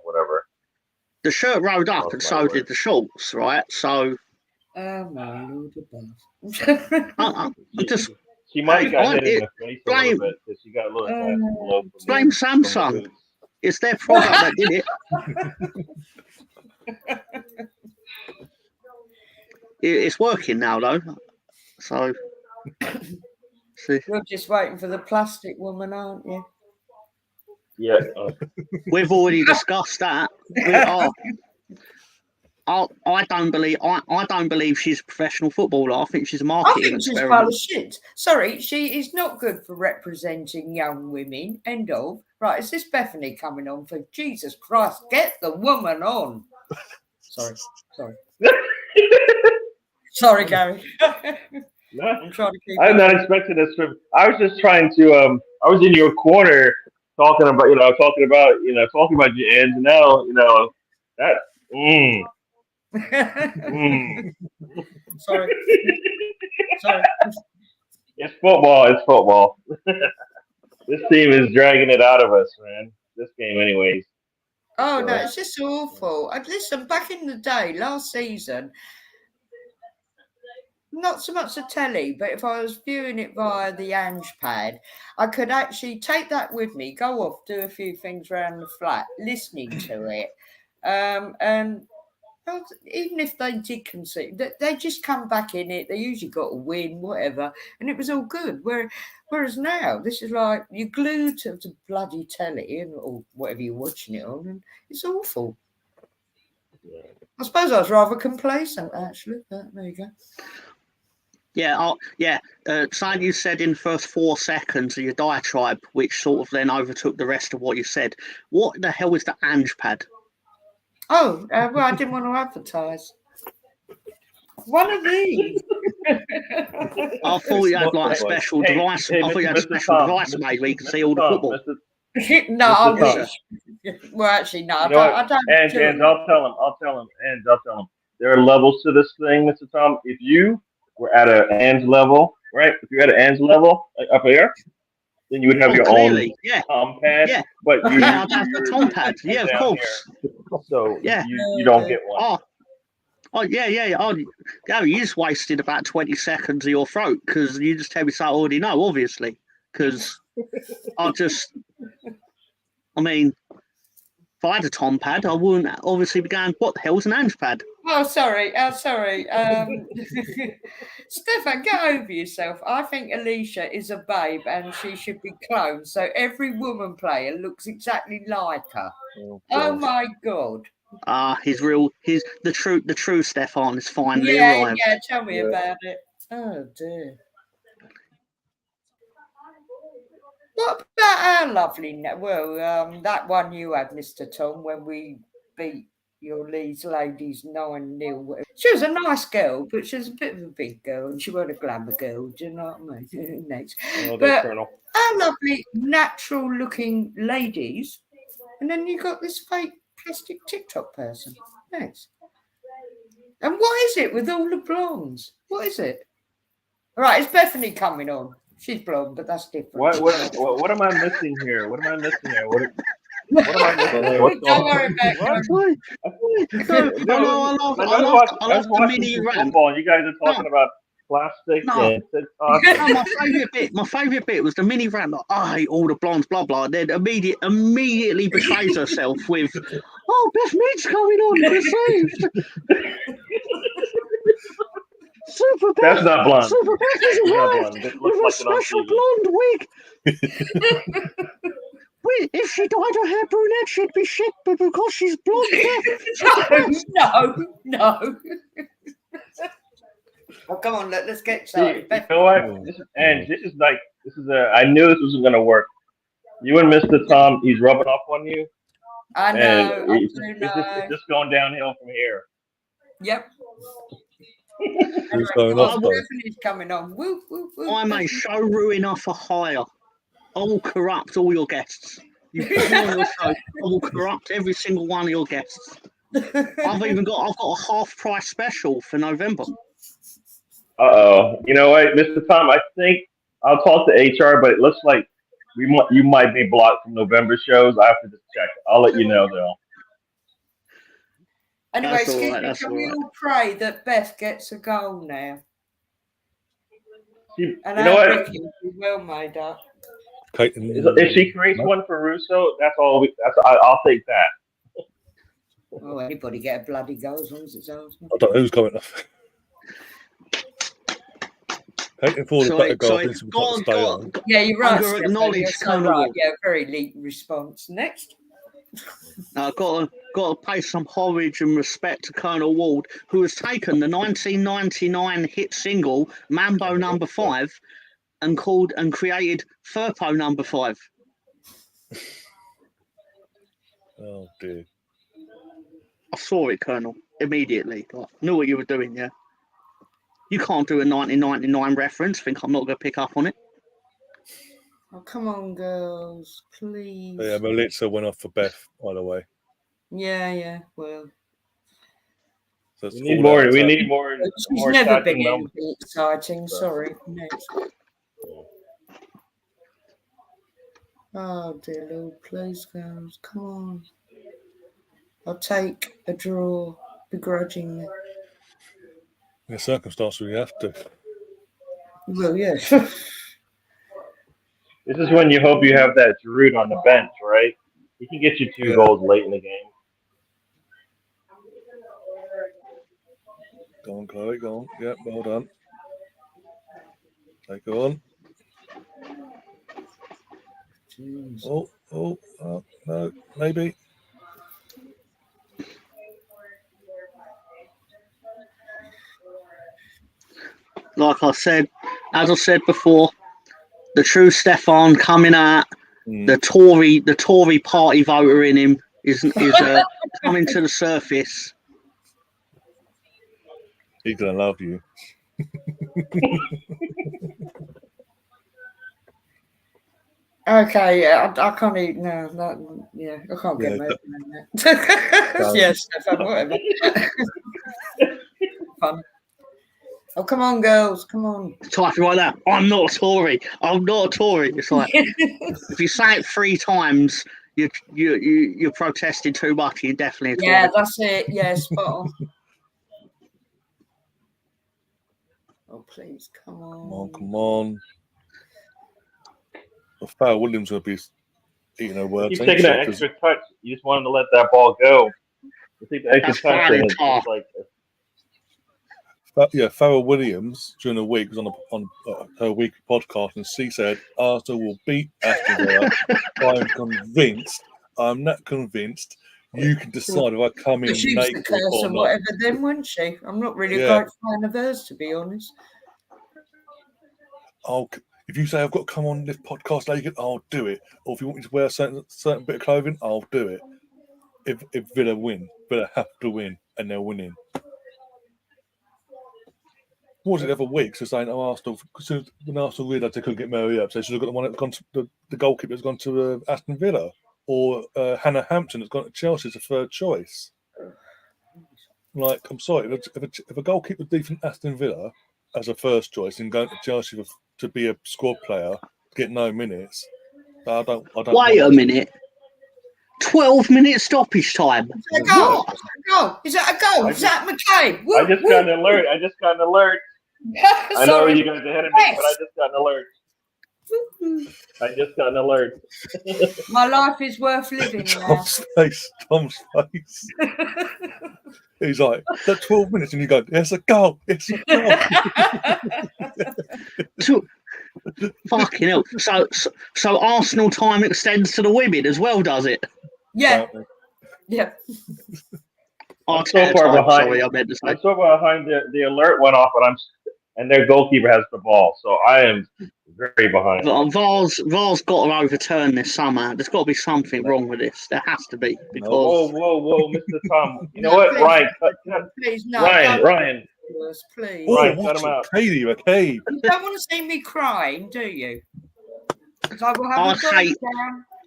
whatever. The shirt rode up and so did the shorts, right? So. Oh my Lord above. She might have got hit in the face a little bit because she got a little blame Samsung. It's their product that did it. It's working now, though. So, see. You're just waiting for the plastic woman, aren't you? Yeah. We've already discussed that. I don't believe she's a professional footballer. I think she's a marketing. I think she's full of shit. Sorry, she is not good for representing young women. End of. Right, is this Bethany coming on? For Jesus Christ, get the woman on. Sorry. Sorry, Gary. No, I'm not expecting this from. I was just trying to. I was in your corner talking about your ends. And now that. Sorry. It's football. This team is dragging it out of us, man. This game, anyways. Oh, no, it's just awful. Listen, back in the day, last season, not so much the telly, but if I was viewing it via the Ange pad, I could actually take that with me, go off, do a few things around the flat, listening to it. And even if they did concede, they just come back in it. They usually got a win, whatever, and it was all good. Whereas now, this is like you're glued to the bloody telly or whatever you're watching it on, and it's awful. Yeah. I suppose I was rather complacent, actually, but there you go. Yeah, something you said in the first 4 seconds of your diatribe, which sort of then overtook the rest of what you said. What the hell is the Ange pad? Oh, well, I didn't want to advertise. One of these. I thought you had like a special device. I thought you had a special device made where you could see all the football. No, I wish. Well, actually, no, You know what? I don't. And I'll tell him. There are levels to this thing, Mr. Tom. If you were at an Ange level, right? If you're at an Ange level up here, then you would have your clearly, own yeah. Tom pad. Yeah. But Yeah, I'd have the Tom pad. Yeah, of down course. here, so Yeah. you don't get one. Oh, yeah. Oh, Gary, you just wasted about 20 seconds of your throat because you just tell me something I already know, obviously. Because I mean, if I had a Tom pad, I wouldn't obviously be going, what the hell's an Ange pad? Oh, sorry. Stefan, get over yourself. I think Alicia is a babe and she should be cloned. So every woman player looks exactly like her. Oh my God. He's the true Stefan is finally Yeah, arrived. yeah, tell me about it. Oh dear. What about our lovely that one you had, Mr. Tom, when we beat your Leeds ladies 9-0. She was a nice girl, but she was a bit of a big girl and she wasn't a glamour girl, do you know what I mean? Next. Oh, But Colonel. our lovely natural looking ladies, and then you got this fake plastic TikTok person. Next. And what is it with all the blondes? What is it? Right, it's Bethany coming on. She's blonde, but that's different. What am I missing here? What am I missing here? What am I missing here? What's Don't going worry about it. I love the mini rant. Football, and you guys are talking about plastic and TikTok. No, my favourite bit was the mini rant. Like, I hate all the blondes, blah blah. Then immediately betrays herself with, "Oh, Beth Mead's coming on. We're saved." Super Beth. That's not blonde. Super Beth is arrived with a special blonde wig. Wait, if she dyed her hair brunette, she'd be shit, but because she's blonde, No. Oh, come on, let's get started. You know what? I knew this wasn't gonna work. You and Mr. Tom, he's rubbing off on you. I know. It's just going downhill from here. Yep. Who's going off though? Bethany's coming on. Woo. I'm a show ruiner for hire. I will corrupt all your guests. You put me on your show, I will corrupt every single one of your guests. I've got a half price special for November. You know what, Mr. Tom? I think I'll talk to HR, but it looks like you might be blocked from November shows. I have to just check. I'll let you know though. Anyway, can we all pray that Beth gets a goal now? You and know what? Well made up. If she creates one for Russo, that's all. I'll take that. Oh, anybody get a bloody goal as long as it's ours. I don't know who's coming off. Taking forward a better goal. Yeah, you're right. Acknowledge Colonel. Yeah, very elite response. Next. I've got to pay some homage and respect to Colonel Ward, who has taken the 1999 hit single Mambo Number 5 and created Furpo Number 5. Oh dear! I saw it, Colonel, immediately. I knew what you were doing. Yeah, you can't do a 1999 reference. Think I'm not going to pick up on it? Oh, come on, girls, please. Yeah, Melitza went off for Beth, by the way. Yeah, well. So we need more. She's never been anything exciting. Sorry. Next. Oh, dear Lord, please, girls, come on. I'll take a draw begrudgingly. In circumstances, we have to. Well, yeah. This is when you hope you have that Giroud on the bench, right? He can get you 2 goals late in the game. Go on, Chloe, go on. Yep, well done. Take on. Jeez. Oh, no, maybe. As I said before, the true Stefan coming out, the Tory party voter in him is coming to the surface. He's gonna love you. Okay, yeah, I can't eat. No, yeah, I can't get Yeah, moving on that. Yes, Stefan, whatever. Fun. Oh, come on, girls, come on. Type it like that. I'm not a Tory. I'm not a Tory. It's like if you say it 3 times, you're protesting too much. You're definitely a Tory. Yeah, that's it. Yeah, spot on. Oh, please, come on. Come on. Well, Farrell Williams will be eating her words. Keep taking that extra touch. You just wanted to let that ball go. You take the extra touch, and it's just like. Yeah, Farrell Williams during the week was on her weekly podcast, and she said Arsenal will beat Aston Villa. I'm not convinced. You can decide if I come in She was naked the curse or or not. whatever then, wasn't she? I'm not really a great fan of hers, to be honest. If you say I've got to come on this podcast naked, I'll do it. Or if you want me to wear a certain bit of clothing, I'll do it. If Villa win, Villa have to win, and they're winning. What was it the other week? So saying, Arsenal, because when Arsenal realised they couldn't get Mary up, so they should have got the one that's gone to the goalkeeper that's gone to Aston Villa, or Hannah Hampton that's gone to Chelsea as a third choice. Like, I'm sorry, if a goalkeeper leaving Aston Villa as a first choice and going to Chelsea to be a squad player, get no minutes, I don't. Wait a minute. 12 minutes stoppage time. Is that a goal? Is that a goal? Is that McCabe? I just got an alert. I know you guys are ahead of me, but I just got an alert. My life is worth living now. Tom's face. He's like, that's 12 minutes, and you go, it's a goal. It's a goal. Fucking hell. So Arsenal time extends to the women as well, does it? Yeah. Yeah. I'm so far behind. Sorry, I'm so far behind. The alert went off, and their goalkeeper has the ball. So I am very behind. VAR's got to overturn this somehow. There's got to be something wrong with this. There has to be. Because whoa, Mr. Tom. You know what, please, Ryan? Please, no. Ryan. Please. Ryan, cut him out. Katie. You don't want to see me crying, do you? Because I will have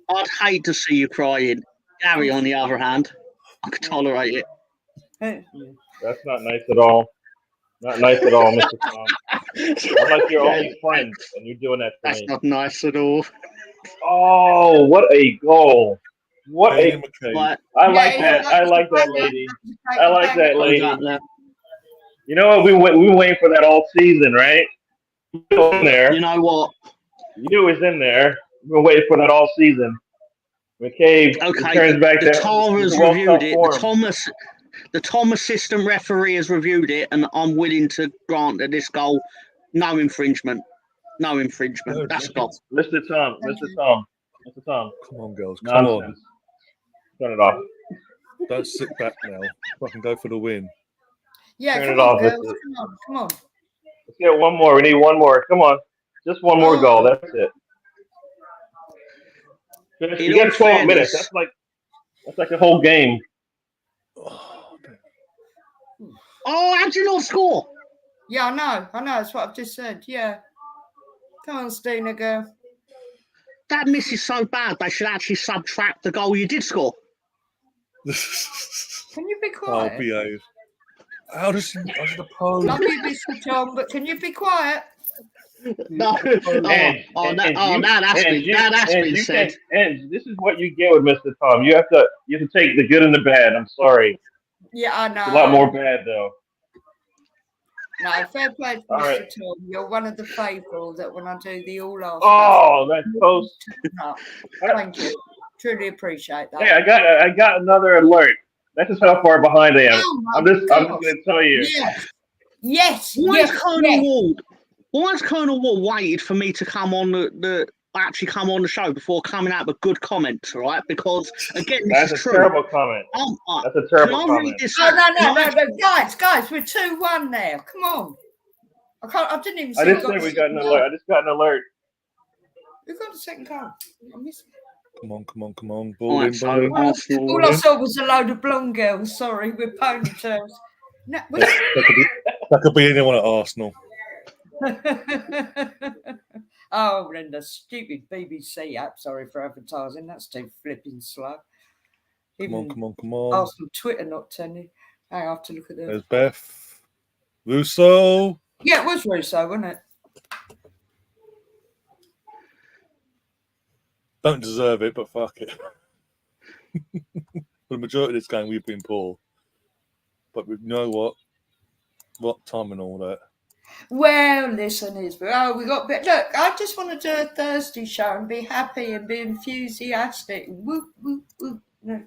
I'd hate to see you crying. Gary, on the other hand, I could tolerate it. That's not nice at all. Not nice at all, Mr. Tom. I'm like your only friend, and you're doing that to me. That's not nice at all. Oh, what a goal! I like that. I like that lady. I like that lady. You know what? We were waiting for that all season, right? In there. You know what? You knew it was in there. We've been waiting for that all season. McCabe turns back the there. Tar has reviewed it. The Tom assistant referee has reviewed it, and I'm willing to grant that this goal, no infringement. No infringement. That's a goal. Mr. Tom. Come on, girls. Come on. Turn it off. Don't sit back now. I can go for the win. Yeah, Turn come it on, off. girls. Come on. Let's get one more. We need one more. Come on. Just one more goal. That's it. You get 12 minutes. That's like a whole game. Oh, how'd you not score? Yeah, I know. That's what I've just said. Yeah. Come on, Stina girl. That miss is so bad, they should actually subtract the goal you did score. Can you be quiet? I'll behave. How does she oppose? Love you, Mr. Tom, but can you be quiet? No. That's been said. And this is what you get with Mr. Tom. You have to take the good and the bad. I'm sorry. Yeah, I know. It's a lot more bad though. No, fair play to Mr. Tom. You're one of the faithful that when I do the all off. Oh, that's close. Thank you. Truly appreciate that. Hey, I got another alert. That's just how far behind I am. I'm just going to tell you. Yes. Why has Colonel Ward waited for me to come on actually come on the show before coming out with good comments, right? Because again, that's a terrible comment. That's a terrible comment. No, guys, we're 2-1 now. Come on. I didn't even see. I didn't say we got an alert. I just got an alert. Who got a second goal? I missed it. Come on. Ball in. All I saw was a load of blonde girls, sorry, with ponytails. No, that could be anyone at Arsenal. Oh, and the stupid BBC app. Sorry for advertising. That's too flipping slow. Come on, Even come on, come on. Arsenal Twitter not turning. I have to look at There's the. Beth. Russo. Yeah, it was Russo, wasn't it? Don't deserve it, but fuck it. For the majority of this game, we've been poor. But you know what? What time and all that. Well, listen, we got. Look, I just want to do a Thursday show and be happy and be enthusiastic. Woo, woo, woo. No,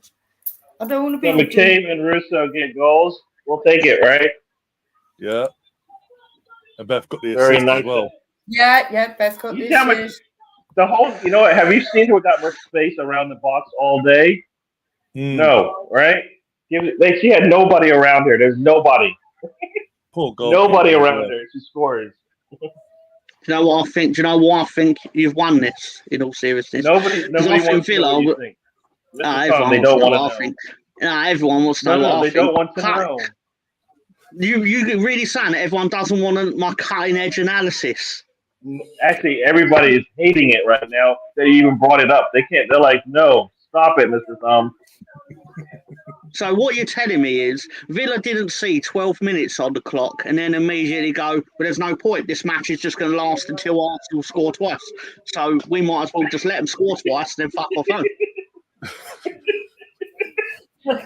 I don't want to be. So McCabe and Russo get goals. We'll take it, right? Yeah. And Beth got the Very assist nice. as well. Yeah, Beth got You this. see how much the whole, you know what? Have you seen her that much space around the box all day? No, right? She had nobody around her. There's nobody. Poor goal. Nobody around her. She scores. Do you know what I think? Do you know why I think you've won this? In all seriousness, Nobody wants to know what you think. Mr. Tom, they don't want to know. Think. Everyone wants to know what I think. They don't want to know. You really saying that everyone doesn't want my cutting edge analysis? Actually, everybody is hating it right now. They even brought it up. They can't. They're like, no, stop it, Mr. Tom. So what you're telling me is Villa didn't see 12 minutes on the clock and then immediately go, well, there's no point. This match is just going to last until Arsenal score twice. So we might as well just let them score twice and then fuck off home.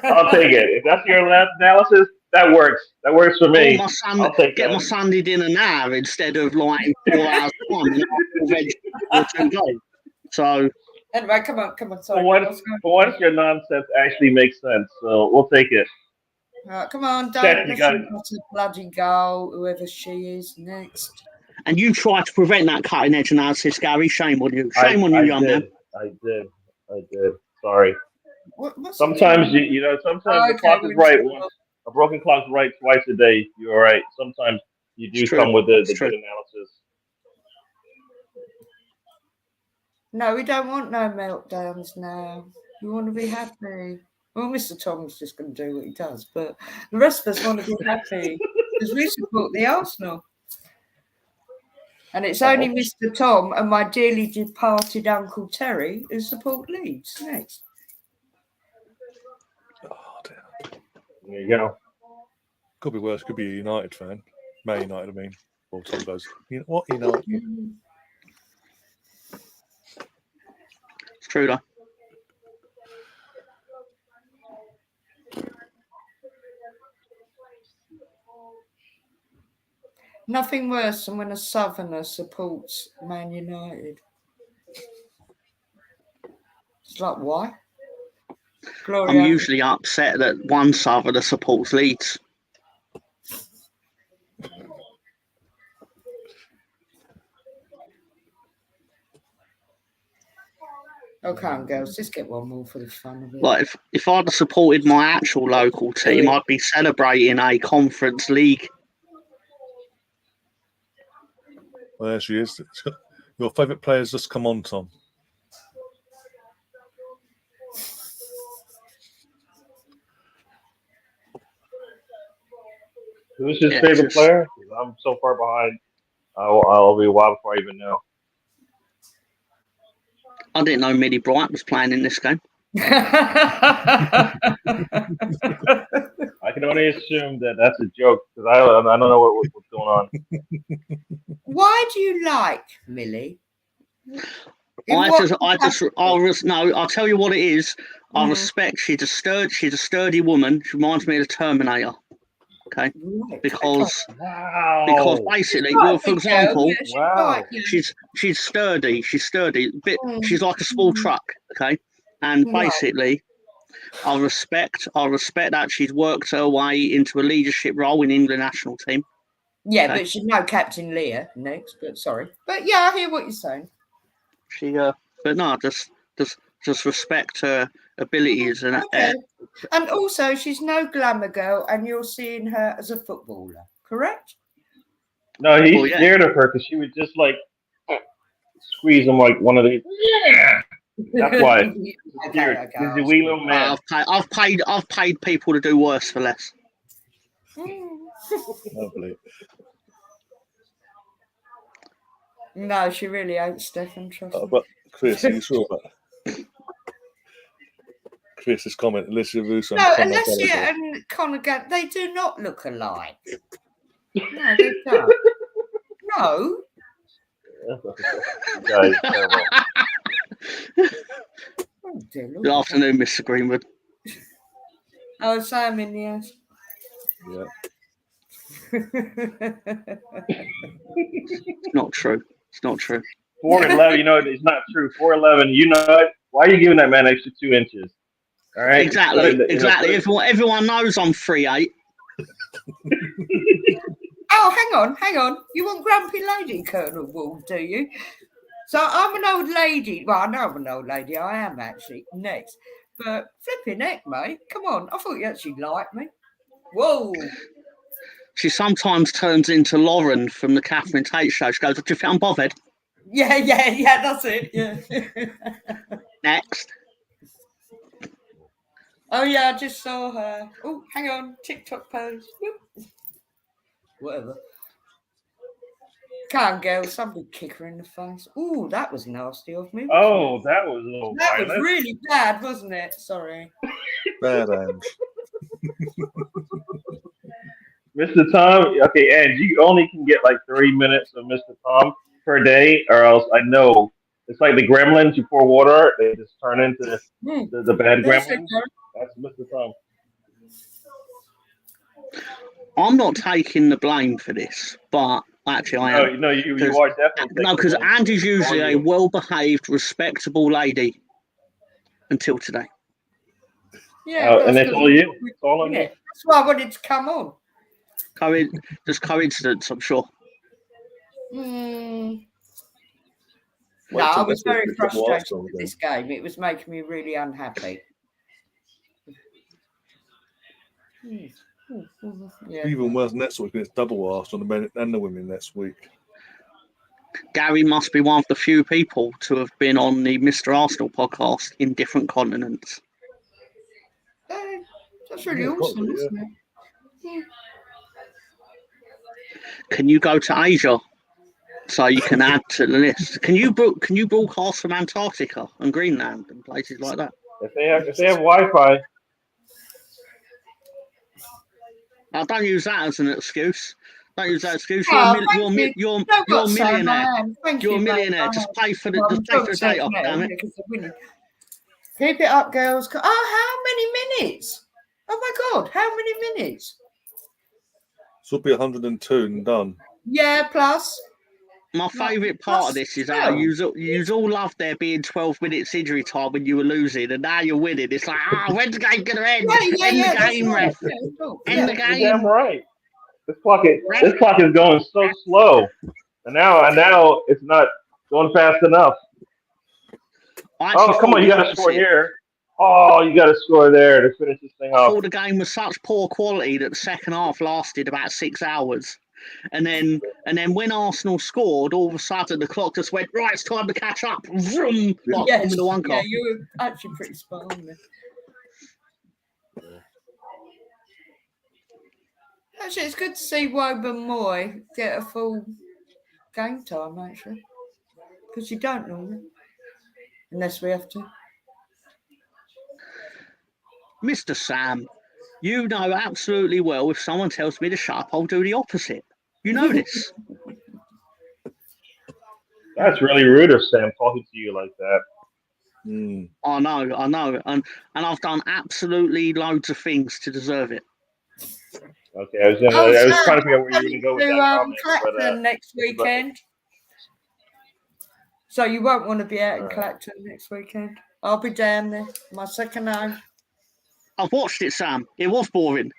I'll take it. If that's your analysis, that works. That works for me. Get my Sunday dinner now instead of like in 4 hours time or 2 goals. So anyway, come on. Sorry. For once, your nonsense actually makes sense. So we'll take it. Come on, don't listen to bloody goal, whoever she is next. And you try to prevent that cutting edge analysis, Gary. Shame on you. Shame on you, young man. I did. Sorry. Sometimes the clock is right once. A broken clock's right twice a day. You're right. Sometimes you do come with the good analysis. No, we don't want no meltdowns now. We want to be happy. Well, Mr. Tom's just going to do what he does, but the rest of us want to be happy because we support the Arsenal. And it's only Mr. Tom and my dearly departed Uncle Terry who support Leeds next. Oh, dear. There you go. Could be worse. Could be a United fan. Man United, I mean. Well, Tom goes, you know what, United? It's true, though. Nothing worse than when a Southerner supports Man United. It's like, why? Gloria. I'm usually upset that one Southerner supports Leeds. Oh, come on, girls, just get one more for the fun of it. Like if I'd have supported my actual local team, I'd be celebrating a Conference League. Well, there she is. Your favourite player's just come on, Tom. Who's his favorite player? I'm so far behind. I'll be a while before I even know. I didn't know Millie Bright was playing in this game. I can only assume that that's a joke because I don't know what's going on. Why do you like Millie? I'll tell you what it is. I respect. She's a sturdy woman. She reminds me of the Terminator. Okay, because basically, well, for example, she's sturdy. She's she's like a small truck. Okay, and basically, I respect that she's worked her way into a leadership role in England national team. Yeah, okay. But she's no Captain Leah next. But sorry, but yeah, I hear what you're saying. But no, just respect her abilities and. And also, she's no glamour girl, and you're seeing her as a footballer, correct? No, he's scared of her because she would just like squeeze him like one of these. Yeah, that's why. Okay. He's a wee little man. I've paid people to do worse for less. Lovely. No, she really hates Stefan, trust me. But Chris, are you sure about Chris's comment? Alicia Russo No, and Conor Alessia Gallagher. and Conor Gallagher, they do not look alike. No, they don't. No. You guys are terrible. Oh, dear Lord. Good afternoon, Mr. Greenwood. Oh, Sam in the house. Yeah. It's not true. It's not true. 4'11", you know it's not true. 4'11", you know it. Why are you giving that man extra 2 inches? All right. Exactly. Everyone knows I'm 3'8". Oh, hang on. You want Grumpy Lady, Colonel Wool, do you? So I'm an old lady. Well, I know I'm an old lady. I am actually next. But flipping heck, mate. Come on. I thought you actually liked me. Whoa. She sometimes turns into Lauren from the Catherine Tate show. She goes, "Do you think I'm bothered?" Yeah, that's it. Yeah. Next. Oh, yeah, I just saw her. Oh, hang on. TikTok post. Whoop. Whatever. Come on, girl. Somebody kick her in the face. Oh, that was nasty of me. Oh, that was a little That violent. was really bad, wasn't it? Sorry. Bad Ange. Mr. Tom, okay, and you only can get like 3 minutes of Mr. Tom per day, or else I know it's like the gremlins. You pour water, they just turn into the bad There's a gremlins. girl. That's Mr. Tom. I'm not taking the blame for this, but actually I am. No, you are definitely No, taking because the blame. Andy's usually All a you. well-behaved, respectable lady until today. Yeah, And that's all you. It's all on you. That's why I wanted to come on. Just coincidence, I'm sure. No, Wait I till was next week very we come to frustrated Arsenal with again. this game. It was making me really unhappy. Yeah. Even worse next week, it's double Arsenal, the men and the women next week. Gary must be one of the few people to have been on the Mr. Arsenal podcast in different continents. That's really Yeah, awesome, probably, isn't it? Yeah. Can you go to Asia so you can add to the list? Can you broadcast from Antarctica and Greenland and places like that? If they have Wi-Fi, Now, don't use that as an excuse. Don't use that excuse. Oh, You're a thank you. millionaire. Sam, I am. Thank You're a you, mate. millionaire. I Just am. pay for the Well, just I'm pay for the upset data. now Damn it. because they're winning. Keep it up, girls. Oh, how many minutes? Oh my God, how many minutes? This will be 102 and done. Yeah, plus. My favourite part of this is how you all loved there being 12 minutes injury time when you were losing, and now you're winning. It's like, when's the game going to end? End the game, ref. End the you're game. damn right. This clock is going so slow, and now it's not going fast enough. Oh, come on, you got to score here. Oh, you got to score there to finish this thing I off. thought the game was such poor quality that the second half lasted about 6 hours. And then when Arsenal scored, all of a sudden the clock just went, right, it's time to catch up. Vroom, like Formula One car. Yeah, you were actually pretty spot on there. Actually, it's good to see Woburn Moy get a full game time, actually. Because you don't normally. Unless we have to. Mr. Sam, you know absolutely well if someone tells me to shut up, I'll do the opposite. You know this. That's really rude of Sam talking to you like that. I know. And I've done absolutely loads of things to deserve it. Okay, I was trying to figure out where you were going to go with that comment. Clacton next weekend. So you won't want to be out in Clacton next weekend. I'll be down there. My second home. I've watched it, Sam. It was boring.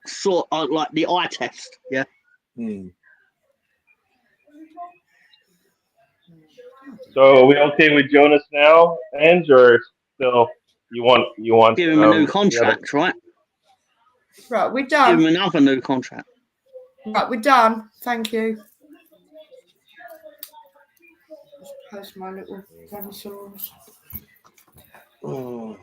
Sort of like the eye test, yeah. So are we okay with Jonas now, Ange, or still you want give him a new contract, right? Right, we're done. Give him another new contract. Right, we're done. Thank you. Just post my little dinosaurs. Oh.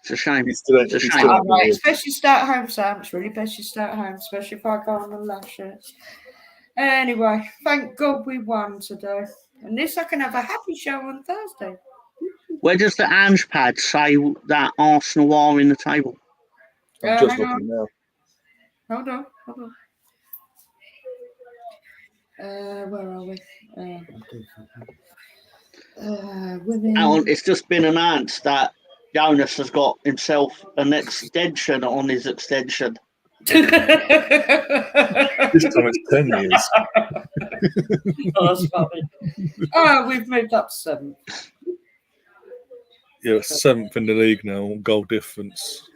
It's a shame. He's still, It's a he's shame. still I'm right. It's best you stay at home, Sam. It's really best you stay at home, especially if I go on the lashes. Anyway, thank God we won today. And this I can have a happy show on Thursday. Where does the Ange pad say that Arsenal are in the table? I'm just hang on. looking now. Hold on. Where are we? Women. It's just been announced that Jonas has got himself an extension on his extension. This time it's 10 years. Oh, that's funny. Oh, we've moved up 7. Yeah, 7th in the league now, goal difference.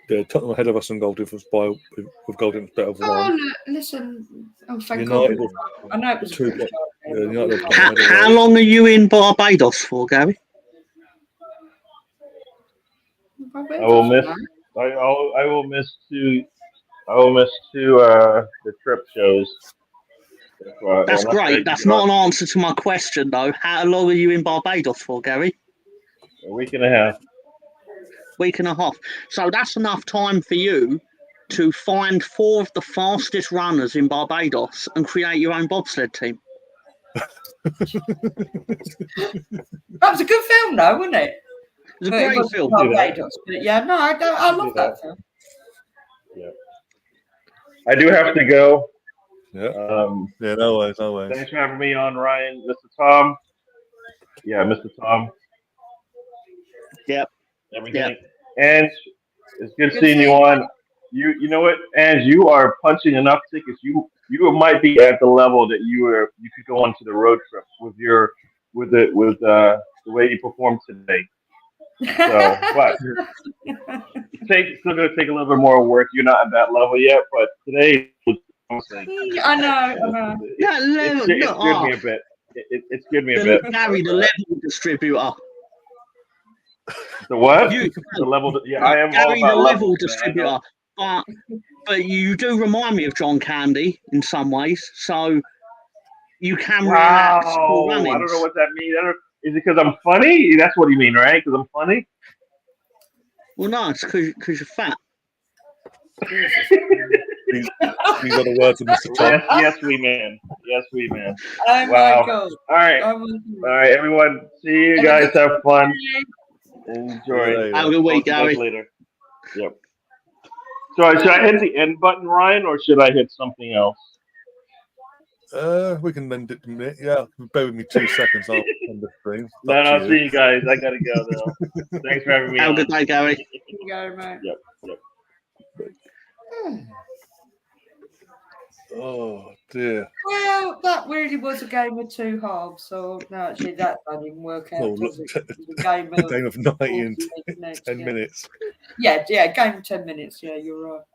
Yeah, Tottenham ahead of us on goal difference with goal difference better than one. Listen. Oh, thank United God. I know it was a 2 British yeah, game, United but have How long are you in Barbados for, Gary? I will miss. I will miss 2. I will miss 2 the trip shows. That's great. That's not an answer to my question, though. How long are you in Barbados for, Gary? A week and a half. Week and a half. So that's enough time for you to find 4 of the fastest runners in Barbados and create your own bobsled team. That was a good film, though, wasn't it? It's a great film. Barbados, but yeah, no, I love that film. Yeah. I do have to go. Yeah. Yeah, no worries. Thanks for having me on, Ryan. Mr. Tom. Yeah, Mr. Tom. Yep. Everything. Yep. And it's good seeing you on. You know what, and you are punching enough tickets. You might be at the level that you could go on to the road trip with the way you performed today. So, but it's still going to take a little bit more work. You're not at that level yet, but today was I know. It scared me a bit. It scared me a bit. Gary, the level distributor. The what? The level. Yeah, I am Gary, all about the level levels, distributor. But you do remind me of John Candy in some ways. So you can reenact school runnings. I don't know what that means. Is it because I'm funny? That's what you mean, right? Because I'm funny? Well, no, it's because you're fat. These are the words of Mr. Tom. Yes, we man. Yes, we man. Oh wow. My God. All right. All right, everyone. See you guys. Have fun. Enjoy. Have a good week, Gary. Later. Yep. So should I hit the end button, Ryan, or should I hit something else? We can end it. Yeah, bear with me 2 seconds. I'll end the stream. No, see you guys. I gotta go though. Thanks for having me. Have a good day, Gary. Go, mate. Yep. Oh dear. Well, that really was a game of 2 halves. So no, actually, that didn't work out. Oh, Does look, it? It was a game of, 90 in 10 minutes. Yeah, game of 10 minutes. Yeah, you're right.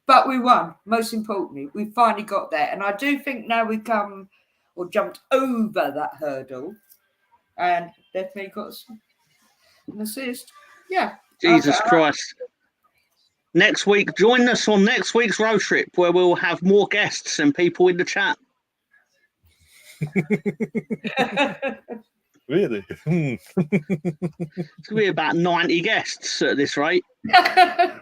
But we won. Most importantly, we finally got there, and I do think now we jumped over that hurdle, and definitely got an assist. Yeah. Jesus Christ. Next week, join us on next week's road trip where we'll have more guests and people in the chat. Really? It's going to be about 90 guests at this rate. I'll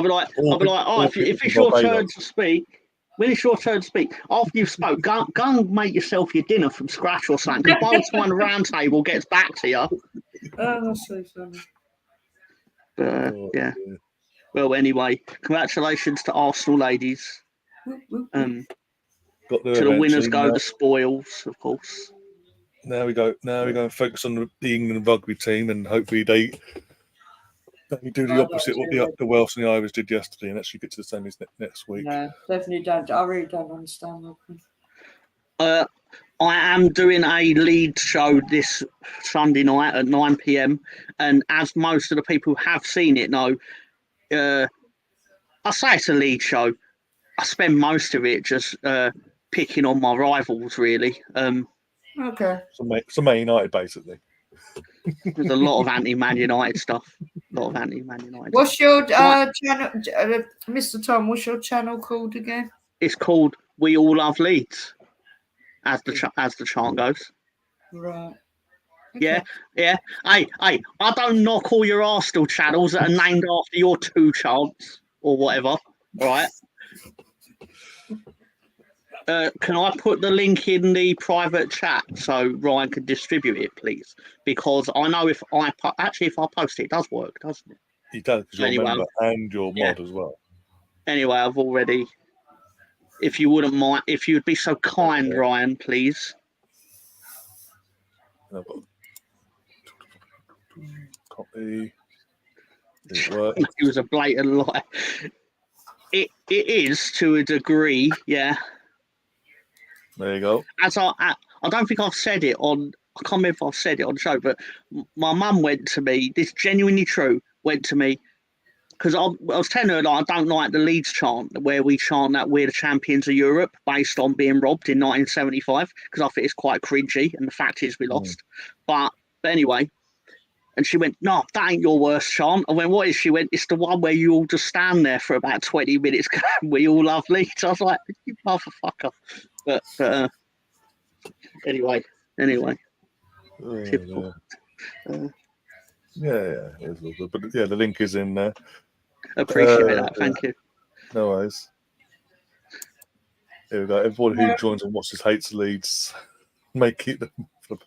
be like, if it's your turn to speak, when it's your turn to speak, after you've spoke, go and make yourself your dinner from scratch or something. Because by the time the round table gets back to you. Oh, that's so funny. Yeah. Well, anyway, congratulations to Arsenal ladies. Got to the winners go the spoils, of course. Now we go and focus on the England rugby team, and hopefully they do the opposite what the Welsh and the Irish did yesterday, and actually get to the semis next week. No, definitely don't. I really don't understand rugby. I am doing a lead show this Sunday night at 9 p.m. And as most of the people who have seen it know, I say it's a lead show. I spend most of it just picking on my rivals, really. Okay. So Man United, basically. There's a lot of anti-Man United stuff. United. What's your channel, Mr. Tom? What's your channel called again? It's called We All Love Leeds. as the chant goes. Right. Yeah, yeah. Hey, I don't knock all your Arsenal channels that are named after your 2 chants or whatever. All right. Can I put the link in the private chat so Ryan can distribute it, please? Because I know if I post it, it does work, doesn't it? He does, because you're Anyway, a member and you're mod as well. Anyway, I've already. If you wouldn't mind, if you'd be so kind, Ryan, please. And I've got copy. Did it work? It was a blatant lie. It is to a degree, yeah. There you go. As I don't think I've said it on. I can't remember if I've said it on the show, but my mum went to me. This is genuinely true. Went to me because I was telling her that I don't like the Leeds chant where we chant that we're the champions of Europe based on being robbed in 1975 because I think it's quite cringy and the fact is we lost. But anyway. And she went, no, that ain't your worst chant. I went, what is? She went, it's the one where you all just stand there for about 20 minutes going, we all love Leeds. I was like, you motherfucker. But anyway. Typical. Yeah, it's all good. But yeah, the link is in there. Appreciate that. Thank you. No worries. Here we go. Everybody who joins and watches hates Leeds. Make it the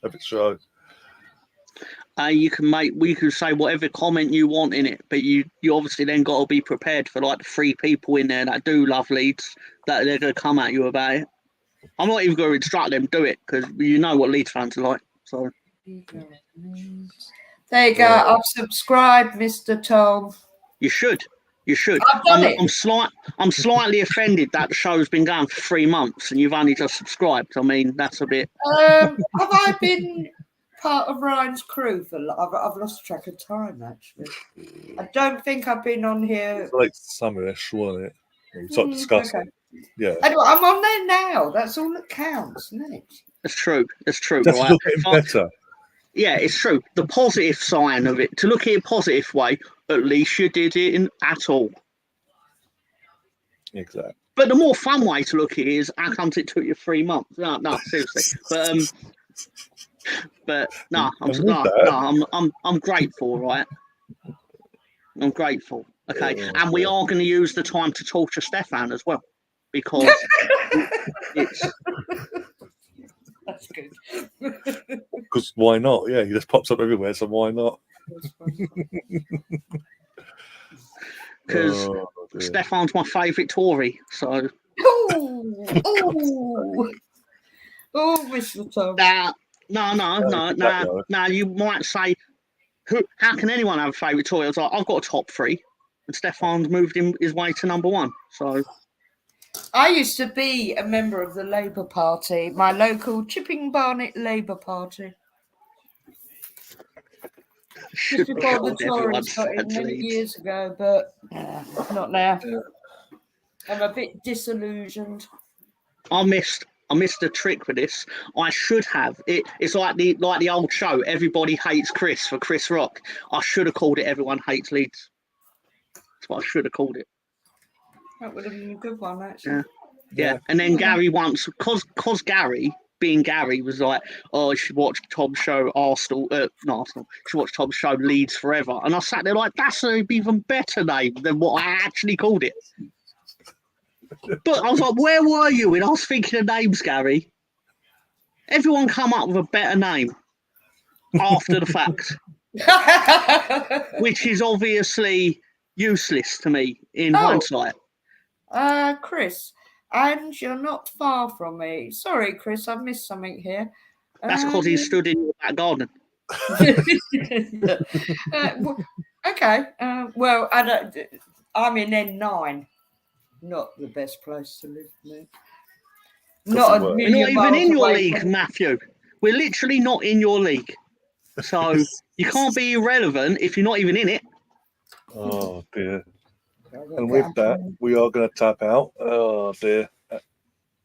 perfect show. We can say whatever comment you want in it, but you obviously then got to be prepared for like the 3 people in there that do love Leeds, that they're going to come at you about it. I'm not even going to instruct them to do it because you know what Leeds fans are like. So there you go. I've subscribed, Mr. Tom. You should. I've done it. I'm slightly offended that the show's been going for 3 months and you've only just subscribed. I mean, that's a bit. Have I been part of Ryan's crew for? I've lost track of time actually. I don't think I've been on here. It's like summerish, wasn't it? We sort of discussed. Okay. Yeah. Anyway, I'm on there now. That's all that counts, isn't it? It's true. That's right? getting better. Yeah, it's true. The positive sign of it, to look at it a positive way, at least you did it at all. Exactly. But the more fun way to look at it is, how comes it took you 3 months? No, seriously. But I'm grateful, right? I'm grateful. Okay, and we are going to use the time to torture Stefan as well, because it's. That's good. Because why not? Yeah, he just pops up everywhere, so why not? Because Stefan's my favourite Tory, so. Oh, Mr. Tom. Now, you might say, how can anyone have a favourite Tory? I was like, I've got a top 3, and Stefan's moved his way to number 1, so. I used to be a member of the Labour Party, my local Chipping Barnet Labour Party. Just before the Tories got in many years ago, but not now. I'm a bit disillusioned. I missed the trick with this. I should have it. It's like the old show. Everybody hates Chris for Chris Rock. I should have called it Everyone Hates Leeds. That's what I should have called it. That would have been a good one, actually. Yeah. And then Gary once, cause Gary, being Gary, was like, oh, you should watch Tom's show Arsenal. Not Arsenal. You should watch Tom's show Leeds Forever. And I sat there like, that's an even better name than what I actually called it. But I was like, where were you when I was thinking of names, Gary? Everyone come up with a better name after the fact. Which is obviously useless to me in hindsight. Chris, and you're not far from me. Sorry, Chris, I've missed something here. That's because he stood in your back garden. Okay. Well, I'm in N9. Not the best place to live, mate. We're not even in your league, Matthew. We're literally not in your league. So you can't be irrelevant if you're not even in it. Oh, dear. And with that, we are going to tap out. Oh, dear.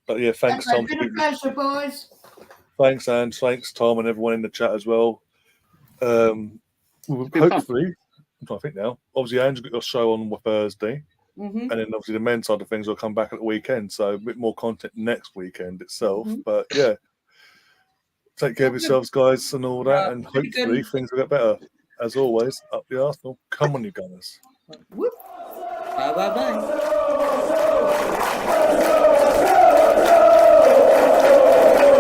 But yeah, thanks, Tom. It's been a pleasure, boys. Thanks, Ange. Thanks, Tom, and everyone in the chat as well. Hopefully, I'm trying to think now. Obviously, Ange got your show on Thursday. Mhm. And then obviously the men's side of things will come back at the weekend, so a bit more content next weekend itself. Mhm. But yeah, take care of yourselves, guys, and all that, Yeah, and pretty good. hopefully things will get better. As always, up the Arsenal. Come on, you Gunners. Whoop. Bye bye bye.